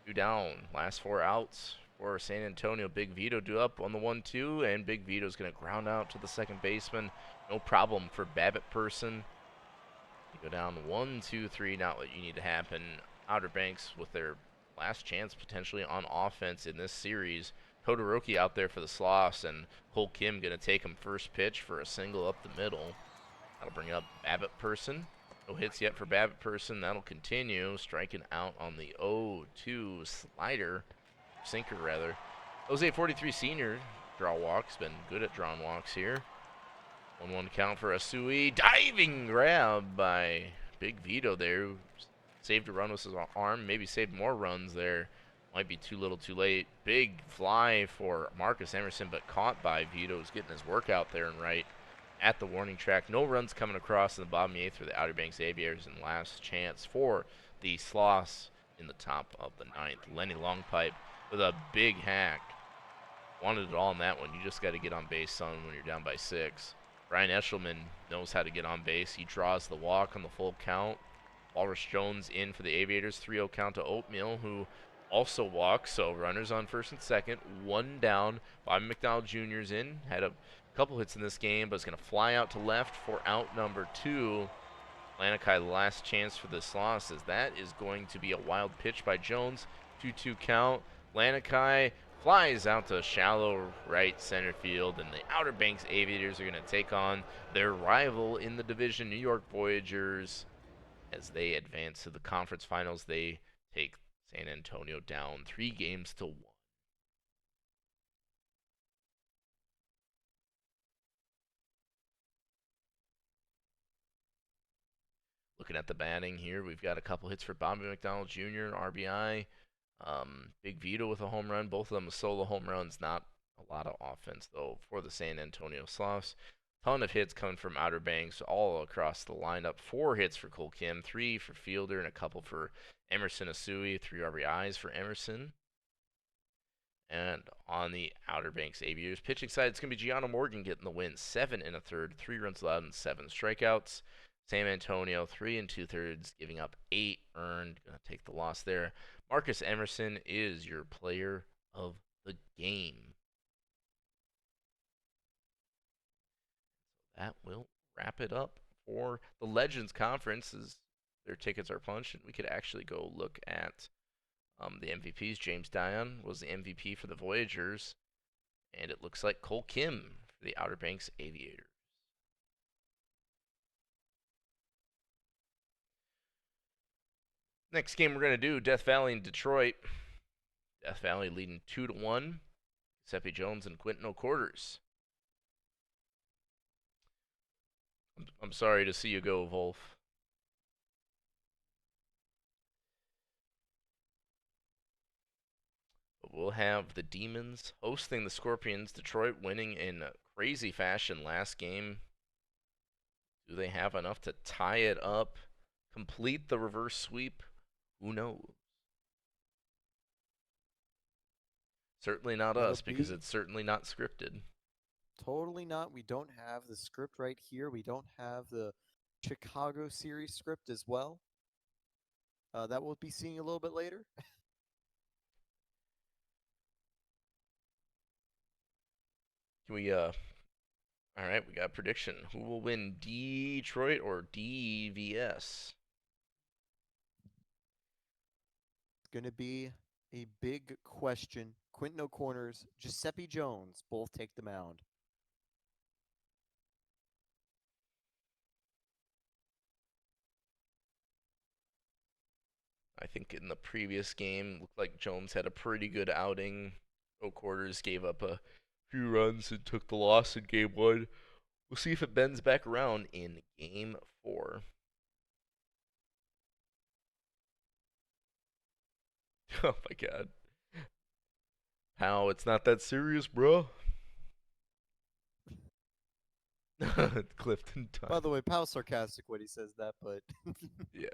2 down. Last 4 outs for San Antonio. Big Vito due up on the 1-2, and Big Vito's going to ground out to the second baseman. No problem for Babbitt Person. You go down 1-2-3, not what you need to happen. Outer Banks with their last chance potentially on offense in this series. Todoroki out there for the Sloths, and Cole Kim going to take him first pitch for a single up the middle. That'll bring up Babbitt Person. No hits yet for Babbitt Person. That'll continue. Striking out on the 0-2 slider. Sinker, rather. Jose 43 Sr. draw walks. Been good at drawing walks here. 1-1 count for Asui. Diving grab by Big Vito there. Saved a run with his arm. Maybe saved more runs there. Might be too little too late. Big fly for Marcus Emerson, but caught by Vito. He's getting his work out there and right at the warning track. No runs coming across in the bottom of the eighth for the Outer Banks Aviators, and last chance for the Sloss in the top of the ninth. Lenny Longpipe with a big hack. Wanted it all in that one. You just got to get on base, son, when you're down by 6. Brian Eshelman knows how to get on base. He draws the walk on the full count. Walrus Jones in for the Aviators. 3-0 count to Oatmeal, who also walks. So runners on first and second. 1 down. Bobby McDowell Jr.'s in. Had a couple hits in this game, but is going to fly out to left for out number 2. Lanakai, last chance for this loss, as that is going to be a wild pitch by Jones. 2-2 count. Lanakai flies out to shallow right center field, and the Outer Banks Aviators are going to take on their rival in the division, New York Voyagers, as they advance to the conference finals. They take San Antonio down 3-1. Looking at the batting here, we've got a couple hits for Bobby McDowell Jr., an RBI. Big Vito with a home run. Both of them solo home runs. Not a lot of offense, though, for the San Antonio Sloths. Ton of hits coming from Outer Banks all across the lineup. 4 hits for Cole Kim, 3 for Fielder, and a couple for Emerson Asui. 3 RBIs for Emerson. And on the Outer Banks Aviators pitching side, it's going to be Gianna Morgan getting the win. 7 1/3, 3 runs allowed, and 7 strikeouts. San Antonio, 3 2/3, giving up 8 earned. Going to take the loss there. Marcus Emerson is your player of the game. That will wrap it up for the Legends Conference, as their tickets are punched, and we could actually go look at the MVPs. James Dion was the MVP for the Voyagers, and it looks like Cole Kim for the Outer Banks Aviators. Next game we're going to do, Death Valley and Detroit. Death Valley leading 2-1. Giuseppe Jones and Quentin O'Quarters. I'm sorry to see you go, Wolf. But we'll have the Demons hosting the Scorpions. Detroit winning in crazy fashion last game. Do they have enough to tie it up, complete the reverse sweep? Who knows? Certainly not That'll us, because be it's certainly not scripted. totally not. We don't have the script right here. We don't have the Chicago series script as well. That we'll be seeing a little bit later. Can we, all right, we got a prediction. Who will win, Detroit or DVS? It's going to be a big question. Quentin O'Corners, Giuseppe Jones both take the mound. I think in the previous game, looked like Jones had a pretty good outing. O'Quarters gave up a few runs and took the loss in game 1. We'll see if it bends back around in game 4. Oh my god. How? It's not that serious, bro. Clifton time. By the way, Powell's sarcastic when he says that, but Yeah.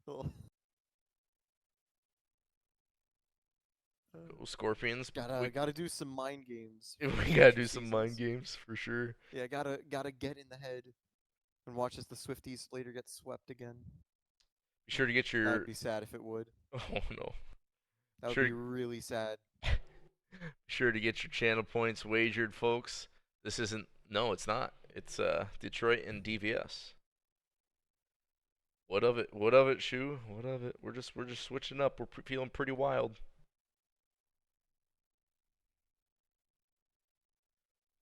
Go Scorpions. gotta do some mind games. We gotta do some mind games for sure. Yeah, gotta get in the head and watch as the Swifties later get swept again. Be sure to get your. That'd be sad if it would. Oh no. That would Sure. be really sad. Be sure to get your channel points wagered, folks. This isn't. No, it's not. It's Detroit and DVS. What of it? What of it, Shu? What of it? We're just switching up. We're feeling pretty wild.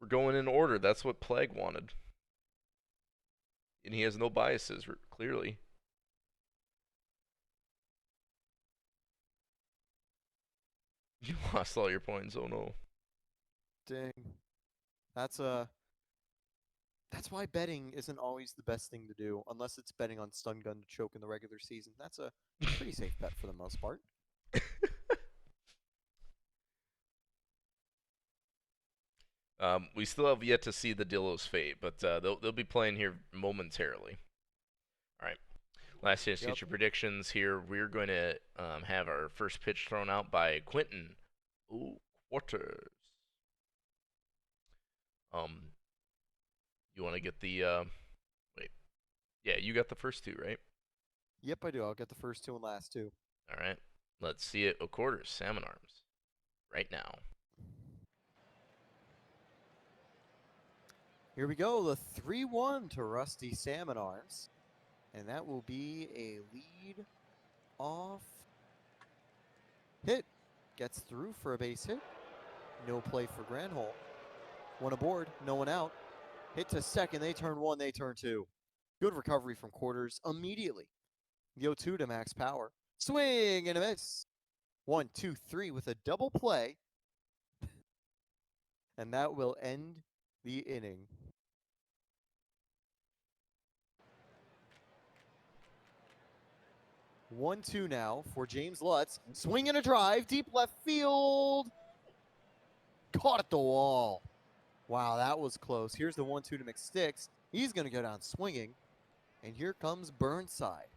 We're going in order. That's what Plague wanted. And he has no biases, clearly. You lost all your points. Oh no. Dang. That's a That's why betting isn't always the best thing to do, unless it's betting on stun gun to choke in the regular season. That's a pretty safe bet for the most part. We still have yet to see the Dillo's fate, but they'll be playing here momentarily. All right. Last chance to Yep. get your predictions here. We're going to have our first pitch thrown out by Quentin. Ooh, Quarters. Um, you want to get the wait? Yeah, you got the first two, right? Yep, I do. I'll get the first two and last two. All right. Let's see it. A quarters, salmon arms, right now. Here we go. The 3-1 to Rusty Salmon Arms. And that will be a lead off hit. Gets through for a base hit. No play for Granholm. One aboard, no one out. Hit to second. They turn one, they turn two. Good recovery from Quarters immediately. The 0-2 to max power. Swing and a miss. 1-2-3 with a double play. And that will end the inning. One, two now for James Lutz. Swing and a drive, deep left field. Caught at the wall. Wow, that was close. Here's the 1-2 to McSticks. He's going to go down swinging. And here comes Burnside.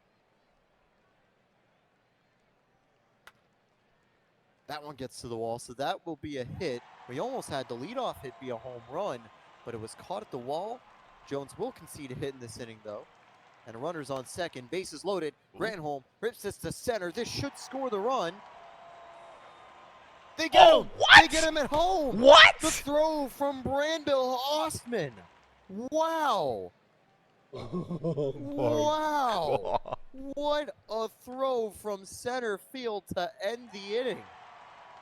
That one gets to the wall, so that will be a hit. We almost had the leadoff hit be a home run, but it was caught at the wall. Jones will concede a hit in this inning, though. And runners on second, bases loaded. Granholm rips this to center. This should score the run. They get him. What? They get him at home. What? The throw from Brandbill Ostman. Wow. Wow. What a throw from center field to end the inning.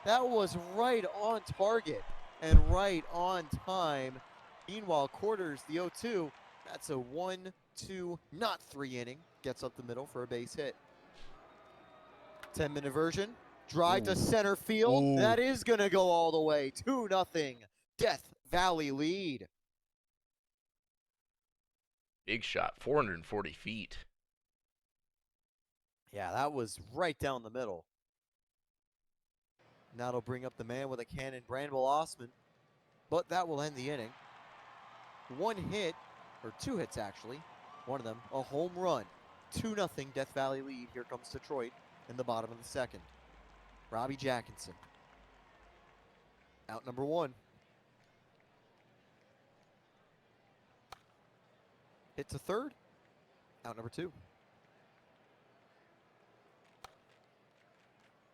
That was right on target and right on time. Meanwhile, Quarters, the 0-2, that's a 1-2, not 3 inning. Gets up the middle for a base hit. 10-minute version. Drive to center field. Ooh. That is going to go all the way. 2-0. Death Valley lead. Big shot, 440 feet. Yeah, that was right down the middle. Now it'll bring up the man with a cannon, Brandbill Ostman. But that will end the inning. One hit, or two hits actually. One of them, a home run. 2-0 Death Valley lead. Here comes Detroit in the bottom of the second. Robbie Jackinson. Out number one. Hit to third. Out number two.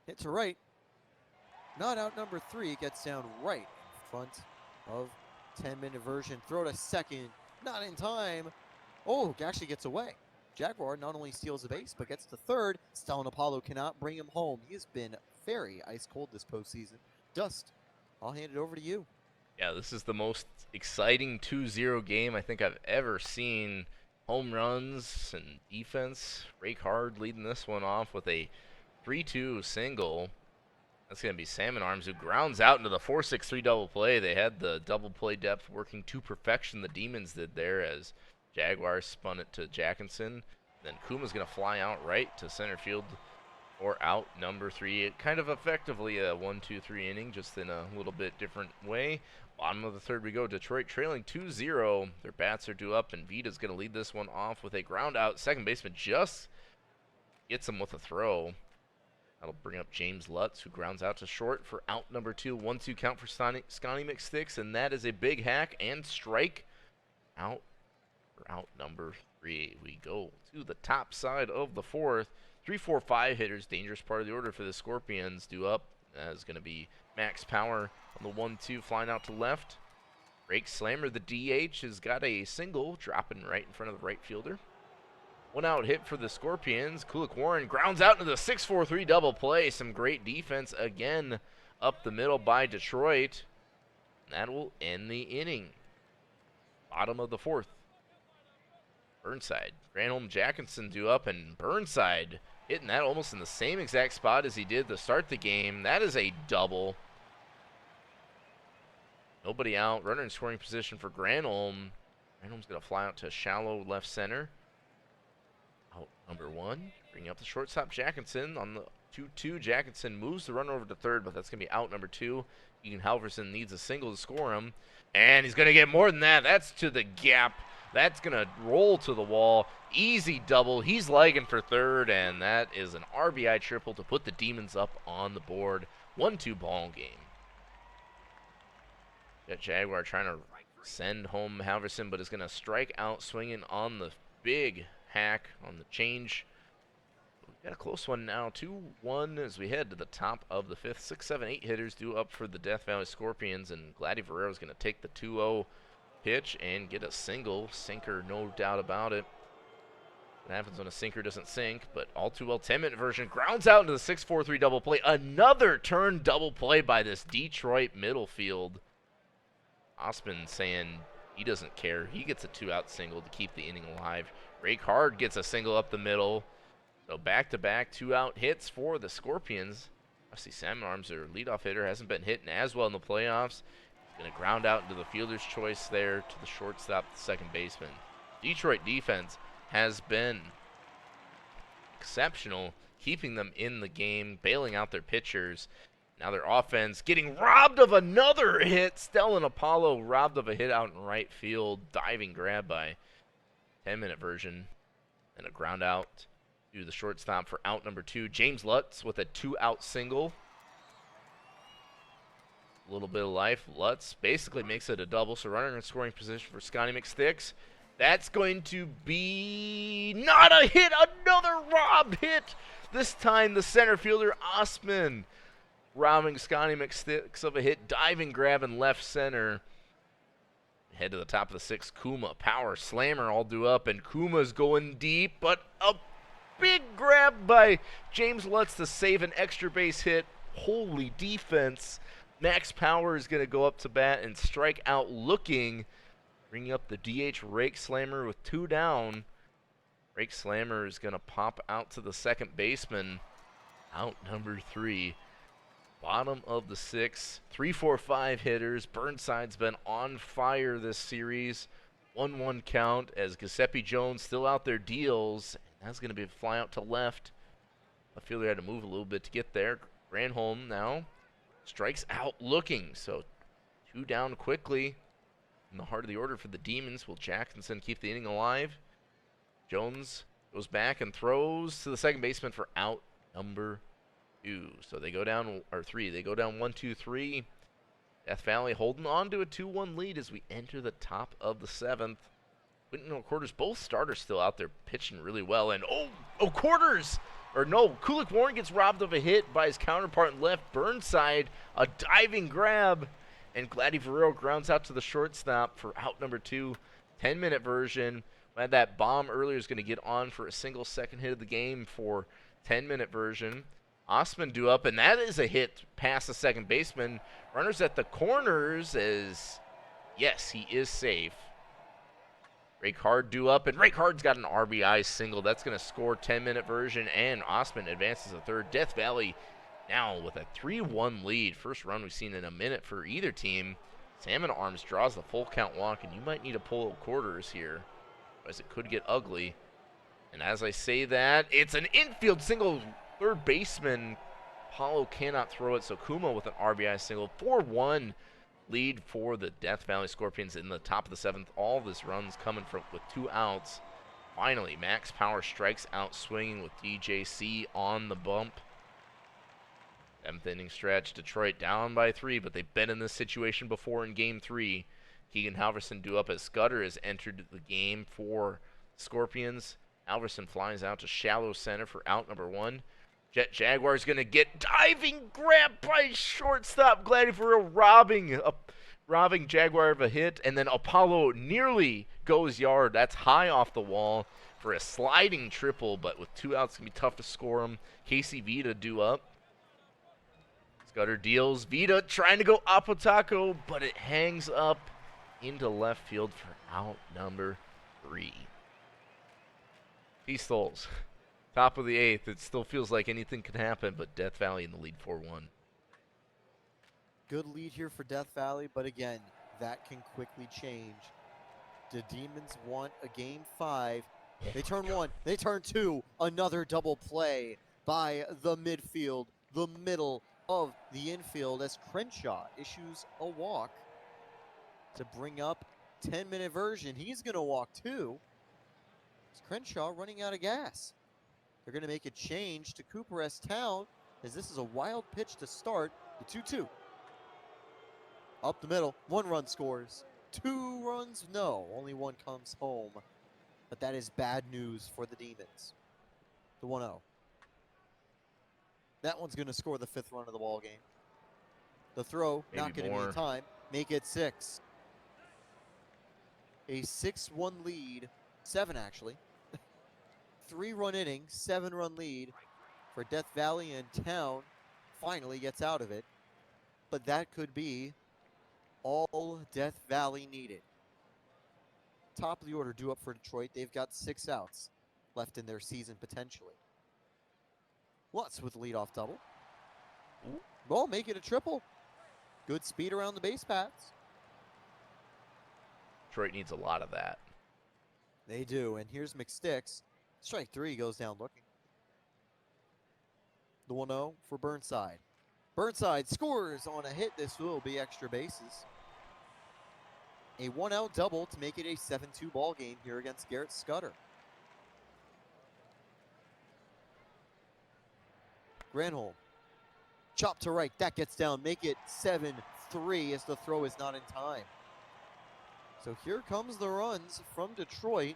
Hit to right. Not out number three. Gets down right in front of 10-minute version. Throw to second. Not in time. Oh, actually gets away. Jaguar not only steals a base, but gets to third. Stalin Apollo cannot bring him home. He has been very ice cold this postseason. Dust, I'll hand it over to you. Yeah, this is the most exciting 2-0 game I think I've ever seen. Home runs and defense. Rake Hard leading this one off with a 3-2 single. That's going to be Salmon Arms, who grounds out into the 4-6-3 double play. They had the double play depth working to perfection, the Demons did there, as Jaguars spun it to Jackinson. Then Kuma's going to fly out right to center field or out number three. It kind of effectively a 1-2-3 inning, just in a little bit different way. Bottom of the third we go. Detroit trailing 2-0. Their bats are due up, and Vita's going to lead this one off with a ground out. Second baseman just gets him with a throw. That'll bring up James Lutz, who grounds out to short for out number two. 1-2 count for Scotty McSticks, and that is a big hack and strike. Out for out number three. We go to the top side of the fourth. 3-4-5 hitters, dangerous part of the order for the Scorpions. Due up is going to be Max Power on the 1-2, flying out to left. Rake Slammer, the DH, has got a single, dropping right in front of the right fielder. One out hit for the Scorpions. Kulik Warren grounds out into the 6-4-3 double play. Some great defense again up the middle by Detroit. That will end the inning. Bottom of the fourth. Burnside. Granholm Jackinson due up, and Burnside Hitting that almost in the same exact spot as he did to start the game. That is a double. Nobody out. Runner in scoring position for Granholm. Granholm's going to fly out to shallow left center. Out number 1. Bringing up the shortstop, Jackinson on the 2-2. Jackinson moves the runner over to third, but that's going to be out number 2. Egan Halverson needs a single to score him. And he's going to get more than that. That's to the gap. That's going to roll to the wall. Easy double. He's lagging for third, and that is an RBI triple to put the Demons up on the board. 1-2 ball game. Got Jaguar trying to send home Halverson, but is going to strike out swinging on the big hack on the change. We've got a close one now. 2-1 as we head to the top of the 5th. 6, 7, 8 hitters due up for the Death Valley Scorpions, and Gladdy Varero is going to take the 2-0 pitch and get a single. Sinker, no doubt about it. What happens when a sinker doesn't sink, but all too well. 10-minute version. Grounds out into the 6-4-3 double play. Another turn double play by this Detroit middle field. Osman saying he doesn't care. He gets a 2-out single to keep the inning alive. Ray Card gets a single up the middle. So back-to-back 2-out hits for the Scorpions. Obviously, Salmon Arms, their leadoff hitter, hasn't been hitting as well in the playoffs. He's going to ground out into the fielder's choice there to the shortstop, the second baseman. Detroit defense has been exceptional, keeping them in the game, bailing out their pitchers. Now their offense getting robbed of another hit. Stellan Apollo robbed of a hit out in right field. Diving grab by 10-minute version. And a ground out to the shortstop for out number 2. James Lutz with a 2-out single. A little bit of life. Lutz basically makes it a double. So runner in scoring position for Scotty McSticks. That's going to be not a hit. Another robbed hit. This time the center fielder Osman robbing Scotty McSticks of a hit. Diving grab in left center. Head to the top of the 6th. Kuma, power slammer all due up. And Kuma's going deep. But a big grab by James Lutz to save an extra base hit. Holy defense. Max Power is going to go up to bat and strike out looking. Bringing up the DH Rake Slammer with 2 down. Rake Slammer is going to pop out to the second baseman. Out number 3. Bottom of the 6th. 3-4-5 hitters. Burnside's been on fire this series. 1-1 count as Giuseppe Jones still out there deals. And that's going to be a fly out to left. I feel they had to move a little bit to get there. Granholm now strikes out looking. So 2 down quickly. In the heart of the order for the Demons. Will Jackson keep the inning alive? Jones goes back and throws to the second baseman for out number 2. So they go down, or 3. They go down 1-2-3. Death Valley holding on to a 2-1 lead as we enter the top of the 7th. Quinton Quarters, both starters still out there pitching really well. And Quarters! Or no, Kulik Warren gets robbed of a hit by his counterpart in left. Burnside, a diving grab. And Gladdy Varero grounds out to the shortstop for out number 2. 10-minute version. We had that bomb earlier is going to get on for a single second hit of the game for 10-minute version. Osman due up, and that is a hit past the second baseman. Runners at the corners as, yes, he is safe. Rake Hard due up, and Rake Hard's got an RBI single. That's going to score 10-minute version, and Osman advances to third. Death Valley now with a 3-1 lead. First run we've seen in a minute for either team. Salmon Arms draws the full count walk, and you might need to pull Quarters here, as it could get ugly. And as I say that, it's an infield single. Third baseman Paulo cannot throw it, so Kuma with an RBI single. 4-1 lead for the Death Valley Scorpions in the top of the 7th. All this runs coming from with 2 outs. Finally, Max Power strikes out swinging with DJC on the bump. 7th inning stretch. Detroit down by 3, but they've been in this situation before in Game 3. Keegan Halverson due up as Scudder has entered the game for Scorpions. Halverson flies out to shallow center for out number 1. Jet Jaguar is going to get diving grab by shortstop. Gladdy Varero robbing Jaguar of a hit. And then Apollo nearly goes yard. That's high off the wall for a sliding triple, but with 2 outs, it's going to be tough to score him. Casey Vita due up. Scudder deals. Vita trying to go Apotako, but it hangs up into left field for out number 3. tstols Top of the 8th. It still feels like anything could happen, but Death Valley in the lead 4-1. Good lead here for Death Valley, but again, that can quickly change. The Demons want a game 5. They turn 1, they turn 2. Another double play by the midfield, the middle of the infield, as Crenshaw issues a walk to bring up 10-minute version. He's going to walk too. It's Crenshaw running out of gas. They're going to make a change to Cooper S. Town, as this is a wild pitch to start the 2-2. Up the middle, 1 run scores. 2 runs, no, only 1 comes home. But that is bad news for the Demons. The 1-0. That one's going to score the 5th run of the ball game. The throw, Maybe not going to be more. in time. Make it 6. A 6-1 lead, 7 actually. 3-run inning, 7-run lead for Death Valley, and Town finally gets out of it. But that could be all Death Valley needed. Top of the order due up for Detroit. They've got 6 outs left in their season potentially. Lutz with the leadoff double. Well, make it a triple. Good speed around the base paths. Detroit needs a lot of that. They do, and here's McSticks. Strike 3 goes down looking. The 1-0 for Burnside. Burnside scores on a hit. This will be extra bases. A 1-out double to make it a 7-2 ball game here against Garrett Scudder. Granholm. Chop to right. That gets down. Make it 7-3 as the throw is not in time. So here comes the runs from Detroit.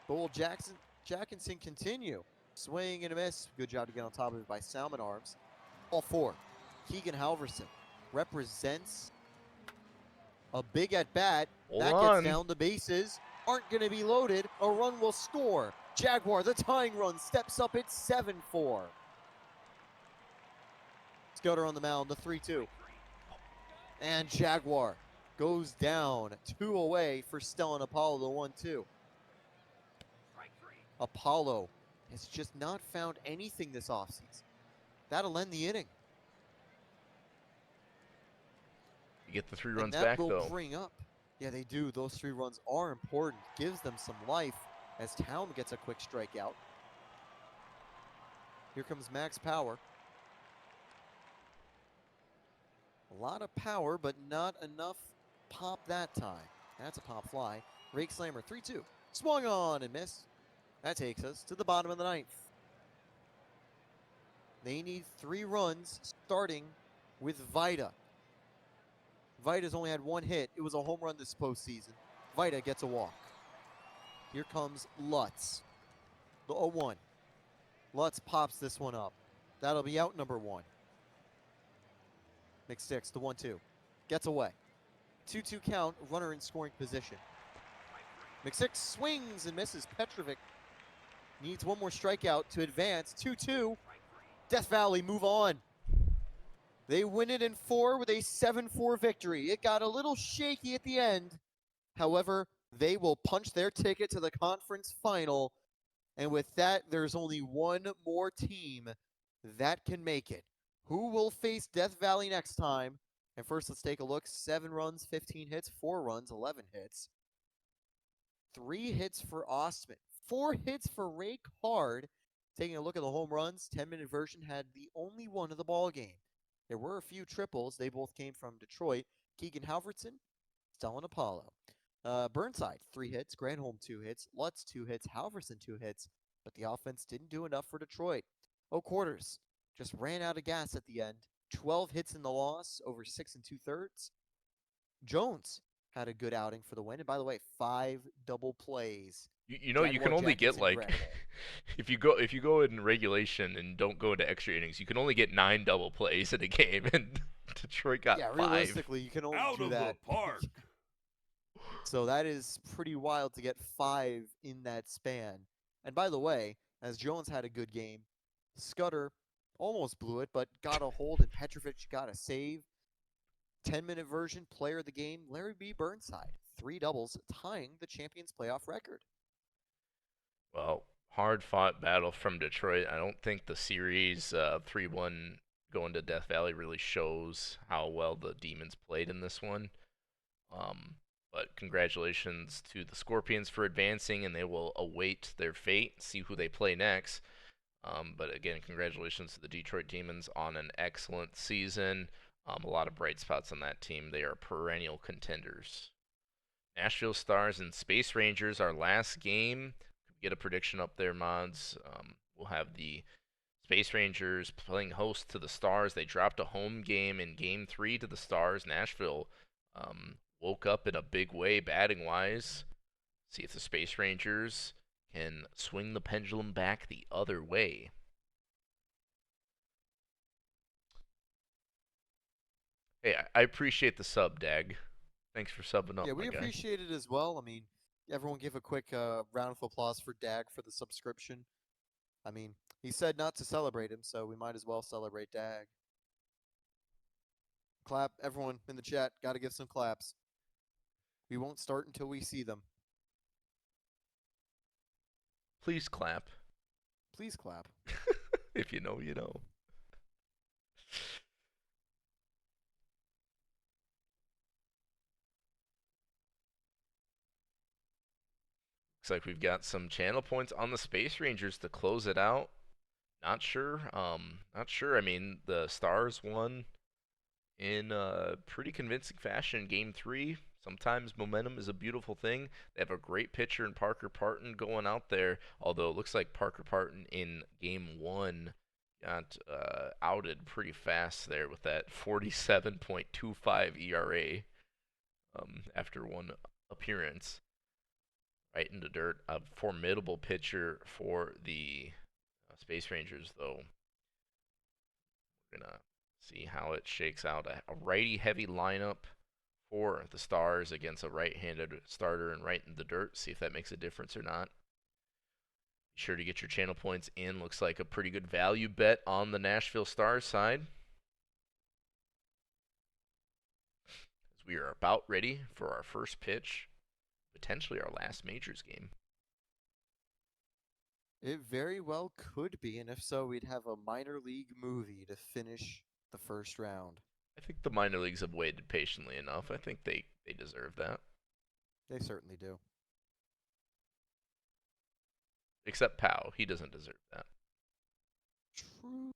But will Jackinson continue? Swing and a miss. Good job to get on top of it by Salmon Arms. All 4. Keegan Halverson represents a big at bat. That gets down the bases. Aren't going to be loaded. A run will score. Jaguar, the tying run, steps up. It's 7-4. Scudder on the mound, the 3-2. And Jaguar goes down 2 away for Stellan Apollo, the 1-2. Apollo has just not found anything this offseason. That'll end the inning. You get the 3 runs and that back, will though. bring up. Yeah, they do. Those 3 runs are important. Gives them some life as Town gets a quick strikeout. Here comes Max Power. A lot of power, but not enough pop that time. That's a pop fly. Rake Slammer, 3-2. Swung on and missed. That takes us to the bottom of the 9th. They need 3 runs, starting with Vida. Vida's only had 1 hit. It was a home run this postseason. Vida gets a walk. Here comes Lutz. The 0-1. Lutz pops this one up. That'll be out number 1. McSticks, the 1-2. Gets away. 2-2 count, runner in scoring position. McSticks swings and misses. Petrovic needs 1 more strikeout to advance. 2-2. Death Valley move on. They win it in 4 with a 7-4 victory. It got a little shaky at the end. However, they will punch their ticket to the conference final. And with that, there's only 1 more team that can make it. Who will face Death Valley next time? And first, let's take a look. 7 runs, 15 hits, 4 runs, 11 hits. 3 hits for Ostman. 4 hits for Ray Card. Taking a look at the home runs, 10-minute version had the only one of the ball game. There were a few triples. They both came from Detroit. Keegan Halverson, Stellan Apollo. Burnside, 3 hits. Granholm, 2 hits. Lutz, 2 hits. Halverson, 2 hits. But the offense didn't do enough for Detroit. O'Quarters just ran out of gas at the end. 12 hits in the loss, over 6 2/3. Jones had a good outing for the win. And by the way, 5 double plays. You know, you can only get like if you go in regulation and don't go into extra innings, you can only get 9 double plays in a game, and Detroit got 5. Realistically, you can only out do of that. the park. So that is pretty wild to get 5 in that span. And by the way, as Jones had a good game, Scudder almost blew it, but got a hold, and Petrovic got a save. 10-minute version, player of the game, Larry B. Burnside. 3 doubles, tying the Champions Playoff record. Well, hard-fought battle from Detroit. I don't think the series 3-1 going to Death Valley really shows how well the Demons played in this one. Um, but congratulations to the Scorpions for advancing, and they will await their fate, see who they play next. But again, congratulations to the Detroit Demons on an excellent season. A lot of bright spots on that team. They are perennial contenders. Nashville Stars and Space Rangers, our last game. Get a prediction up there, mods. We'll have the Space Rangers playing host to the Stars. They dropped a home game in Game 3 to the Stars. Nashville woke up in a big way batting-wise. See if the Space Rangers can swing the pendulum back the other way. Hey, I appreciate the sub, Dag. Thanks for subbing up, Yeah, my we guy. appreciate it as well. I mean, everyone give a quick round of applause for Dag for the subscription. I mean, he said not to celebrate him, so we might as well celebrate Dag. Clap, everyone in the chat. Got to give some claps. We won't start until we see them. Please clap. Please clap. If you know, you know. Looks like we've got some channel points on the Space Rangers to close it out. Not sure. Not sure. I mean, the Stars won in pretty convincing fashion in Game 3. Sometimes momentum is a beautiful thing. They have a great pitcher in Parker Parton going out there, although it looks like Parker Parton in Game 1 got outed pretty fast there with that 47.25 ERA after one appearance. Right into dirt. A formidable pitcher for the Space Rangers, though. We're going to see how it shakes out. A righty-heavy lineup for the Stars against a right-handed starter and right in the dirt. See if that makes a difference or not. Be sure to get your channel points in. Looks like a pretty good value bet on the Nashville Stars side. As we are about ready for our first pitch. Potentially our last Majors game. It very well could be, and if so, we'd have a minor league movie to finish the first round. I think the minor leagues have waited patiently enough. I think they deserve that. They certainly do. Except Pow. He doesn't deserve that. True.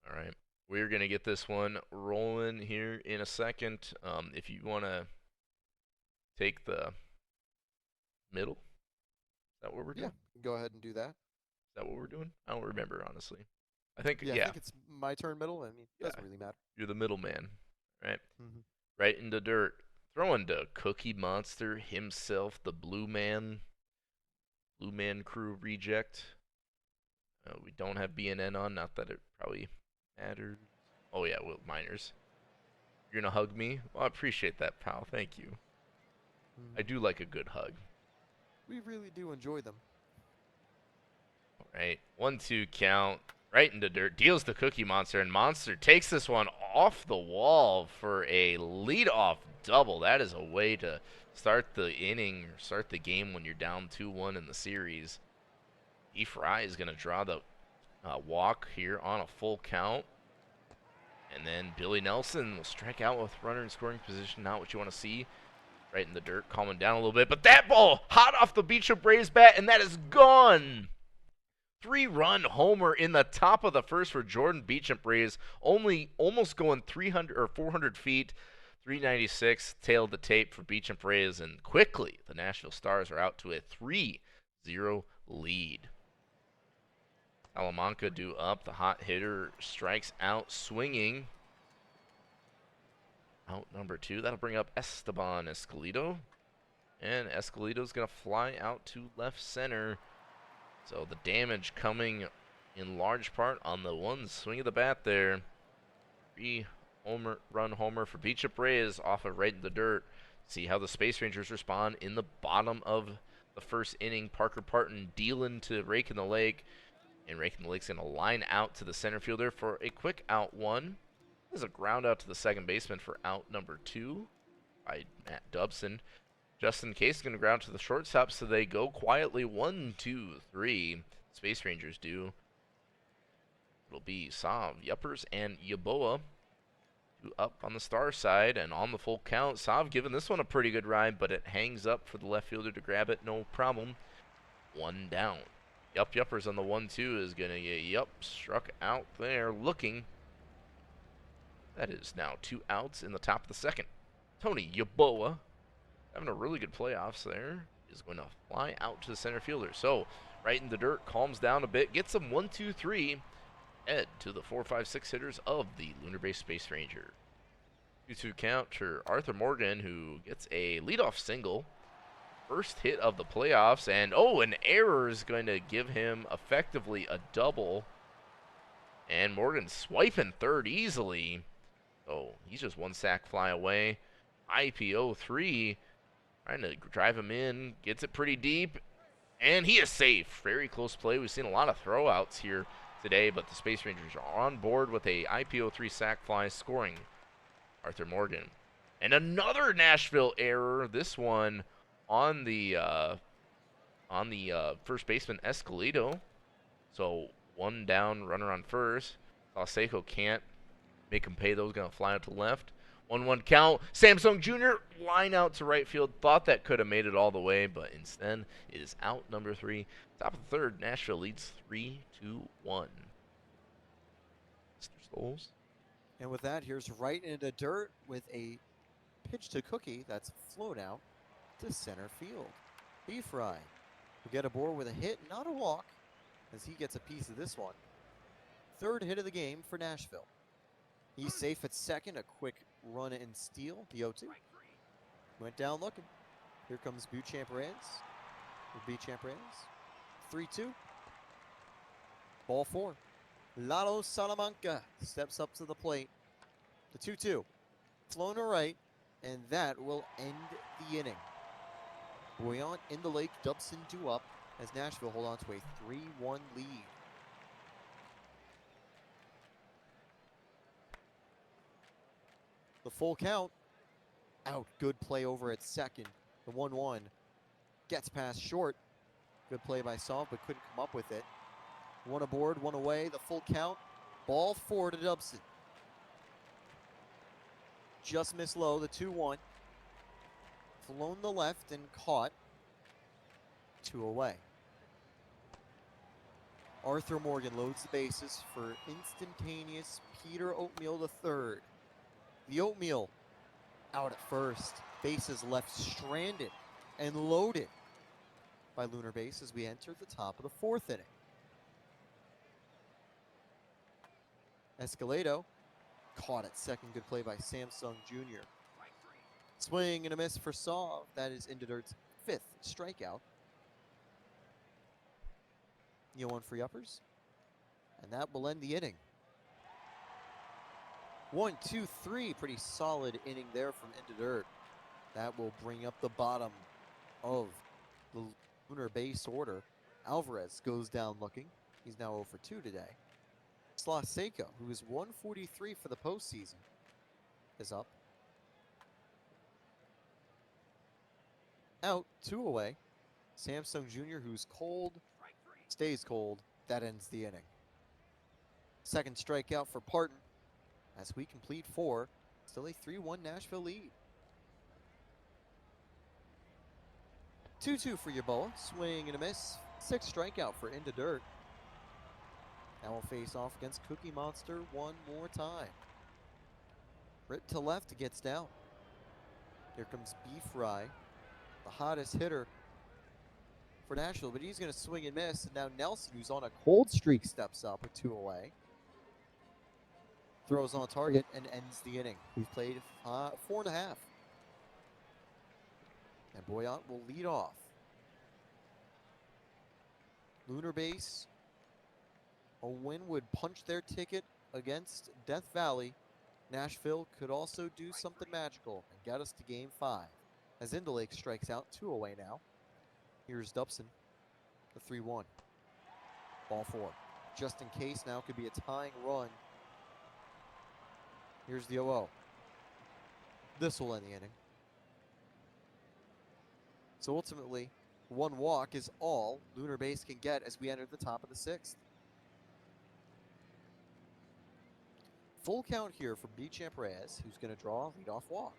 All right. We're going to get this one rolling here in a second. If you want to take the middle, is that what we're doing? Yeah, go ahead and do that. Is that what we're doing? I don't remember, honestly. I think, I think it's my turn middle. I mean, it doesn't really matter. You're the middleman, right? Mm-hmm. Right into dirt. Throwing to Cookie Monster himself, the Blue Man Crew reject. We don't have BNN on, not that it probably matters. Oh yeah, well, minors. You're gonna hug me? Well, I appreciate that, pal. Thank you. I do like a good hug. We really do enjoy them. All right, 1-2 count. Right into dirt. Deals the Cookie Monster, and Monster takes this one off the wall for a lead-off double. That is a way to start the inning, or start the game when you're down 2-1 in the series. E. Fry is going to draw the walk here on a full count. And then Billy Nelson will strike out with runner in scoring position. Not what you want to see. Right in the dirt, calming down a little bit. But that ball, hot off the Beecham Braves bat, and that is gone. 3-run homer in the top of the first for Jordan Beecham Braves. Almost going 300 or 400 feet. 396 tailed the tape for Beecham Braves, and quickly the Nashville Stars are out to a 3-0 lead. Salamanca due up. The hot hitter strikes out swinging. Out number 2. That'll bring up Esteban Escalito. And Escalito's going to fly out to left center. So the damage coming in large part on the one swing of the bat there. 3-run homer for Beecham Braves off of right in the dirt. See how the Space Rangers respond in the bottom of the first inning. Parker Parton dealing to Rake in the Lake. And Rake in the Lake's going to line out to the center fielder for a quick out 1. There's a ground out to the second baseman for out number 2 by Matt Dubson. Justin Case going to ground to the shortstop, so they go quietly 1, 2, 3. Space Rangers do. It'll be Sav, Yuppers, and Yaboa up on the star side, and on the full count, Sav giving this one a pretty good ride, but it hangs up for the left fielder to grab it, no problem. One down. Yuppers on the 1-2 is going to get struck out there looking. That is now 2 outs in the top of the second. Tony Yaboa, having a really good playoffs there, is going to fly out to the center fielder. So, right in the dirt, calms down a bit, gets him 1, 2, 3. Ed to the 4, 5, 6 hitters of the Lunar Base Space Ranger. 2-2 count for Arthur Morgan, who gets a leadoff single. First hit of the playoffs, and an error is going to give him effectively a double. And Morgan swiping third easily. Oh, he's just one sac fly away. IPO 3, trying to drive him in, gets it pretty deep, and he is safe. Very close play. We've seen a lot of throwouts here today, but the Space Rangers are on board with a IPO 3 sac fly, scoring Arthur Morgan. And another Nashville error, this one on the first baseman Escalito. So one down, runner on first. Seiko can't make him pay those, gonna fly out to left. 1-1 count. Samsung Jr. line out to right field. Thought that could have made it all the way, but instead it is out number 3. Top of the third, Nashville leads 3-1. Mr. Stoles. And with that, here's right into dirt with a pitch to Cookie that's float out to center field. B-Fry will get aboard with a hit, not a walk, as he gets a piece of this one. Third hit of the game for Nashville. He's safe at second, a quick run and steal, the 0-2. Went down looking. Here comes Beauchamp Reyes. 3-2. Ball 4. Lalo Salamanca steps up to the plate. The 2-2. Flown to right, and that will end the inning. Bouillon in the lake, Dubson 2 up, as Nashville hold on to a 3-1 lead. The full count. Out. Good play over at second. The 1-1 gets past short. Good play by Sav, but couldn't come up with it. One aboard, one away. The full count. Ball 4 to Dubson. Just missed low. The 2-1. Flown the left and caught. 2 away. Arthur Morgan loads the bases for instantaneous Peter Oatmeal III. The Oatmeal out at first. Bases left stranded and loaded by Lunar Base as we enter the top of the 4th inning. Escalado caught at second. Good play by Samsung Jr. Swing and a miss for Sav. That is into Dirt's 5th strikeout. 1 for Yuppers. And that will end the inning. 1, 2, 3. Pretty solid inning there from Into Dirt. That will bring up the bottom of the Lunar Base order. Alvarez goes down looking. He's now 0 for 2 today. Seiko, who is 143 for the postseason, is up. Out, 2 away. Samsung Jr., who's cold, stays cold. That ends the inning. Second strikeout for Parton as we complete 4. Still a 3-1 Nashville lead. 2-2 for Yaboa. Swing and a miss. 6th strikeout for Into Dirt. Now we'll face off against Cookie Monster one more time. Right to left, gets down. Here comes B-Fry, the hottest hitter for Nashville, but he's going to swing and miss. And now Nelson, who's on a cold streak, steps up with 2 away. Throws on target and ends the inning. We've played 4.5. And Bouillon will lead off. Lunar Base, a win would punch their ticket against Death Valley. Nashville could also do something magical and get us to Game 5. As Indalake strikes out, 2 away now. Here's Dubson, the 3-1. Ball 4. Just in case now could be a tying run. Here's the 0-0. This will end the inning. So ultimately, one walk is all Lunar Base can get as we enter the top of the 6th. Full count here for B-Champ Reyes, who's going to draw a leadoff walk.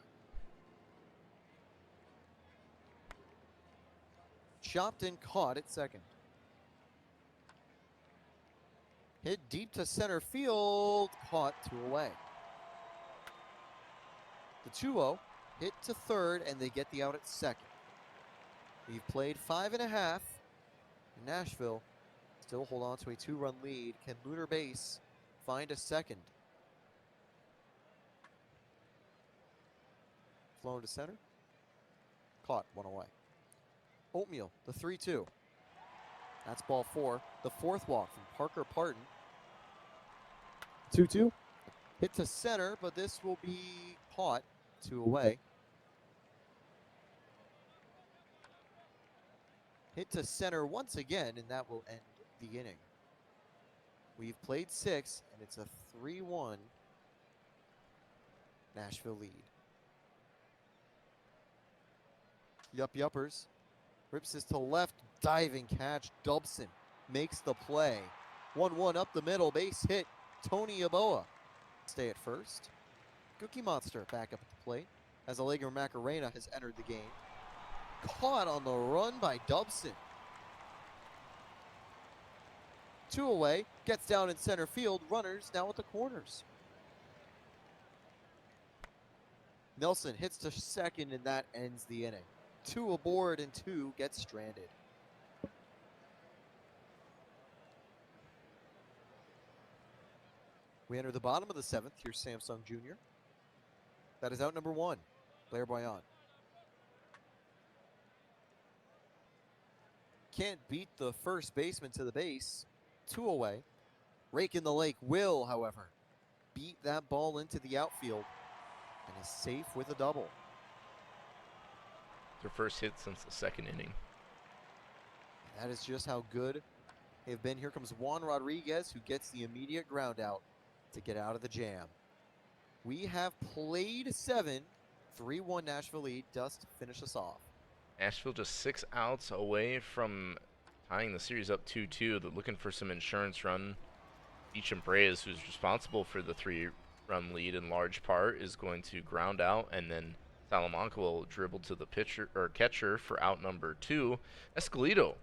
Chopped and caught at second. Hit deep to center field, caught 2 away. The 2-0 hit to third, and they get the out at second. We've played 5.5. Nashville still hold on to a 2-run lead. Can Lunar Base find a second? Flown to center. Caught 1 away. Oatmeal, the 3-2. That's ball 4. The 4th walk from Parker Parton. 2-2. Hit to center, but this will be caught 2 away. Hit to center once again, and that will end the inning. We've played 6, and it's a 3-1 Nashville lead. Yuppers rips this to left, diving catch. Dobson makes the play. 1-1 up the middle, base hit. Tony Yeboah stay at first. Cookie Monster back up at the plate as Allegra Macarena has entered the game. Caught on the run by Dobson. 2 away, gets down in center field. Runners now at the corners. Nelson hits to second, and that ends the inning. 2 aboard and 2 get stranded. We enter the bottom of the 7th. Here's Samsung Jr. That is out number 1, Blair Boyan. Can't beat the first baseman to the base. 2 away. Rake in the Lake will, however, beat that ball into the outfield and is safe with a double. Their first hit since the 2nd inning. That is just how good they've been. Here comes Juan Rodriguez, who gets the immediate ground out to get out of the jam. We have played 7. 3-1 Nashville lead. Dust finish us off. Nashville just 6 outs away from tying the series up 2-2. They're looking for some insurance run. B-Champ Reyes, who's responsible for the 3-run lead in large part, is going to ground out, and then Salamanca will dribble to the pitcher or catcher for out number 2. Escalito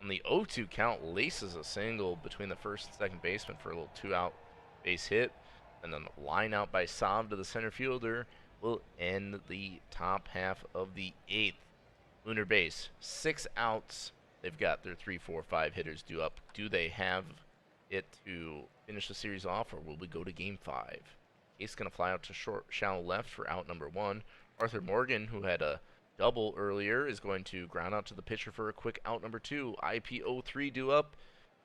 on the 0-2 count laces a single between the first and second baseman for a little 2-out base hit, and then the line out by Saab to the center fielder will end the top half of the 8th. Lunar Base 6 outs. They've got their 3, 4, 5 hitters due up. Do they have it to finish the series off, or will we go to game 5? Case going to fly out to short, shallow left for out number 1. Arthur Morgan, who had a double earlier, is going to ground out to the pitcher for a quick out number 2. IP03 due up,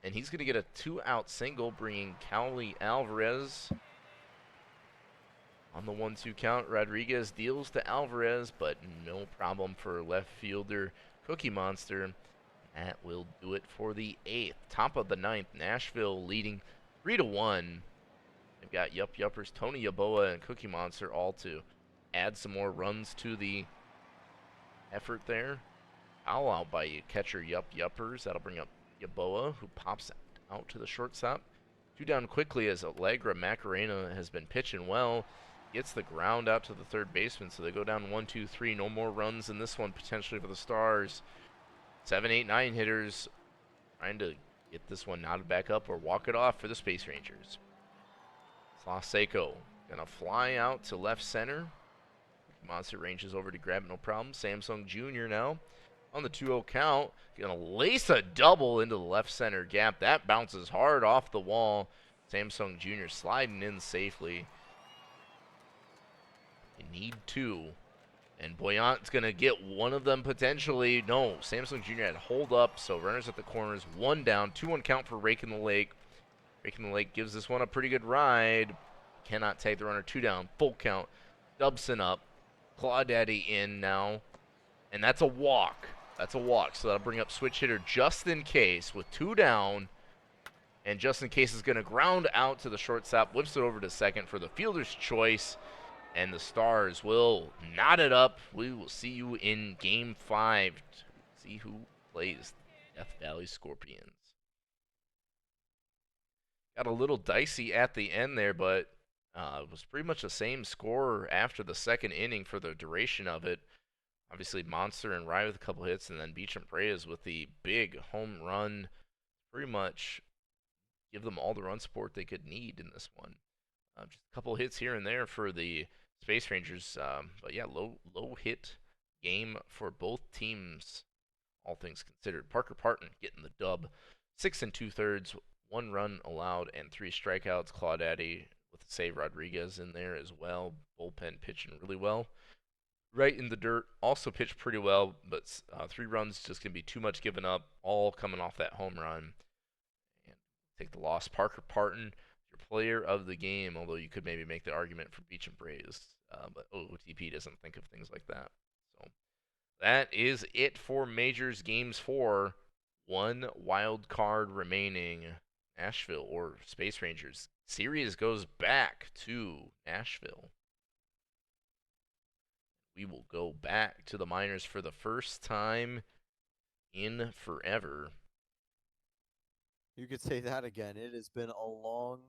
and he's going to get a 2-out single, bringing Cowley Alvarez on the 1-2 count. Rodriguez deals to Alvarez, but no problem for left fielder Cookie Monster. That will do it for the 8th. Top of the 9th, Nashville leading 3-1. They've got Yuppers, Tony Yeboah, and Cookie Monster all to add some more runs to the effort there. Foul out by catcher Yuppers. That'll bring up Yeboah, who pops out to the shortstop. 2 down quickly as Allegra Macarena has been pitching well. Gets the ground out to the third baseman, so they go down 1, 2, 3. No more runs in this one potentially for the Stars. 7, 8, 9 hitters trying to get this one knotted back up or walk it off for the Space Rangers. Slaseko gonna fly out to left center. Monster ranges over to grab it, no problem. Samsung Jr. now on the 2-0 count. Gonna lace a double into the left center gap. That bounces hard off the wall. Samsung Jr. sliding in safely. You need 2. And Boyant's going to get one of them potentially. No, Samsung Jr. had hold up, so runners at the corners. 1 down, 2-1 count for Rake in the Lake. Rake in the Lake gives this one a pretty good ride. Cannot take the runner. 2 down, full count. Dobson up. Claudaddy in now. And that's a walk. That's a walk, so that'll bring up switch hitter just in case with 2 down. And just in case is going to ground out to the shortstop. Whips it over to second for the fielder's choice. And the Stars will knot it up. We will see you in Game 5 see who plays the Death Valley Scorpions. Got a little dicey at the end there, but it was pretty much the same score after the second inning for the duration of it. Obviously, Monster and Rye with a couple hits, and then Beach and Preyes with the big home run. Pretty much give them all the run support they could need in this one. Just a couple hits here and there for the Space Rangers, but yeah, low hit game for both teams, all things considered. Parker Parton getting the dub, 6 2/3, 1 run allowed, and 3 strikeouts. Claudaddy with the save. Rodriguez in there as well. Bullpen pitching really well. Right in the dirt, also pitched pretty well, but 3 runs just gonna be too much given up. All coming off that home run. And take the loss. Parker Parton, your player of the game, although you could maybe make the argument for Beach and Braves, but OTP doesn't think of things like that. So that is it for Majors Games 4. One wild card remaining. Nashville or Space Rangers. Series goes back to Nashville. We will go back to the minors for the first time in forever. You could say that again. It has been a long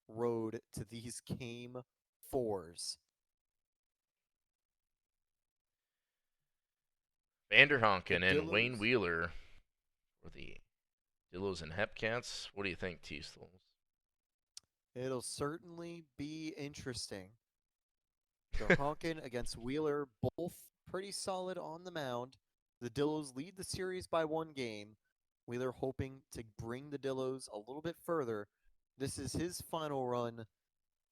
road to these game fours. The Vanderhonken and Wayne Dillos. Wheeler for the Dillos and Hepcats. What do you think, tstols? It'll certainly be interesting. Honkin against Wheeler, both pretty solid on the mound. The Dillos lead the series by 1 game. Wheeler hoping to bring the Dillos a little bit further. This is his final run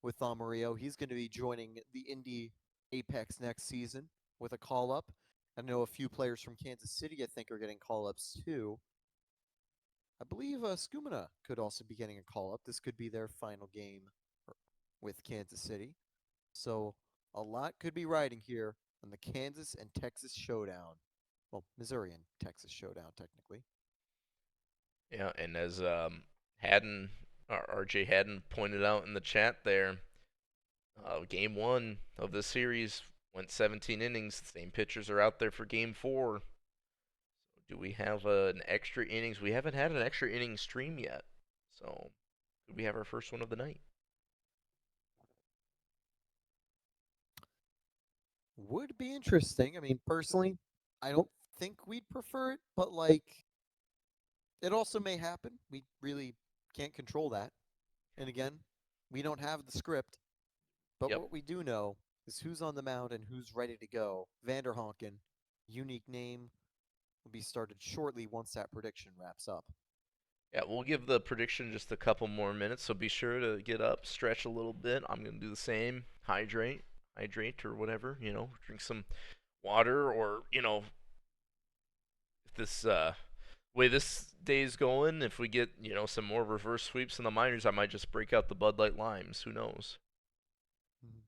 with Amarillo. He's going to be joining the Indy Apex next season with a call up. I know a few players from Kansas City, I think, are getting call ups too. I believe Skumina could also be getting a call up. This could be their final game with Kansas City. So a lot could be riding here on the Kansas and Texas showdown. Well, Missouri and Texas showdown, technically. Yeah, and as Haddon, RJ Haddon pointed out in the chat there, game 1 of this series went 17 innings. The same pitchers are out there for game 4. So do we have an extra innings? We haven't had an extra inning stream yet. So could we have our first one of the night? Would be interesting. I mean, personally, I don't think we'd prefer it, but like, it also may happen. We really can't control that. And again, we don't have the script, but Yep. what we do know is who's on the mound and who's ready to go. Vanderhonken, unique name, will be started shortly once that prediction wraps up. Yeah, we'll give the prediction just a couple more minutes, so be sure to get up, stretch a little bit. I'm going to do the same. Hydrate or whatever, drink some water or, if this way this day's going, if we get, some more reverse sweeps in the minors, I might just break out the Bud Light Limes. Who knows? Mhm.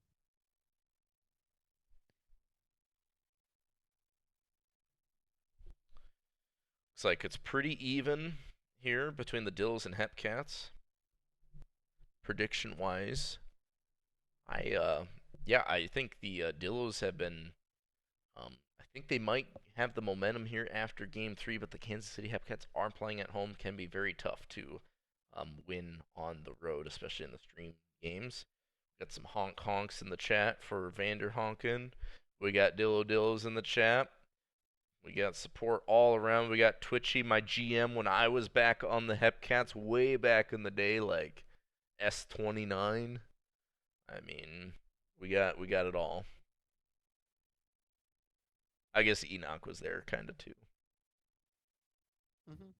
Looks like it's pretty even here between the Dills and Hepcats. Prediction wise, I think the Dillos have been. I think they might have the momentum here after Game 3, but the Kansas City Hepcats are playing at home. Can be very tough to win on the road, especially in the stream games. Got some honks in the chat for Vander Honkin. We got Dillos in the chat. We got support all around. We got Twitchy, my GM, when I was back on the Hepcats way back in the day, like S29. I mean, we got it all. I guess Enoch was there kind of too. Mm-hmm.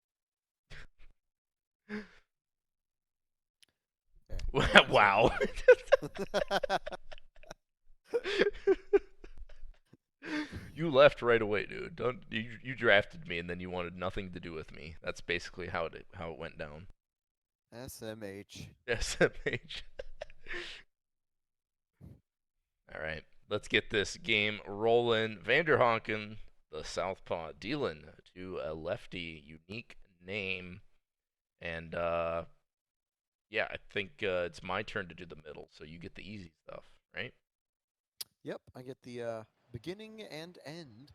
Yeah, Wow. You left right away, dude. Don't you drafted me and then you wanted nothing to do with me. That's basically how it went down. SMH. SMH. All right, let's get this game rolling. Vanderhonken, the southpaw, dealing to a lefty, unique name, and yeah, I think it's my turn to do the middle, so you get the easy stuff, right? Yep, I get the beginning and end.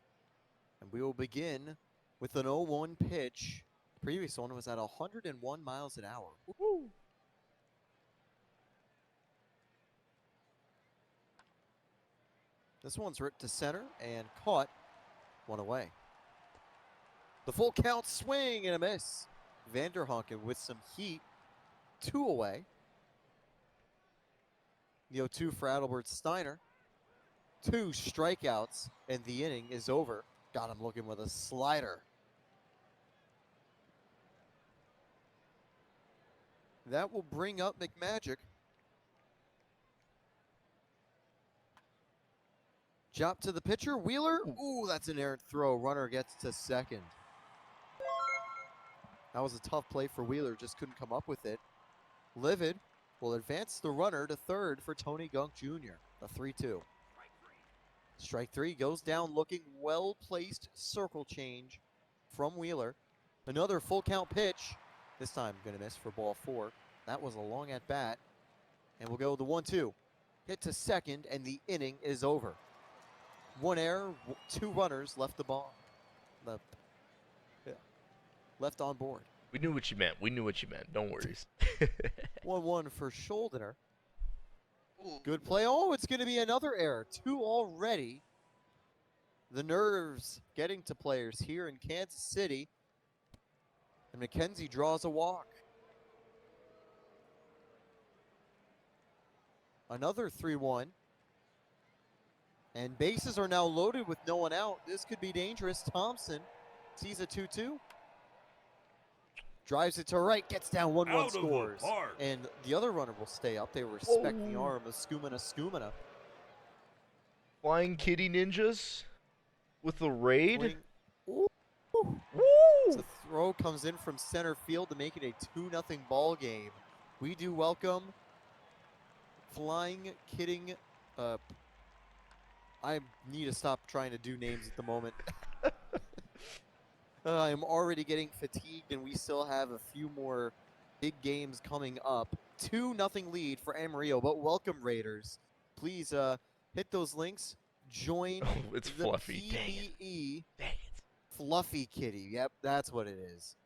And we will begin with an 0-1 pitch. The previous one was at 101 miles an hour. Woo. This one's ripped to center and caught. One away. The full count swing and a miss. Vanderhonken with some heat. 2 away. The 0-2 for Adalbert Steiner. 2 strikeouts, and the inning is over. Got him looking with a slider. That will bring up McMagic. Chop to the pitcher. Wheeler. Ooh, that's an errant throw. Runner gets to second. That was a tough play for Wheeler. Just couldn't come up with it. Livid will advance the runner to third for Tony Gunk Jr. The 3-2. Strike 3 goes down looking. Well-placed circle change from Wheeler. Another full count pitch. This time going to miss for ball 4. That was a long at bat. And we'll go the 1-2. Hit to second, and the inning is over. 1 error, 2 runners left the ball. Left on board. We knew what you meant. We knew what you meant. Don't worry. 1-1 for Schuldiner. Good play. Oh, it's going to be another error. 2 already. The nerves getting to players here in Kansas City. And McKenzie draws a walk. Another 3-1. And bases are now loaded with no one out. This could be dangerous. Thompson sees a 2-2. Drives it to right, gets down 1-1, scores. And the other runner will stay up. They respect the arm of Skumina. Flying Kitty Ninjas with the raid. Woo! Woo! The throw comes in from center field to make it a 2-0 ball game. We do welcome Flying Kidding. I need to stop trying to do names at the moment. I'm already getting fatigued, and we still have a few more big games coming up. 2-0 lead for Amarillo, but welcome, Raiders. Please hit those links. Join it's the fluffy. PBE Dang it. Fluffy Kitty. Yep, that's what it is.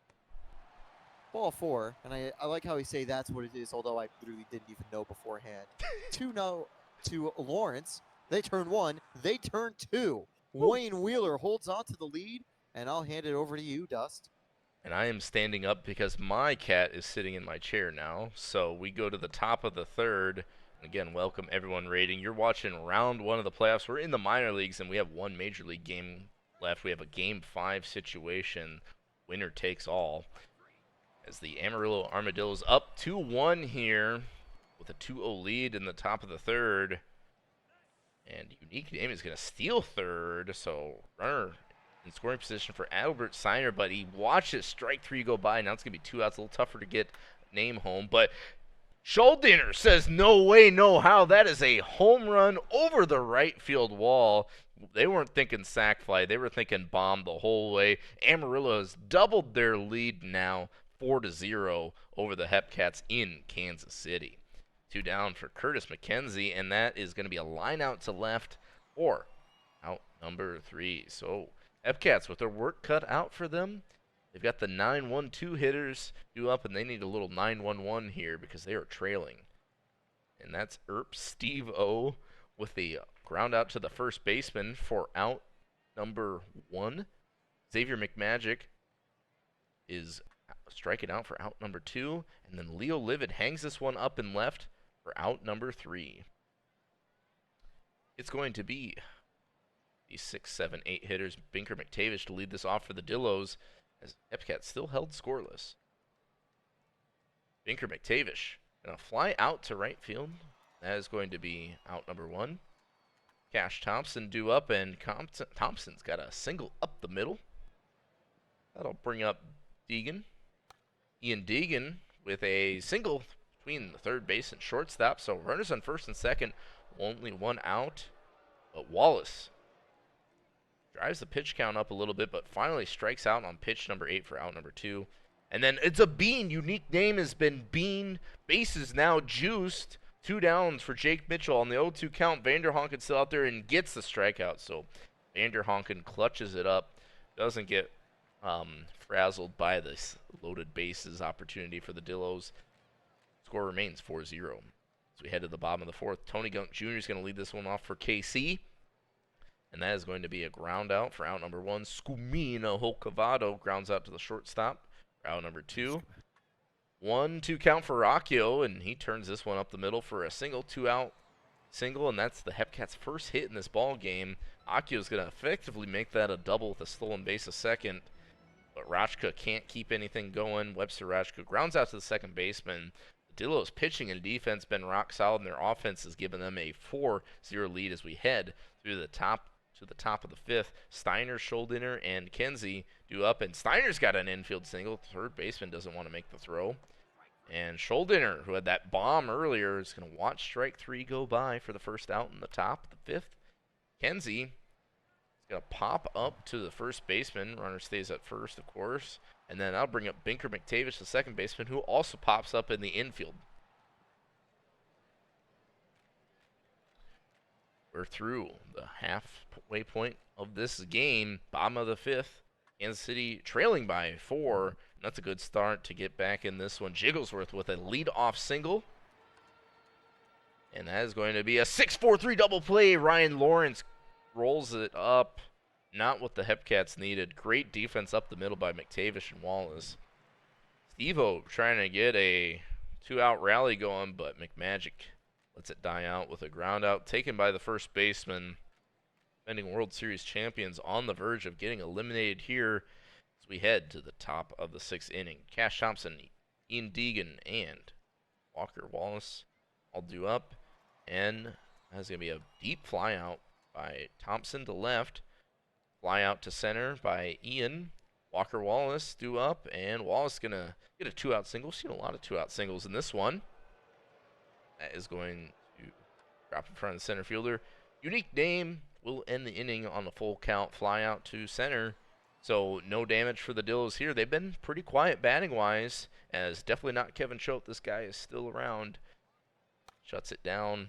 Ball 4, and I like how he say that's what it is, although I literally didn't even know beforehand. 2-0 to Lawrence. They turn 1. They turn 2. Wayne Wheeler holds on to the lead. And I'll hand it over to you, Dust. And I am standing up because my cat is sitting in my chair now. So we go to the top of the third. Again, welcome everyone rating. You're watching round 1 of the playoffs. We're in the minor leagues, and we have 1 major league game left. We have a game 5 situation. Winner takes all. As the Amarillo Armadillos up 2-1 here with a 2-0 lead in the top of the third. And Unique Name is going to steal third. So runner in scoring position for Adalbert Steiner, but he watches strike 3 go by. Now it's going to be 2 outs. A little tougher to get Name home. But Schuldiner says, no way, no how. That is a home run over the right field wall. They weren't thinking sac fly. They were thinking bomb the whole way. Amarillo has doubled their lead now, 4-0 over the Hepcats in Kansas City. 2 down for Curtis McKenzie, and that is going to be a line out to left or out number 3. So Hepcats with their work cut out for them. They've got the 9-1-2 hitters due up, and they need a little 9-1-1 here because they are trailing. And that's Steve O with the ground out to the first baseman for out number 1. Xavier McMagic is striking out for out number 2. And then Leo Livid hangs this one up and left for out number 3. It's going to be the 6, 7, 8 hitters, Binker McTavish, to lead this off for the Dillos, as Hepcat still held scoreless. Binker McTavish going to fly out to right field. That is going to be out number 1. Cash Thompson due up, and Thompson's got a single up the middle. That'll bring up Deegan. Ian Deegan with a single between the third base and shortstop. So runners on first and second, only 1 out. But Wallace drives the pitch count up a little bit, but finally strikes out on pitch number 8 for out number 2. And then it's a Bean. Unique Name has been Bean. Bases now juiced. 2 downs for Jake Mitchell on the 0-2 count. Vanderhonken still out there and gets the strikeout. So Vanderhonken clutches it up. Doesn't get frazzled by this loaded bases opportunity for the Dillos. Score remains 4-0. As we head to the bottom of the fourth, Tony Gunk Jr. is going to lead this one off for KC. And that is going to be a ground out for out number 1. Scumina Holcavado grounds out to the shortstop for out number 2. 1-2 count for Rocchio, and he turns this one up the middle for a single, 2-out single, and that's the Hepcats' first hit in this ball game. Akio's going to effectively make that a double with a stolen base a second, but Rachka can't keep anything going. Webster Rachka grounds out to the second baseman. The Dillos' pitching and defense been rock solid, and their offense has given them a 4-0 lead as we head through the top of the fifth. Steiner, Schuldiner, and Kenzie do up, and Steiner's got an infield single. Third baseman doesn't want to make the throw. And Schuldiner, who had that bomb earlier, is going to watch strike 3 go by for the first out in the top of the fifth. Kenzie is going to pop up to the first baseman. Runner stays at first, of course. And then I'll bring up Binker McTavish, the second baseman, who also pops up in the infield. We're through the halfway point of this game. Bottom of the fifth. Kansas City trailing by 4. That's a good start to get back in this one. Jigglesworth with a lead-off single. And that is going to be a 6-4-3 double play. Ryan Lawrence rolls it up. Not what the Hepcats needed. Great defense up the middle by McTavish and Wallace. Steve-O trying to get a 2-out rally going, but McMagic lets it die out with a ground out taken by the first baseman. Defending World Series champions on the verge of getting eliminated here as we head to the top of the 6th inning. Cash Thompson, Ian Deegan, and Walker Wallace all due up. And that's going to be a deep fly out by Thompson to left. Fly out to center by Ian. Walker Wallace due up, and Wallace going to get a 2-out single. Seen a lot of 2-out singles in this one. That is going to drop in front of the center fielder. Unique name will end the inning on a full count fly out to center. So no damage for the Dillos here. They've been pretty quiet batting-wise, as definitely not Kevin Choate. This guy is still around. Shuts it down.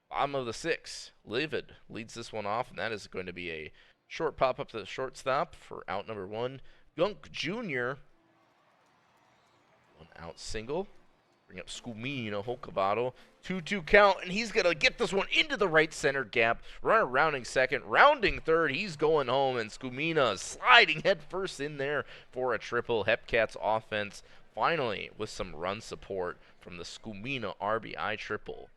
Bottom of the 6th. Livid leads this one off, and that is going to be a short pop up to the shortstop for out number 1. Gunk Jr. 1-out single. Bring up Scumina Holcavado. 2-2 count, and he's going to get this one into the right center gap. Runner rounding second, rounding third. He's going home, and Scumina sliding head first in there for a triple. Hepcats offense finally with some run support from the Scumina RBI triple.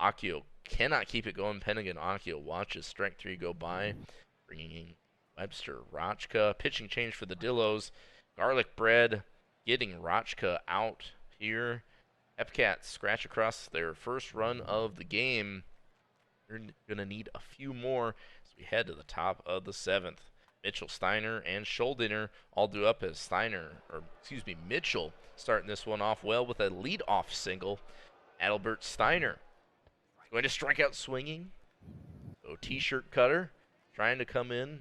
Akio cannot keep it going. Pennigan Akio watches strike 3 go by. Bringing in Webster Rachka. Pitching change for the Dillos. Garlic Bread getting Rachka out here. Hepcats scratch across their first run of the game. They're going to need a few more as we head to the top of the 7th. Mitchell, Steiner, and Schuldiner all due up as Mitchell starting this one off well with a lead-off single. Adalbert Steiner going to strike out swinging. So T-shirt cutter trying to come in,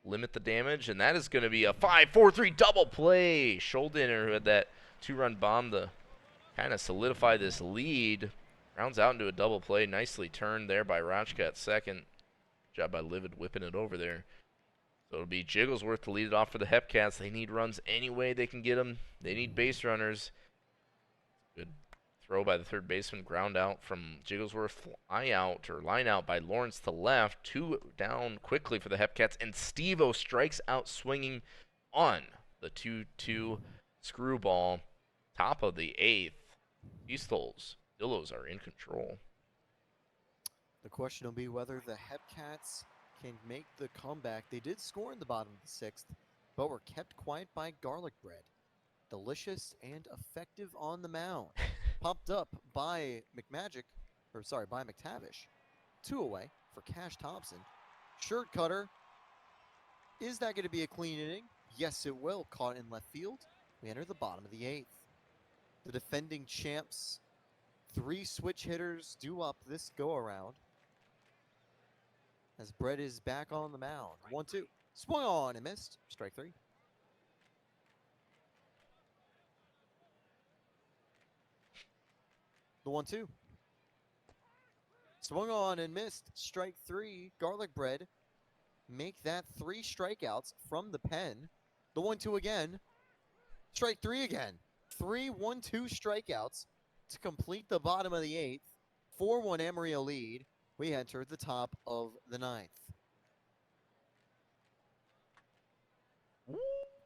limit the damage, and that is going to be a 5-4-3 double play. Schuldiner, who had that 2-run bomb to kind of solidify this lead, rounds out into a double play. Nicely turned there by Rachka at second. Good job by Livid whipping it over there. So it'll be Jigglesworth to lead it off for the Hepcats. They need runs any way they can get them. They need base runners. Good throw by the third baseman. Ground out from Jigglesworth. Line out by Lawrence to left. 2 down quickly for the Hepcats. And Steve-O strikes out swinging on the 2-2 screwball. Top of the 8th. tstols, Dillos are in control. The question will be whether the Hepcats can make the comeback. They did score in the bottom of the 6th, but were kept quiet by Garlic Bread. Delicious and effective on the mound. Popped up by McTavish. 2 away for Cash Thompson. Shirt cutter. Is that going to be a clean inning? Yes, it will. Caught in left field. We enter the bottom of the 8th. The defending champs, 3 switch hitters due up this go-around. As Brett is back on the mound. 1-2. Swung on and missed. Strike 3. The 1-2. Swung on and missed. Strike 3. Garlic Bread make that 3 strikeouts from the pen. The 1-2 again. Strike 3 again. 3-1-2 strikeouts to complete the bottom of the 8th. 4-1 Amarillo lead. We enter the top of the 9th.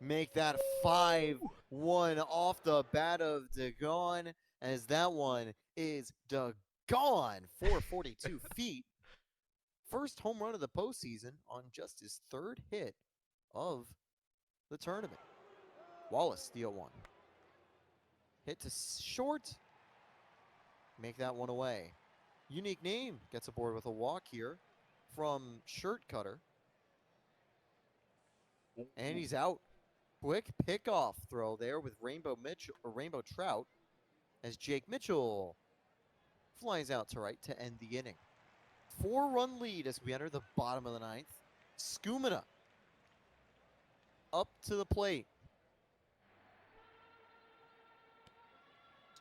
Make that 5-1 off the bat of Dagon, as that one is Dagon. 442 feet. First home run of the postseason on just his 3rd hit of the tournament. Wallace, the 0-1. Hit to short. Make that one away. Unique name gets aboard with a walk here from Shirt Cutter. And he's out. Quick pickoff throw there with Rainbow Trout as Jake Mitchell flies out to right to end the inning. 4-run lead as we enter the bottom of the 9th. Skumina up to the plate.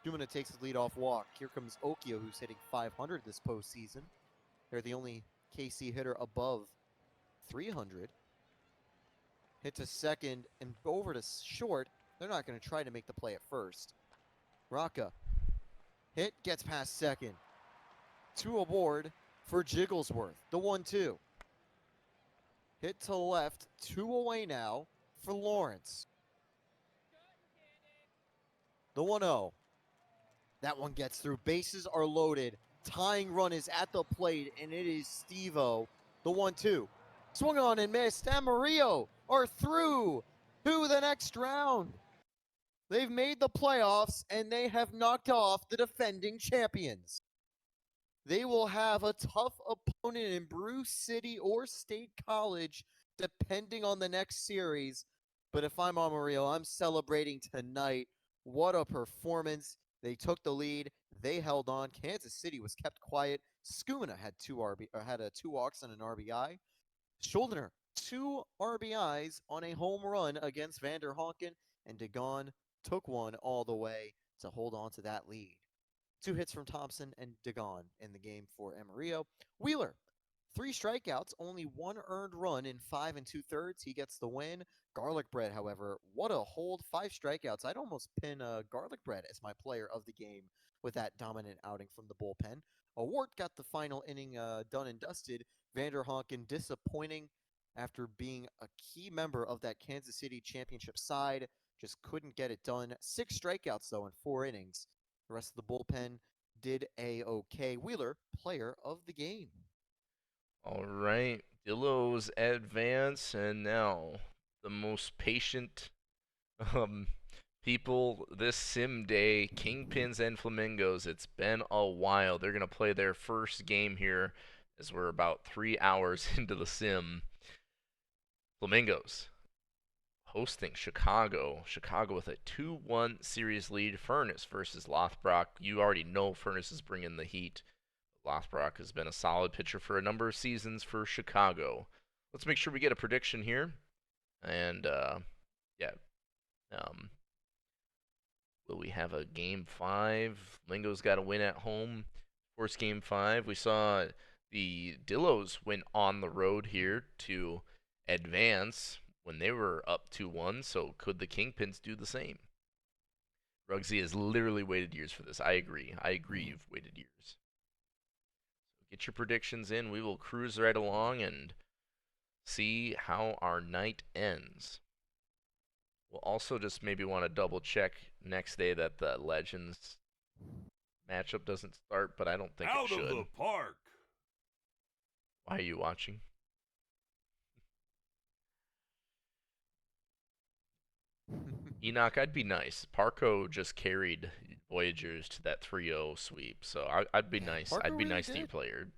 Skumina takes the leadoff walk. Here comes Okio, who's hitting .500 this postseason. They're the only KC hitter above .300. Hit to second and over to short. They're not going to try to make the play at first. Rocca. Hit, gets past second. 2 aboard for Jigglesworth. The 1-2. Hit to left. 2 away now for Lawrence. The 1-0. That one gets through. Bases are loaded. Tying run is at the plate, and it is Steve-O. The 1-2. Swung on and missed. Amarillo are through to the next round. They've made the playoffs, and they have knocked off the defending champions. They will have a tough opponent in Bruce City or State College, depending on the next series. But if I'm Amarillo, I'm celebrating tonight. What a performance. They took the lead. They held on. Kansas City was kept quiet. Skumina had 2 walks and an RBI. Schuldiner, 2 RBIs on a home run against Vander Honken, and Dagon took one all the way to hold on to that lead. 2 hits from Thompson and Dagon in the game for Amarillo. Wheeler, 3 strikeouts, only 1 earned run in 5 2/3. He gets the win. Garlic Bread, however, what a hold. 5 strikeouts. I'd almost pin Garlic Bread as my player of the game with that dominant outing from the bullpen. Awart got the final inning done and dusted. Vander Honken disappointing after being a key member of that Kansas City championship side. Just couldn't get it done. 6 strikeouts, though, in 4 innings. The rest of the bullpen did A-OK. Wheeler, player of the game. All right, Dillos advance, and now the most patient um, people this sim day, Kingpins and Flamingos. It's been a while. They're going to play their first game here as we're about 3 hours into the sim. Flamingos hosting Chicago. Chicago with a 2-1 series lead. Furnace versus Lothbrock. You already know Furnace is bringing the heat. Lothbrock has been a solid pitcher for a number of seasons for Chicago. Let's make sure we get a prediction here. And, yeah. Will we have a game 5? Lingo's got to win at home. Force game 5. We saw the Dillos went on the road here to advance when they were up 2-1. So could the Kingpins do the same? Rugsy has literally waited years for this. I agree. You've waited years. Get your predictions in. We will cruise right along and see how our night ends. We'll also just maybe want to double check next day that the Legends matchup doesn't start, but I don't think it should. Out of the park. Why are you watching? Enoch, I'd be nice. Parco just carried Voyagers to that 3-0 sweep, so I'd be nice. Parco I'd be really nice to you, did. player.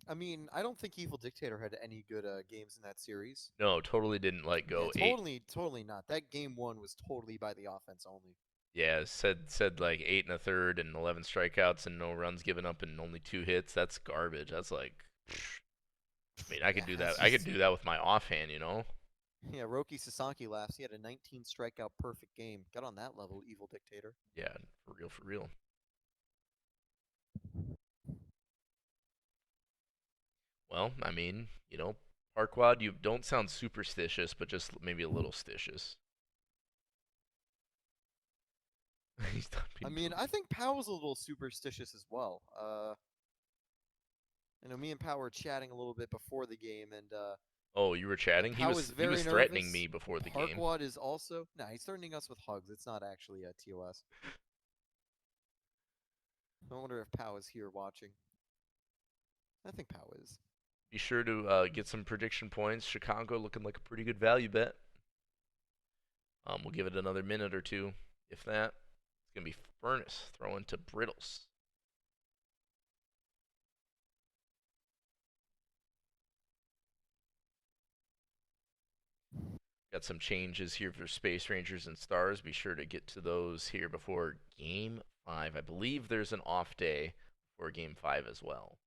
I mean, I don't think Evil Dictator had any good games in that series. No, totally didn't let go. Yeah, totally not. That game 1 was totally by the offense only. Yeah, said like 8 1/3 and 11 strikeouts and no runs given up and only 2 hits. That's garbage. That's like, I mean, I could do that. I could do that with my offhand, you know. Yeah, Roki Sasaki laughs. He had a 19 strikeout perfect game. Got on that level, Evil Dictator. Yeah, for real, for real. Well, I mean, you know, Parkwad, you don't sound superstitious, but just maybe a little stitious. He's done I being mean, poopy. I think Powell's a little superstitious as well. Me and Powell were chatting a little bit before the game, and Oh, you were chatting? He Powell is was very threatening nervous. me before the game. Parkwad is also. Nah, he's threatening us with hugs. It's not actually a TOS. I wonder if Powell is here watching. I think Powell is. Be sure to get some prediction points. Chicago looking like a pretty good value bet. We'll give it another minute or two, if that. It's gonna be Furnace throwing to Brittles. Got some changes here for Space Rangers and Stars. Be sure to get to those here before Game 5. I believe there's an off day for Game 5 as well.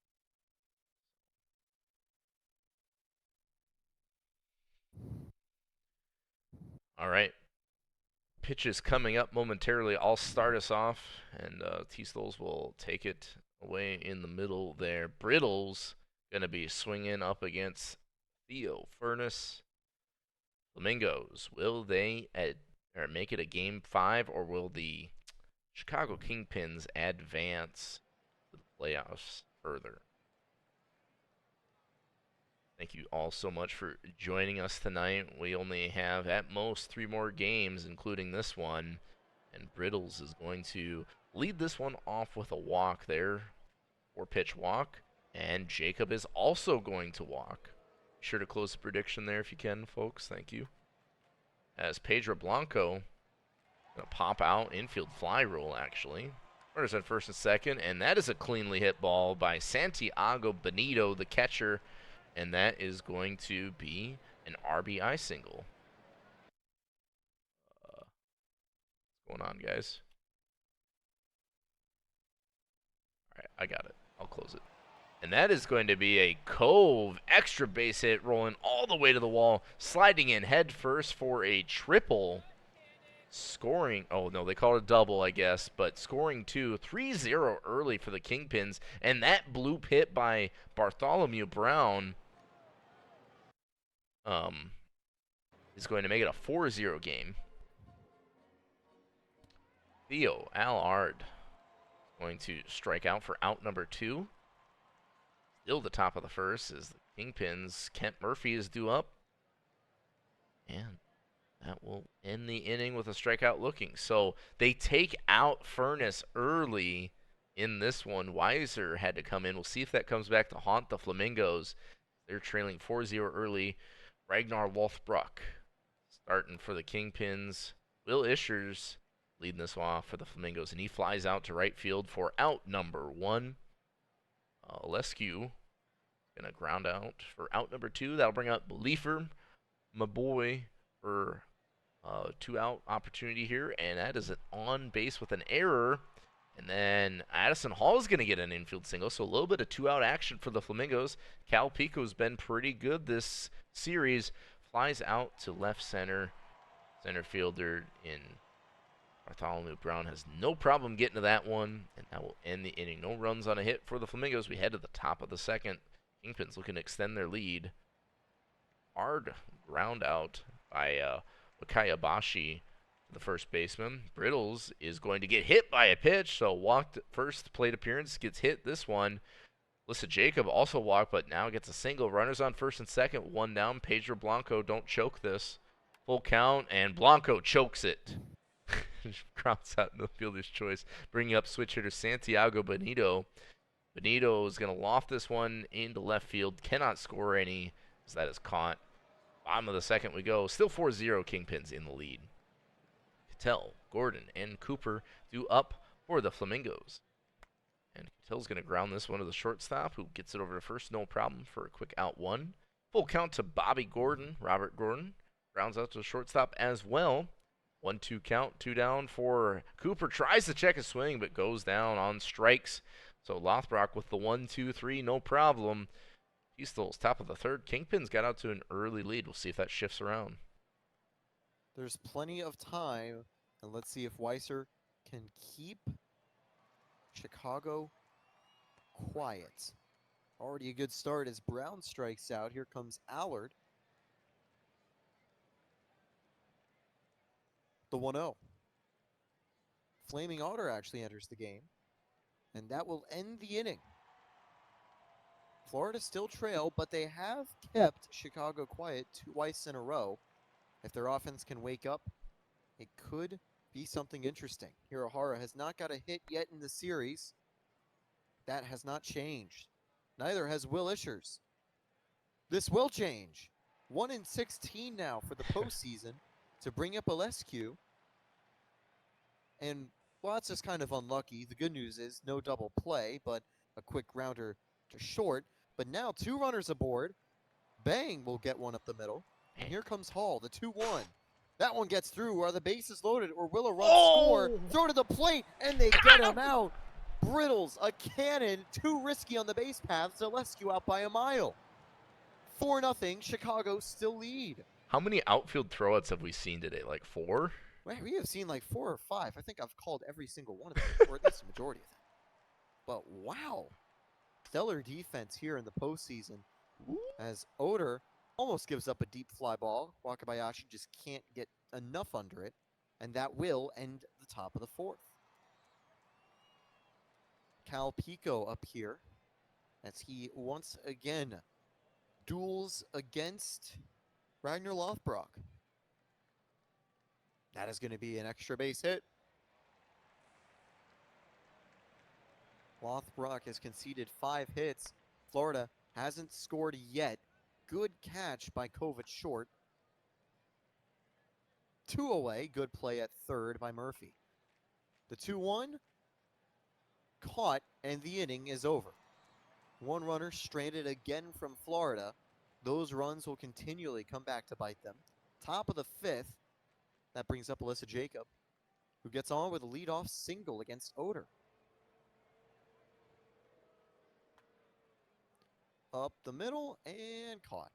All right. Pitches coming up momentarily. I'll start us off, and tstols will take it away in the middle there. Brittles going to be swinging up against Theo Furnace. Flamingos, will they or make it a Game 5, or will the Chicago Kingpins advance to the playoffs further? Thank you all so much for joining us tonight. We only have at most 3 more games, including this one. And Brittles is going to lead this one off with a walk there, 4-pitch walk. And Jacob is also going to walk. Be sure to close the prediction there if you can, folks. Thank you. As Pedro Blanco gonna pop out, infield fly roll actually. Runners at first and second, and that is a cleanly hit ball by Santiago Benito, the catcher, and that is going to be an RBI single. What's going on, guys? All right, I got it. I'll close it. And that is going to be a Cove extra base hit rolling all the way to the wall, sliding in head first for a triple. Scoring, oh no, they call it a double, I guess, but scoring 3-0 early for the Kingpins. And that bloop hit by Bartholomew Brown is going to make it a 4-0 game. Theo Allard going to strike out for out number 2. Still the top of the first as the Kingpins. Kent Murphy is due up. And that will end the inning with a strikeout looking. So they take out Furnace early in this one. Weiser had to come in. We'll see if that comes back to haunt the Flamingos. They're trailing 4-0 early. Ragnar Lothbrok starting for the Kingpins. Will Ishers leading this one off for the Flamingos, and he flies out to right field for out number 1. Lescu gonna ground out for out number 2. That'll bring up Leifer, my boy, for 2-out opportunity here, and that is an on base with an error. And then Addison Hall is going to get an infield single, so a little bit of 2-out action for the Flamingos. Cal Pico's been pretty good this series. Flies out to left center. Center fielder in Bartholomew Brown has no problem getting to that one, and that will end the inning. No runs on a hit for the Flamingos. We head to the top of the second. Kingpins looking to extend their lead. Hard ground out by Wakayabashi, the first baseman. Brittles is going to get hit by a pitch, so walked first plate appearance, gets hit this one. Lissa Jacob also walked, but now gets a single. Runners on first and second, 1 down. Pedro Blanco, don't choke this. Full count, and Blanco chokes it. Grounds out no fielder's choice, bringing up switch hitter Santiago Benito. Benito is going to loft this one into left field. Cannot score any, as that is caught. Bottom of the second we go. Still 4-0 Kingpins in the lead. Cattell, Gordon, and Cooper due up for the Flamingos. And Cattell's going to ground this one to the shortstop, who gets it over to first, no problem, for a quick out 1. Full count to Bobby Gordon, Robert Gordon. Grounds out to the shortstop as well. 1-2 count, 2 down for Cooper. Tries to check a swing, but goes down on strikes. So Lothbrok with the 1-2-3, no problem. tstols, top of the third. Kingpins got out to an early lead. We'll see if that shifts around. There's plenty of time, and let's see if Weiser can keep Chicago quiet. Already a good start as Brown strikes out. Here comes Allard. The 1-0. Flaming Otter actually enters the game, and that will end the inning. Florida still trail, but they have kept Chicago quiet twice in a row. If their offense can wake up, it could be something interesting. Hirohara has not got a hit yet in the series. That has not changed. Neither has Will Ishers. This will change. 1-16 now for the postseason to bring up Alescu. And, well, that's just kind of unlucky. The good news is no double play, but a quick grounder to short. But now 2 runners aboard. Bang will get one up the middle. And here comes Hall, the 2-1. That one gets through. Are the bases loaded, or will a run score? Throw to the plate, and they get him out. Brittles, a cannon, too risky on the base paths. Zalescu out by a mile. 4-0, Chicago still lead. How many outfield throwouts have we seen today? Like 4? Well, we have seen like 4 or 5. I think I've called every single one of them, or at least the majority of them. But wow, stellar defense here in the postseason as Oder almost gives up a deep fly ball. Wakabayashi just can't get enough under it, and that will end the top of the 4th. Cal Pico up here as he once again duels against Ragnar Lothbrok. That is going to be an extra base hit. Lothbrok has conceded 5 hits. Florida hasn't scored yet. Good catch by Kovac short. 2 away. Good play at third by Murphy. The 2-1 caught, and the inning is over. 1 runner stranded again from Florida. Those runs will continually come back to bite them. Top of the 5th, that brings up Alyssa Jacob, who gets on with a leadoff single against Oder. Up the middle and caught.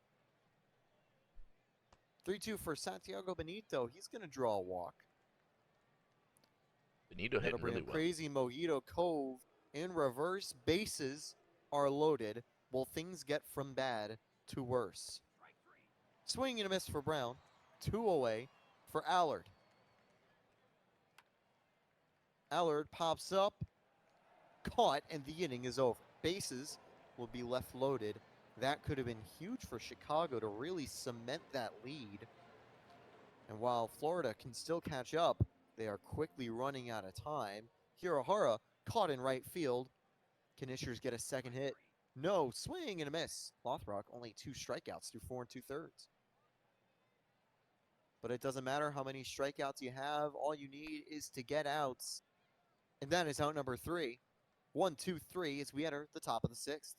3-2 for Santiago Benito. He's going to draw a walk. Benito hitting really well. Crazy Mojito Cove in reverse. Bases are loaded. Will things get from bad to worse? Swing and a miss for Brown. 2 away for Allard. Allard pops up, caught, and the inning is over. Bases will be left loaded. That could have been huge for Chicago to really cement that lead. And while Florida can still catch up, they are quickly running out of time. Hirohara caught in right field. Can Ishers get a second hit? No. Swing and a miss. Lothbrok only 2 strikeouts through 4 2/3. But it doesn't matter how many strikeouts you have. All you need is to get outs. And that is out number 3. 1, 2, 3 as we enter the top of the 6th.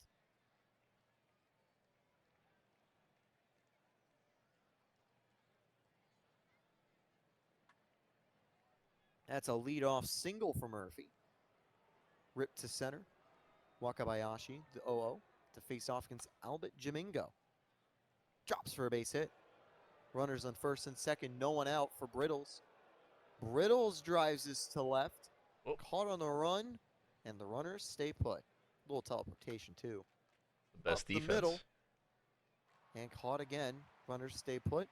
That's a leadoff single for Murphy. Ripped to center. Wakabayashi, the 0-0, to face off against Albert Jamingo. Drops for a base hit. Runners on first and second, no one out for Brittles. Brittles drives this to left. Caught on the run, and the runners stay put. A little teleportation, too. Best defense. The middle, and caught again. Runners stay put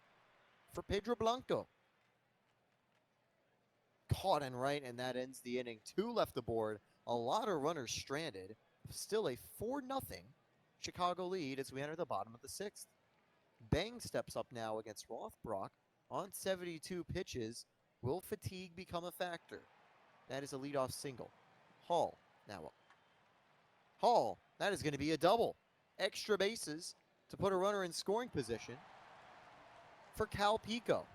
for Pedro Blanco. Caught and right, and that ends the inning. 2 left aboard. A lot of runners stranded. Still a 4-0 Chicago lead as we enter the bottom of the 6th. Bang steps up now against Rothbrock on 72 pitches. Will fatigue become a factor? That is a leadoff single. Hall now up. Hall, that is going to be a double. Extra bases to put a runner in scoring position for Cal Pico.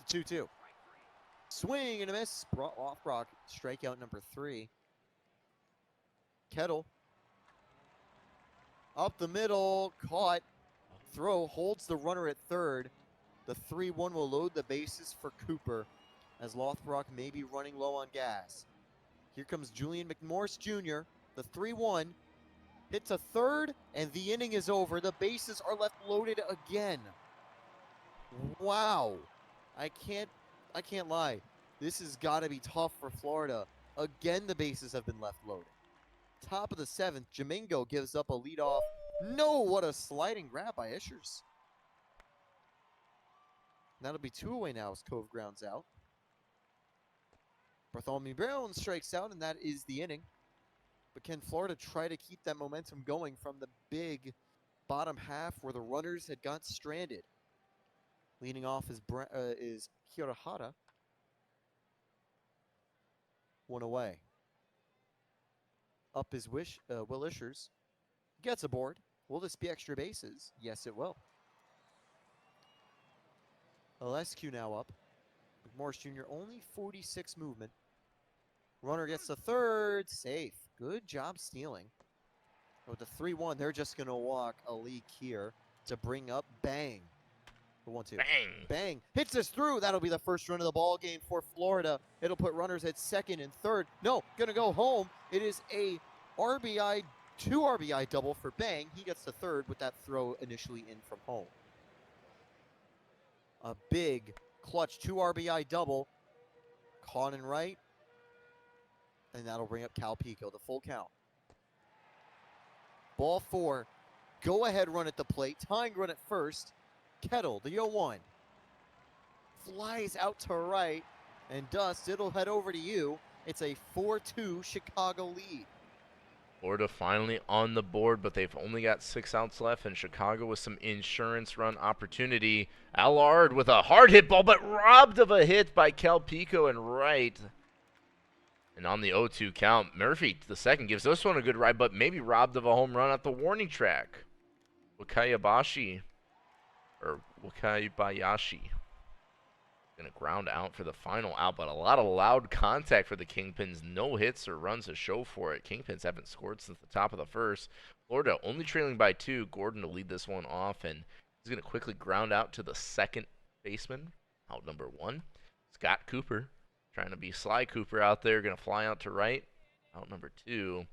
The 2-2. Swing and a miss. Rothbrock, strikeout number 3. Kettle. Up the middle, caught. Throw holds the runner at third. The 3-1 will load the bases for Cooper as Lothbrok may be running low on gas. Here comes Julian McMorris Jr. The 3-1 hits a third, and the inning is over. The bases are left loaded again. Wow. I can't lie. This has got to be tough for Florida. Again, the bases have been left loaded. Top of the 7th, Jamingo gives up a leadoff. No, what a sliding grab by Ishers. That'll be 2 away now as Cove grounds out. Bartholomew Brown strikes out, and that is the inning. But can Florida try to keep that momentum going from the big bottom half where the runners had got stranded? Leading off is Hirahara. 1 away. Up is Will Ishers. Gets aboard. Will this be extra bases? Yes, it will. Alescu now up. McMorris Jr. only 46 movement. Runner gets the third. Safe. Good job stealing. With the 3-1, they're just going to walk a leak here to bring up Bang. The 1-2. Bang! Bang. Hits this through. That'll be the first run of the ball game for Florida. It'll put runners at second and third. No, going to go home. It is a RBI, 2 RBI double for Bang. He gets the third with that throw initially in from home. A big clutch 2 RBI double. Caught and right. And that'll bring up Cal Pico, the full count. Ball 4. Go ahead run at the plate. Tying run at first. Kettle, the 0-1. Flies out to right. And Dust, it'll head over to you. It's a 4-2 Chicago lead. Florida finally on the board, but they've only got 6 outs left, and Chicago with some insurance run opportunity. Allard with a hard hit ball, but robbed of a hit by Cal Pico and right. And on the 0-2 count, Murphy, the second, gives this one a good ride, but maybe robbed of a home run at the warning track. Wakayabashi going to ground out for the final out, but a lot of loud contact for the Kingpins. No hits or runs to show for it. Kingpins haven't scored since the top of the first. Florida only trailing by 2. Gordon to lead this one off, and he's going to quickly ground out to the second baseman, out number 1. Scott Cooper, trying to be Sly Cooper out there, going to fly out to right, out number 2.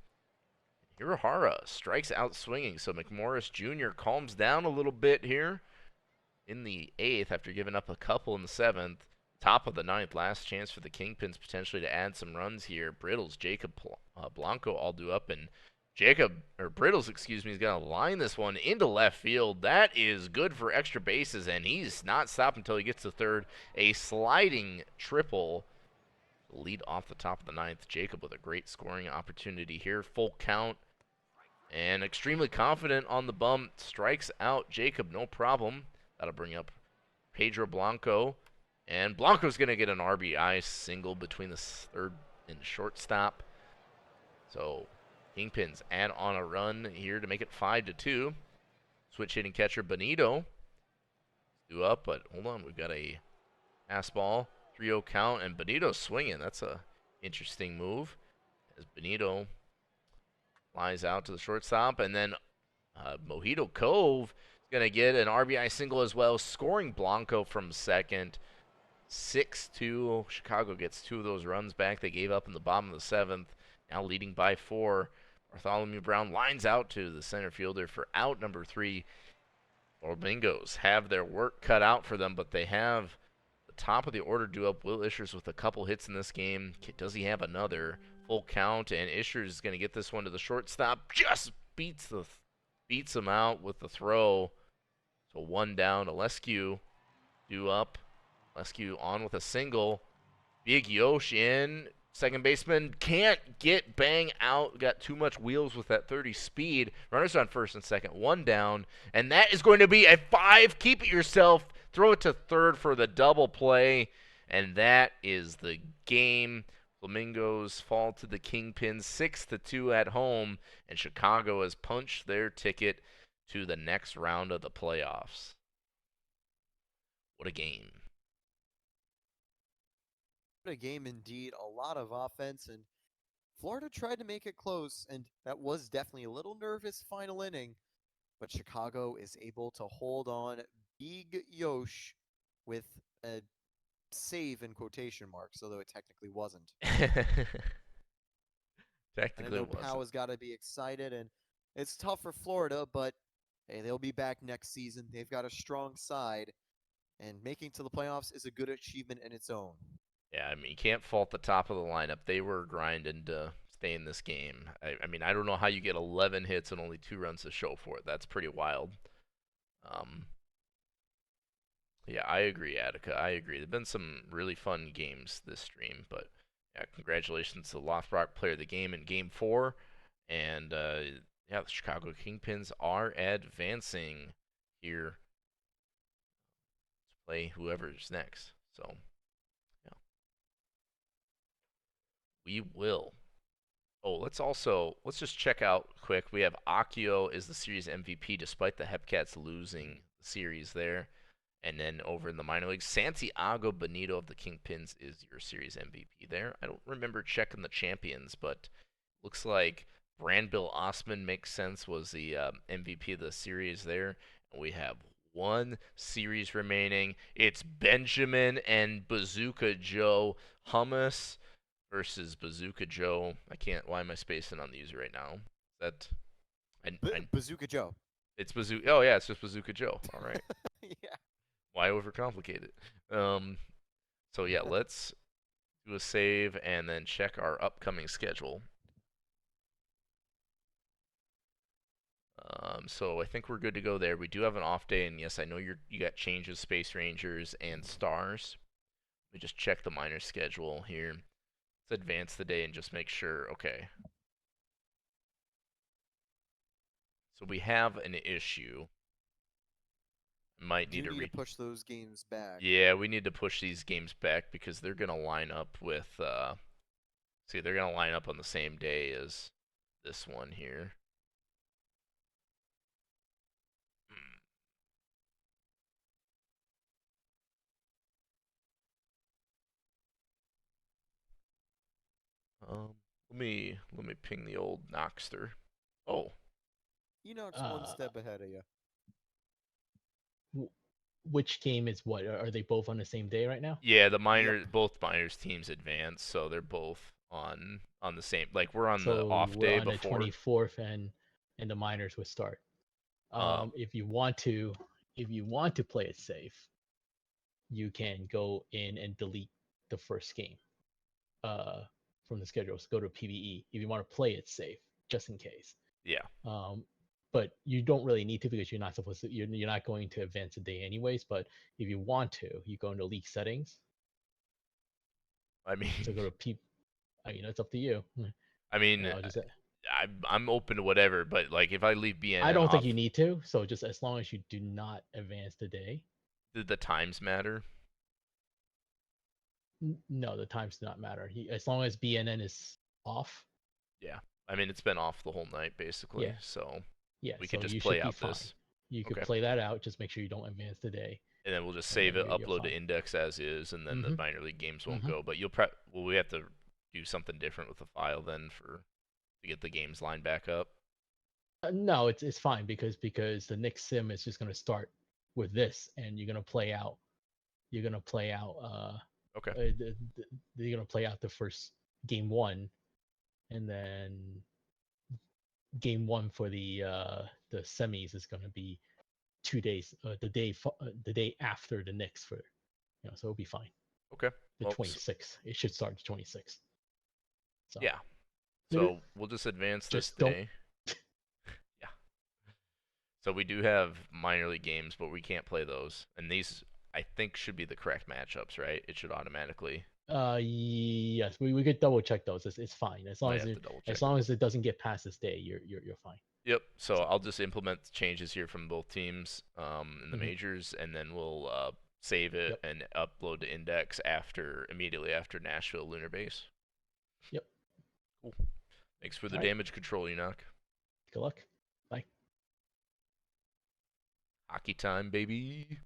Hirahara strikes out swinging, so McMorris Jr. calms down a little bit here in the 8th after giving up a couple in the 7th. Top of the 9th, last chance for the Kingpins potentially to add some runs here. Jacob Blanco all due up, and Brittles, is going to line this one into left field. That is good for extra bases, and he's not stopped until he gets to third. A sliding triple lead off the top of the 9th. Jacob with a great scoring opportunity here. Full count, and extremely confident on the bump. Strikes out Jacob, no problem. That'll bring up Pedro Blanco. And Blanco's going to get an RBI single between the third and shortstop. So Kingpins add on a run here to make it 5-2. Switch hitting catcher Benito. Due up, but hold on. We've got a fastball. 3-0 count, and Benito's swinging. That's a interesting move. As Benito flies out to the shortstop, and then Mojito Cove going to get an RBI single as well, scoring Blanco from second. 6-2. Chicago gets 2 of those runs back they gave up in the bottom of the 7th. Now leading by 4. Bartholomew Brown lines out to the center fielder for out number 3. Flamingos have their work cut out for them, but they have the top of the order due up. Will Ishers with a couple hits in this game. Does he have another? Full count, and Ishers is going to get this one to the shortstop. Just beats him out with the throw. So 1 down. Alescu due up. Alescu on with a single. Big Yosh in. Second baseman can't get Bang out. Got too much wheels with that 30 speed. Runners on first and second. 1 down. And that is going to be a 5. Keep it yourself. Throw it to third for the double play. And that is the game. Flamingos fall to the Kingpins 6-2 at home, and Chicago has punched their ticket to the next round of the playoffs. What a game. What a game indeed. A lot of offense, and Florida tried to make it close, and that was definitely a little nervous final inning, but Chicago is able to hold on. Big Yosh with a save in quotation marks, although it technically wasn't. Technically, I know Powell has got to be excited, and it's tough for Florida, but hey, they'll be back next season. They've got a strong side, and making to the playoffs is a good achievement in its own. Yeah, I mean, you can't fault the top of the lineup. They were grinding to stay in this game. I mean, I don't know how you get 11 hits and only 2 runs to show for it. That's pretty wild. Um, yeah, I agree, Attica. I agree. There've been some really fun games this stream, but yeah, congratulations to Lothbrock player of the game in Game 4. And yeah, the Chicago Kingpins are advancing here to play whoever's next. So, yeah, we will. Oh, let's just check out quick. We have Akio is the series MVP despite the Hepcats losing the series there. And then over in the minor leagues, Santiago Benito of the Kingpins is your series MVP there. I don't remember checking the champions, but looks like Brandbill Osman makes sense, was the MVP of the series there. And we have one series remaining. It's Benjamin and Bazooka Joe Hummus versus Bazooka Joe. I can't. Why am I spacing on the user right now? That Bazooka Joe. it's Bazooka. Oh yeah, it's just Bazooka Joe. All right. Yeah. Why overcomplicate it? So yeah, let's do a save and then check our upcoming schedule. So I think we're good to go there. We do have an off day, and yes, I know you got changes, Space Rangers and Stars. Let me just check the minor schedule here. Let's advance the day and just make sure. Okay. So we have an issue. Might need Do to need to re. push those games back. Yeah, we need to push these games back because they're gonna line up with. See, they're gonna line up on the same day as this one here. Um, let me ping the old Noxter. Oh, Enoch's one Uh, step ahead of you. w- which game is what? Are they both on the same day right now? yeah, Yep. both minors teams advance, so they're both on the same. Like we're on the So off we're day on the before. 24th, and the minors would start. Um, If you want to, if you want to play it safe, you can go in and delete the first game uh, from the schedule. So go to PBE if you want to play it safe, just in case. yeah, Um, but you don't really need to because you're not supposed to. You're not going to advance a day anyways. But if you want to, you go into league settings. I mean, So go to P. I mean, it's up to you. I mean, Just I'm open to whatever, but like if I leave I BNN don't think you off, need to. So just as long as you do not advance the day. did the times matter? No, the times do not matter. As long as BNN is off. Yeah, I mean it's been off the whole night basically, Yeah, so yeah. we could So just you play should be out fine. this. You could Okay. play that out. Just make sure you don't advance the day, And then we'll just and save then it, you're upload to fine. index as is, and then the Mhm. minor league games won't Mhm. go. But well, we have to do something different with the file then to get the games lined back up. No, it's fine because the next sim is just gonna start with this, and you're gonna play out. You're gonna play out. Okay. You're gonna play out the first game one, and then game one for the semis is gonna be 2 days. The day after the next for so it'll be fine. Okay. The Well, 26th. It should start the 26th. So yeah. So we'll just advance this just don't. day. Yeah. So we do have minor league games, but we can't play those. And these, I think, should be the correct matchups, right? It should automatically. Yes, we could double check those. It's fine as long Might as have to double as check it. long as it doesn't get past this day. You're fine. Yep. So So I'll just implement changes here from both teams in the mhm. majors, and then we'll save it Yep. and upload to index immediately after Nashville Lunar Base. Yep. Cool. Thanks for the All right. damage control, Enoch. Good luck. Bye. Hockey time, baby.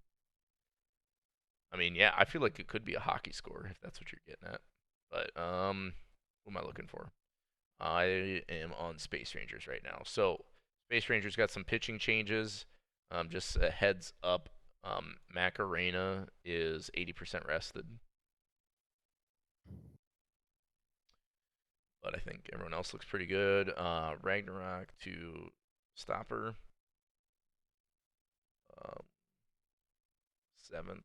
I mean, yeah, I feel like it could be a hockey score if that's what you're getting at. But what am I looking for? I am on Space Rangers right now. So Space Rangers got some pitching changes. Just a heads up, Macarena is 80% rested. But I think everyone else looks pretty good. Ragnarok to Stopper. 7th.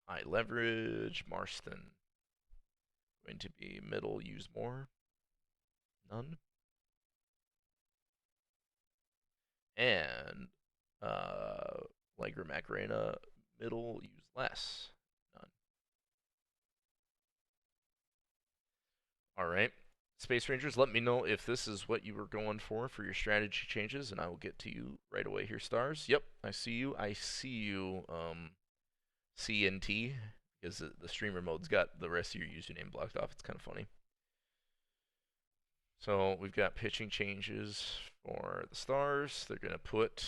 High leverage. Marston going to be middle, use more. None. And Legra Macarena, middle, use less. None. All right. Space Rangers, let me know if this is what you were going for your strategy changes, and I will get to you right away here, Stars. Yep, I see you. I see you, CNT, because the streamer mode's got the rest of your username blocked off. It's kind of funny. So we've got pitching changes for the Stars. They're going to put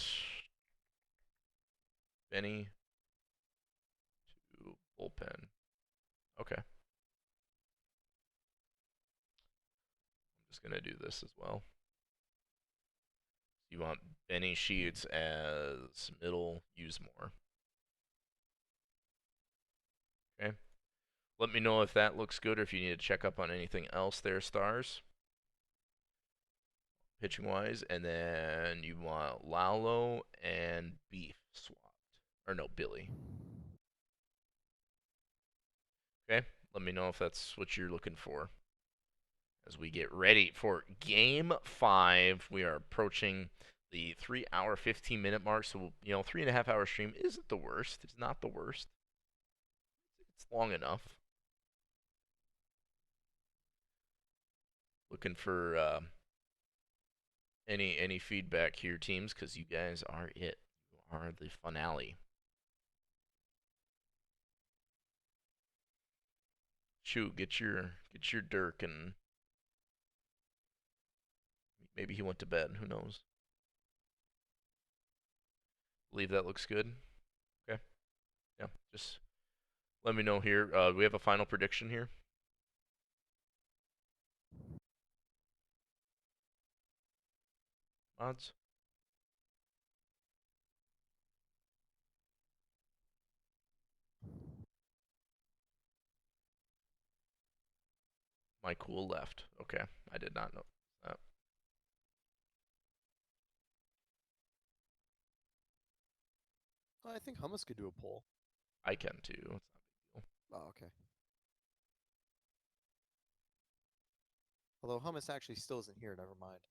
Benny to bullpen. Okay. I'm just going to do this as well. You want Benny Sheets as middle, use more. Okay. Let me know if that looks good or if you need to check up on anything else there, Stars. Pitching wise. And then you want Lalo and Beef swapped. Or no, Billy. Okay. Let me know if that's what you're looking for. As we get ready for Game 5, we are approaching the 3-hour, 15-minute mark. So, 3.5-hour stream isn't the worst. It's not the worst. It's long enough. Looking for any feedback here, teams, because you guys are it. You are the finale. Shoot, get your Dirk, and maybe he went to bed. Who knows? Believe that looks good. Okay. Yeah, just let me know here. We have a final prediction here. Odds. My cool left. Okay, I did not know that. I think Hummus could do a poll. I can too. It's not a big deal. Oh, okay. Although Hummus actually still isn't here, never mind.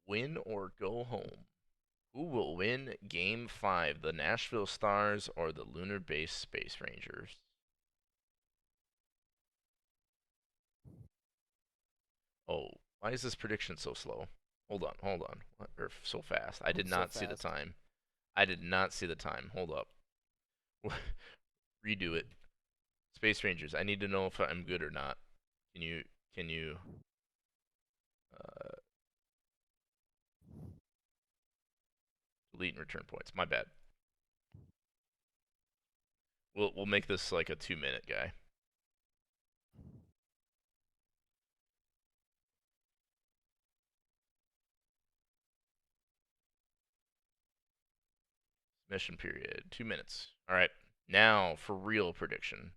Win or go home. Who will win Game 5, the Nashville Stars or the Lunar Base Space Rangers? Oh, why is this prediction so slow? Hold on. What? Or so fast. I did So not see the fast. time. I did not see the time. Hold up. Redo it. Space Rangers, I need to know if I'm good or not. Can you uh, delete and return points? My bad. We'll make this like a 2-minute guy. Mission period, 2 minutes. All right, now for real prediction.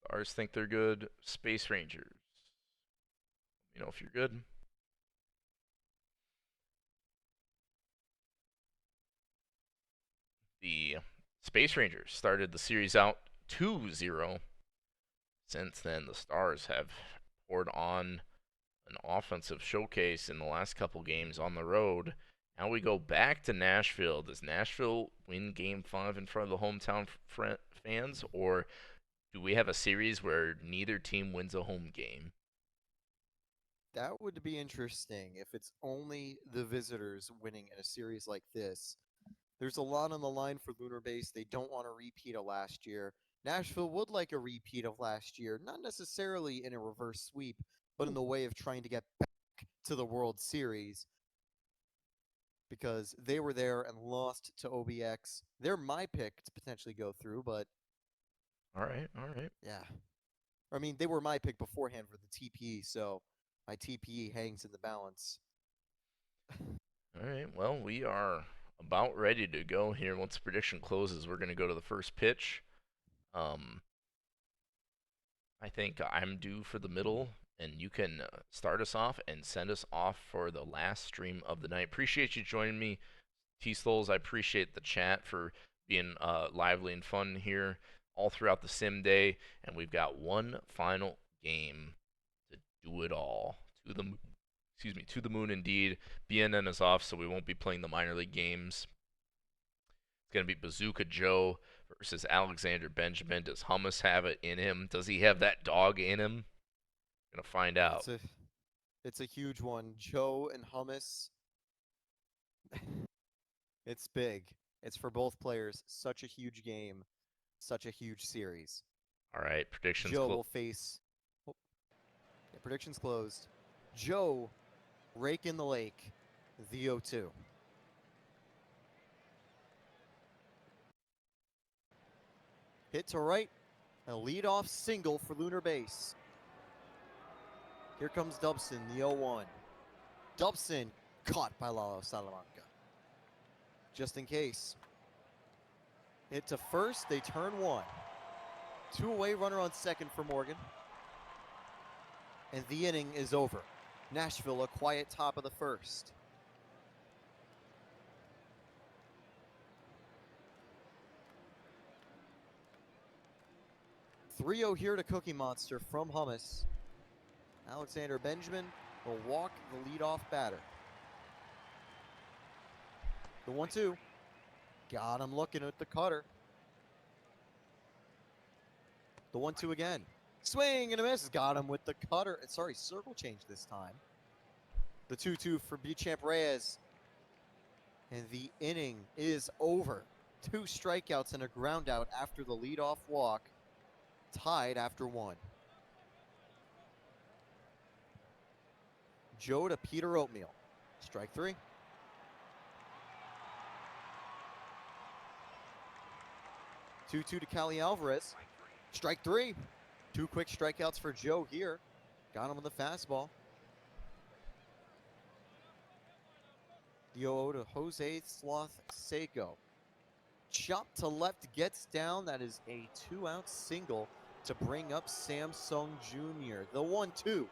Stars think they're good. Space Rangers. You know if you're good. The Space Rangers started the series out 2-0. Since then, the Stars have poured on an offensive showcase in the last couple games on the road. Now we go back to Nashville. Does Nashville win Game 5 in front of the hometown fans, or do we have a series where neither team wins a home game? That would be interesting if it's only the visitors winning in a series like this. There's a lot on the line for Lunar Base. They don't want a repeat of last year. Nashville would like a repeat of last year, not necessarily in a reverse sweep, but in the way of trying to get back to the World Series because they were there and lost to OBX. They're my pick to potentially go through, but All right. yeah. I mean, they were my pick beforehand for the TPE, so my TPE hangs in the balance. All right. Well, we are about ready to go here. Once the prediction closes, we're going to go to the first pitch. I think I'm due for the middle, and you can start us off and send us off for the last stream of the night. Appreciate you joining me, tstols. I appreciate the chat for being lively and fun here all throughout the sim day, and we've got one final game to do it all. To the moon indeed. BNN is off, so we won't be playing the minor league games. It's going to be Bazooka Joe versus Alexander Benjamin. Does Hummus have it in him? Does he have that dog in him? Gonna find out. It's a huge one. Joe and Hummus. It's big. It's for both players. Such a huge game. Such a huge series. All right, predictions. Joe will face. Oh, yeah, predictions closed. Joe, rake in the lake. The 0-2. Hit to right. A leadoff single for Lunar Base. Here comes Dubson, the 0-1. Dubson caught by Lalo Salamanca. Just in case. Hit to first, they turn one. Two away, runner on second for Morgan. And the inning is over. Nashville a quiet top of the first. .3-0 here to Cookie Monster from Hummus. Alexander Benjamin will walk the leadoff batter. The 1-2. Got him looking at the cutter. The 1-2 again. Swing and a miss. Got him with the cutter. Sorry, circle change this time. The 2-2 for B-Champ Reyes. And the inning is over. 2 strikeouts and a ground out after the leadoff walk. Tied after 1. Joe to Peter Oatmeal. Strike 3. Two to Cali Alvarez. Strike 3. 2 quick strikeouts for Joe here. Got him on the fastball. The 0 to Jose Sloth Seco. Chop to left, gets down. That is a 2-out single to bring up Samsung Jr. The 1-2.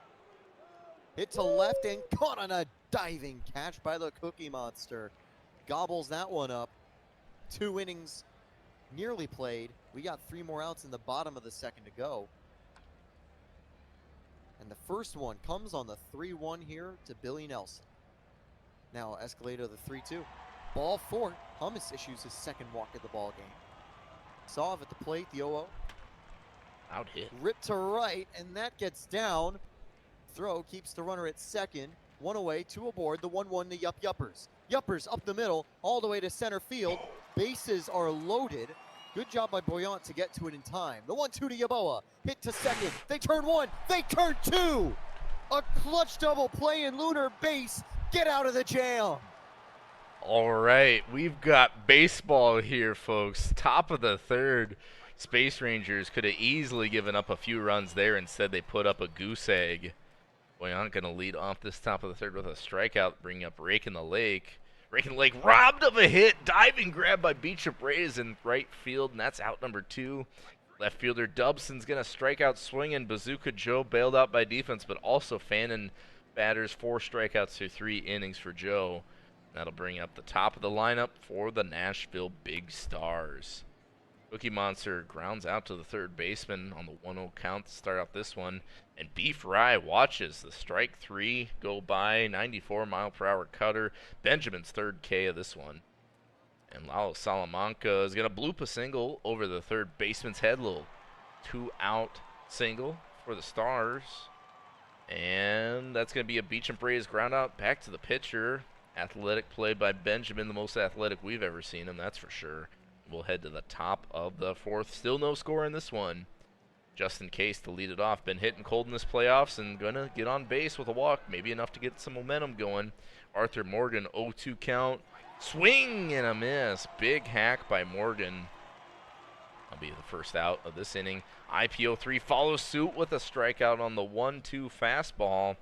Hit to left and caught on a diving catch by the Cookie Monster. Gobbles that one up. 2 innings nearly played. We got 3 more outs in the bottom of the second to go. And the first one comes on the 3-1 here to Billy Nelson. Now Escalado the 3-2. Ball 4. Hummus issues his second walk of the ball game. Sauve at the plate, the 0-0. Out hit. Ripped to right, and that gets down. Throw keeps the runner at second. 1 away, 2 aboard. The 1-1 to Yuppers. Yuppers up the middle, all the way to center field. Bases are loaded. Good job by Boyant to get to it in time. The 1-2 to Yaboa. Hit to second. They turn 1. They turn 2. A clutch double play in Lunar Base. Get out of the jam. All right, we've got baseball here, folks. Top of the third. Space Rangers could have easily given up a few runs there. Instead, they put up a goose egg. Boyant going to lead off this top of the third with a strikeout, bringing up Rake in the Lake. Rake in the Lake robbed of a hit. Diving grab by Beechup Reyes in right field, and that's out number 2. Left fielder Dubson's going to strike out swinging. Bazooka Joe bailed out by defense, but also fanning batters. 4 strikeouts through 3 innings for Joe. That'll bring up the top of the lineup for the Nashville Big Stars. Cookie Monster grounds out to the third baseman on the 1-0 count to start out this one. And Beef Rye watches the strike 3 go by. 94-mile-per-hour cutter. Benjamin's third K of this one. And Lalo Salamanca is going to bloop a single over the third baseman's head. Little 2-out single for the Stars. And that's going to be a Beach and Braves ground out back to the pitcher. Athletic play by Benjamin, the most athletic we've ever seen him, that's for sure. We'll head to the top of the 4th. Still no score in this one. Just in case to lead it off. Been hitting cold in this playoffs and going to get on base with a walk. Maybe enough to get some momentum going. Arthur Morgan, 0-2 count. Swing and a miss. Big hack by Morgan. That'll be the first out of this inning. IPO3 follows suit with a strikeout on the 1-2 fastball.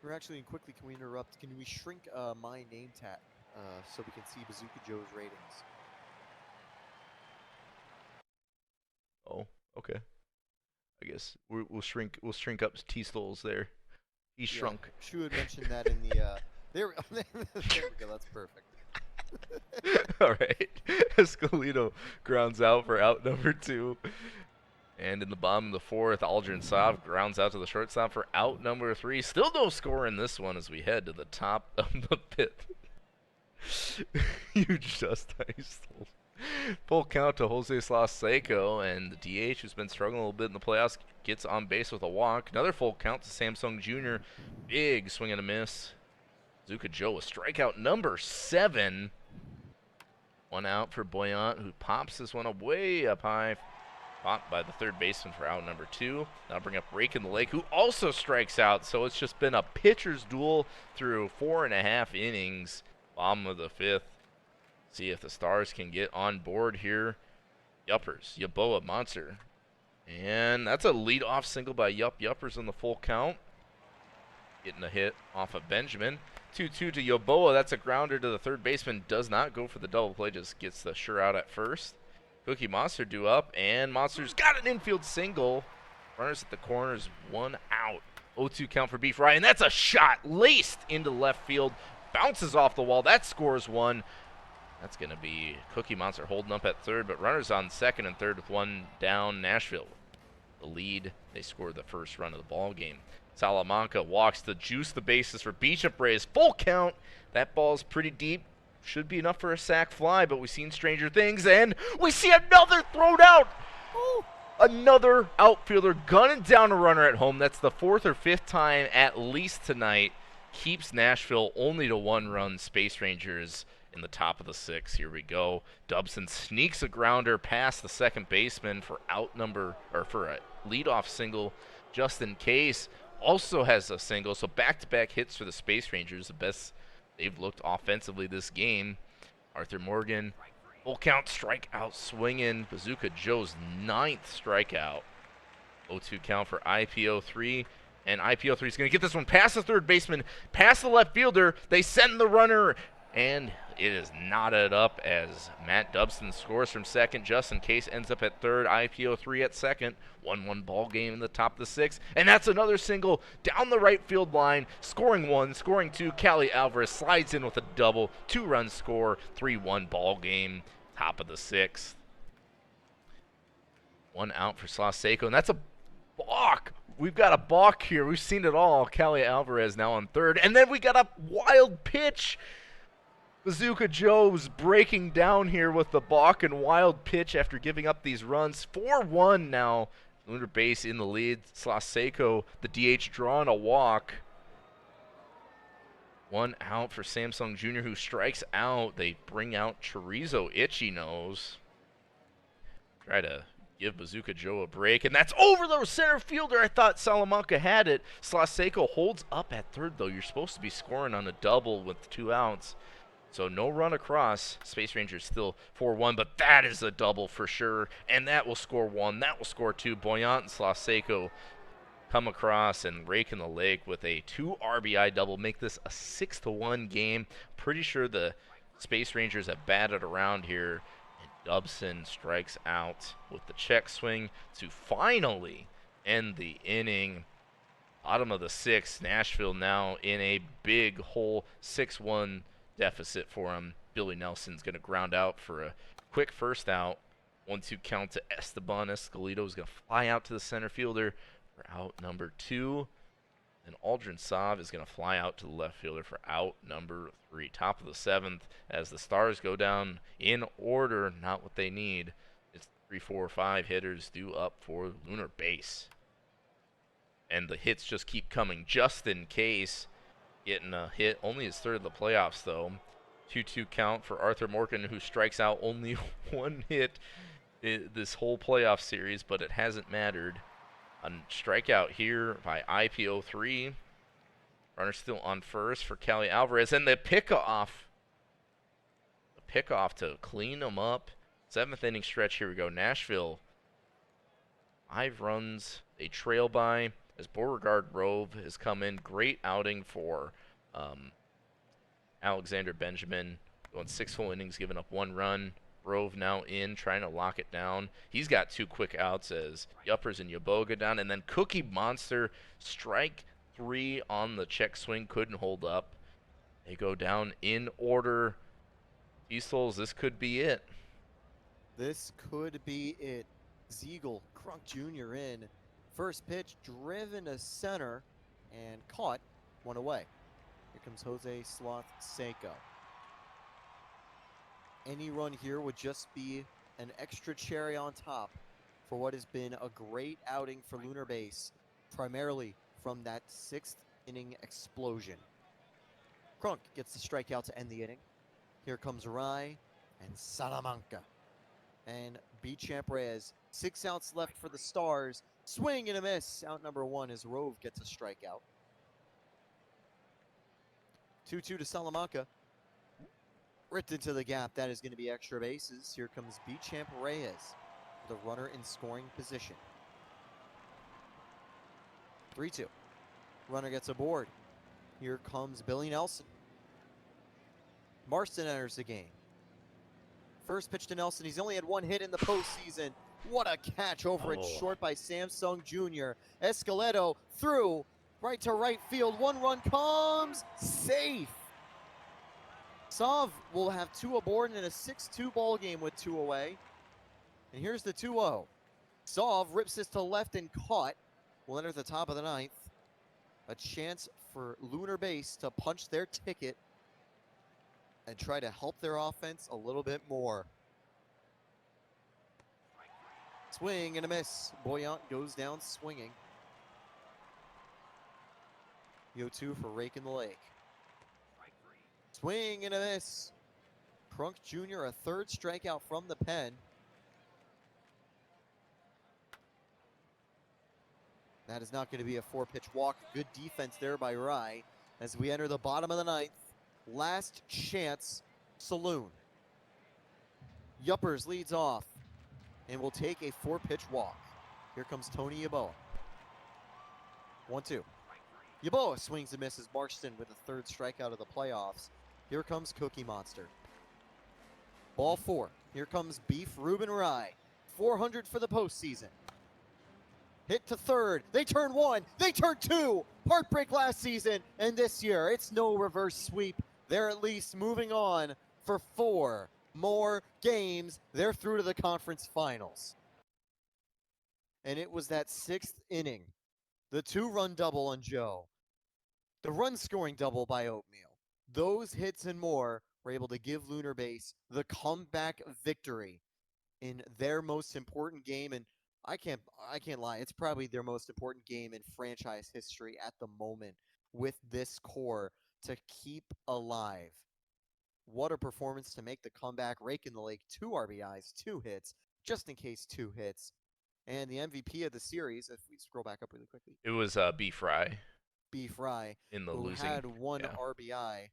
We're actually, quickly, can we interrupt? Can we shrink my name tag so we can see Bazooka Joe's ratings? Oh, okay. I guess we'll shrink up tstols there. He shrunk. Shu had mentioned that in the. There, there we go. That's perfect. All right. Escalito grounds out for out number 2. And in the bottom of the 4th, Aldrin Saab grounds out to the shortstop for out number 3. Still no score in this one as we head to the top of the 5th. Huge dust ice. Full count to Jose Slaseco, and the DH, who's been struggling a little bit in the playoffs, gets on base with a walk. Another full count to Samsung Jr. Big swing and a miss. Bazooka Joe with strikeout number 7. 1 out for Boyant, who pops this one up way up high. Caught by the third baseman for out number 2. Now bring up Rake in the Lake, who also strikes out. So it's just been a pitcher's duel through 4.5 innings. Bottom of the 5th. See if the Stars can get on board here. Yuppers, Yaboa Monster. And that's a leadoff single by Yuppers on the full count. Getting a hit off of Benjamin. 2-2 to Yaboa. That's a grounder to the third baseman. Does not go for the double play. Just gets the sure out at first. Cookie Monster due up. And Monster's got an infield single. Runners at the corners. 1 out. 0-2 count for Beef Ryan. That's a shot laced into left field. Bounces off the wall. That scores 1. That's going to be Cookie Monster holding up at third, but runners on second and third with 1 down. Nashville, the lead. They scored the first run of the ball game. Salamanca walks to juice the bases for Bishop Reyes. Full count. That ball's pretty deep. Should be enough for a sac fly, but we've seen stranger things, and we see another thrown out. Ooh. Another outfielder gunning down a runner at home. That's the 4th or 5th time at least tonight. Keeps Nashville only to 1 run. Space Rangers in the top of the 6th. Here we go. Dubson sneaks a grounder past the second baseman for for a leadoff single. Just in case also has a single. So back-to-back hits for the Space Rangers, the best they've looked offensively this game. Arthur Morgan, full count strikeout swinging. Bazooka Joe's 9th strikeout. 0-2 count for IPO3. And IPO3 is going to get this one past the third baseman, past the left fielder. They send the runner, and it is knotted up as Matt Dubson scores from second. Justin Case ends up at third. IPO3 at second. 1-1 ball game in the top of the 6th. And that's another single down the right field line. Scoring 1, scoring 2. Cali Alvarez slides in with a double. 2-run score. 3-1 ball game. Top of the 6th. 1 out for Slaseco. And that's a balk. We've got a balk here. We've seen it all. Cali Alvarez now on third. And then we got a wild pitch. Bazooka Joe's breaking down here with the balk and wild pitch after giving up these runs. 4-1 now. Lunar base in the lead. Slaseco, the DH, drawing a walk. 1 out for Samsung Jr., who strikes out. They bring out Chorizo Itchy Nose. Try to give Bazooka Joe a break, and that's over the center fielder. I thought Salamanca had it. Slaseco holds up at third, though. You're supposed to be scoring on a double with 2 outs. So no run across. Space Rangers still 4-1, but that is a double for sure. And that will score 1. That will score 2. Boyant and Slaseco come across and rake in the lake with a 2 RBI double. Make this a 6-1 game. Pretty sure the Space Rangers have batted around here. And Dubson strikes out with the check swing to finally end the inning. Bottom of the 6th. Nashville now in a big hole 6-1 deficit for him. Billy Nelson's going to ground out for a quick first out. 1-2 count to Esteban Escalito is going to fly out to the center fielder for out number 2. And Aldrin Sav is going to fly out to the left fielder for out number 3. Top of the 7th as the Stars go down in order, not what they need. It's 3, 4, 5 hitters due up for Lunar base. And the hits just keep coming just in case. Getting a hit, only his 3rd of the playoffs, though. 2-2 count for Arthur Morgan, who strikes out only 1 hit this whole playoff series, but it hasn't mattered. A strikeout here by IPO3. Runner still on first for Cali Alvarez, and the pickoff to clean them up. 7th inning stretch. Here we go. Nashville, 5 runs they trail by. As Beauregard Rove has come in, great outing for Alexander Benjamin, going 6 full innings, giving up 1 run. Rove now in, trying to lock it down. He's got 2 quick outs as Yuppers and Yabo go down, and then Cookie Monster strike 3 on the check swing, couldn't hold up. They go down in order. tstols, this could be it. This could be it. Ziegel, Crunk Jr. in. First pitch driven to center and caught, one away. Here comes Jose Sloth Seco. Any run here would just be an extra cherry on top for what has been a great outing for Lunar Base, primarily from that 6th inning explosion. Crunk gets the strikeout to end the inning. Here comes Rye and Salamanca. And B-Champ Reyes, 6 outs left for the Stars. Swing and a miss. Out number 1 as Rove gets a strikeout. 2-2 to Salamanca. Ripped into the gap. That is going to be extra bases. Here comes B-Champ Reyes, the runner in scoring position. 3-2. Runner gets aboard. Here comes Billy Nelson. Marston enters the game. First pitch to Nelson. He's only had 1 hit in the postseason. What a catch over at short by Samsung Jr. Escaleto through right to right field. 1 run comes safe. Sav will have 2 aboard in a 6-2 ball game with 2 away. And here's the 2-0. Sav rips this to left and caught. Will enter the top of the 9th. A chance for Lunar Base to punch their ticket and try to help their offense a little bit more. Swing and a miss. Boyant goes down swinging. 0-2 for Rake in the Lake. Swing and a miss. Crunk Jr. a 3rd strikeout from the pen. That is not going to be a 4-pitch walk. Good defense there by Rye as we enter the bottom of the 9th. Last chance saloon. Yuppers leads off and will take a 4-pitch walk. Here comes Tony Yeboah. 1-2. Yeboah swings and misses Marston with a 3rd strikeout of the playoffs. Here comes Cookie Monster. Ball 4. Here comes Beef Ruben Rye. 400 for the postseason. Hit to 3rd. They turn 1. They turn 2. Heartbreak last season. And this year, it's no reverse sweep. They're at least moving on for 4 more games. They're through to the conference finals. And it was that 6th inning. The 2-run double on Joe. The run-scoring double by Oatmeal. Those hits and more were able to give Lunar Base the comeback victory in their most important game. And I can't lie, it's probably their most important game in franchise history at the moment with this core to keep alive. What a performance to make the comeback. Rake in the Lake, 2 RBIs, 2 hits, just in case 2 hits. And the MVP of the series, if we scroll back up really quickly. It was Beef Rye. Beef Rye, in the who losing. had 1 RBI.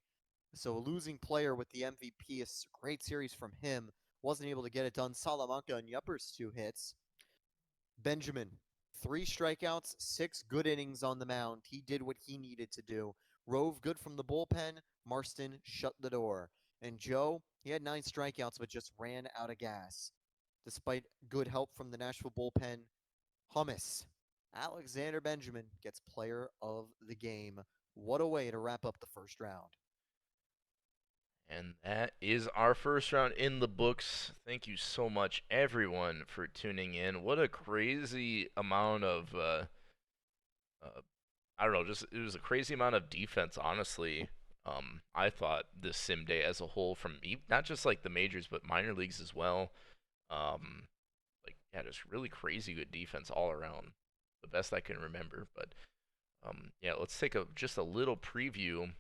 So a losing player with the MVP, a great series from him. Wasn't able to get it done. Salamanca and Yuppers 2 hits. Benjamin, 3 strikeouts, 6 good innings on the mound. He did what he needed to do. Rove good from the bullpen. Marston shut the door. And Joe, he had 9 strikeouts but just ran out of gas. Despite good help from the Nashville bullpen, Hummus, Alexander Benjamin gets player of the game. What a way to wrap up the first round. And that is our first round in the books. Thank you so much, everyone, for tuning in. What a crazy amount of, I don't know, it was a crazy amount of defense, honestly. I thought this sim day as a whole, from not just like the majors, but minor leagues as well. Yeah, just really crazy good defense all around. The best I can remember. But yeah, let's take just a little preview.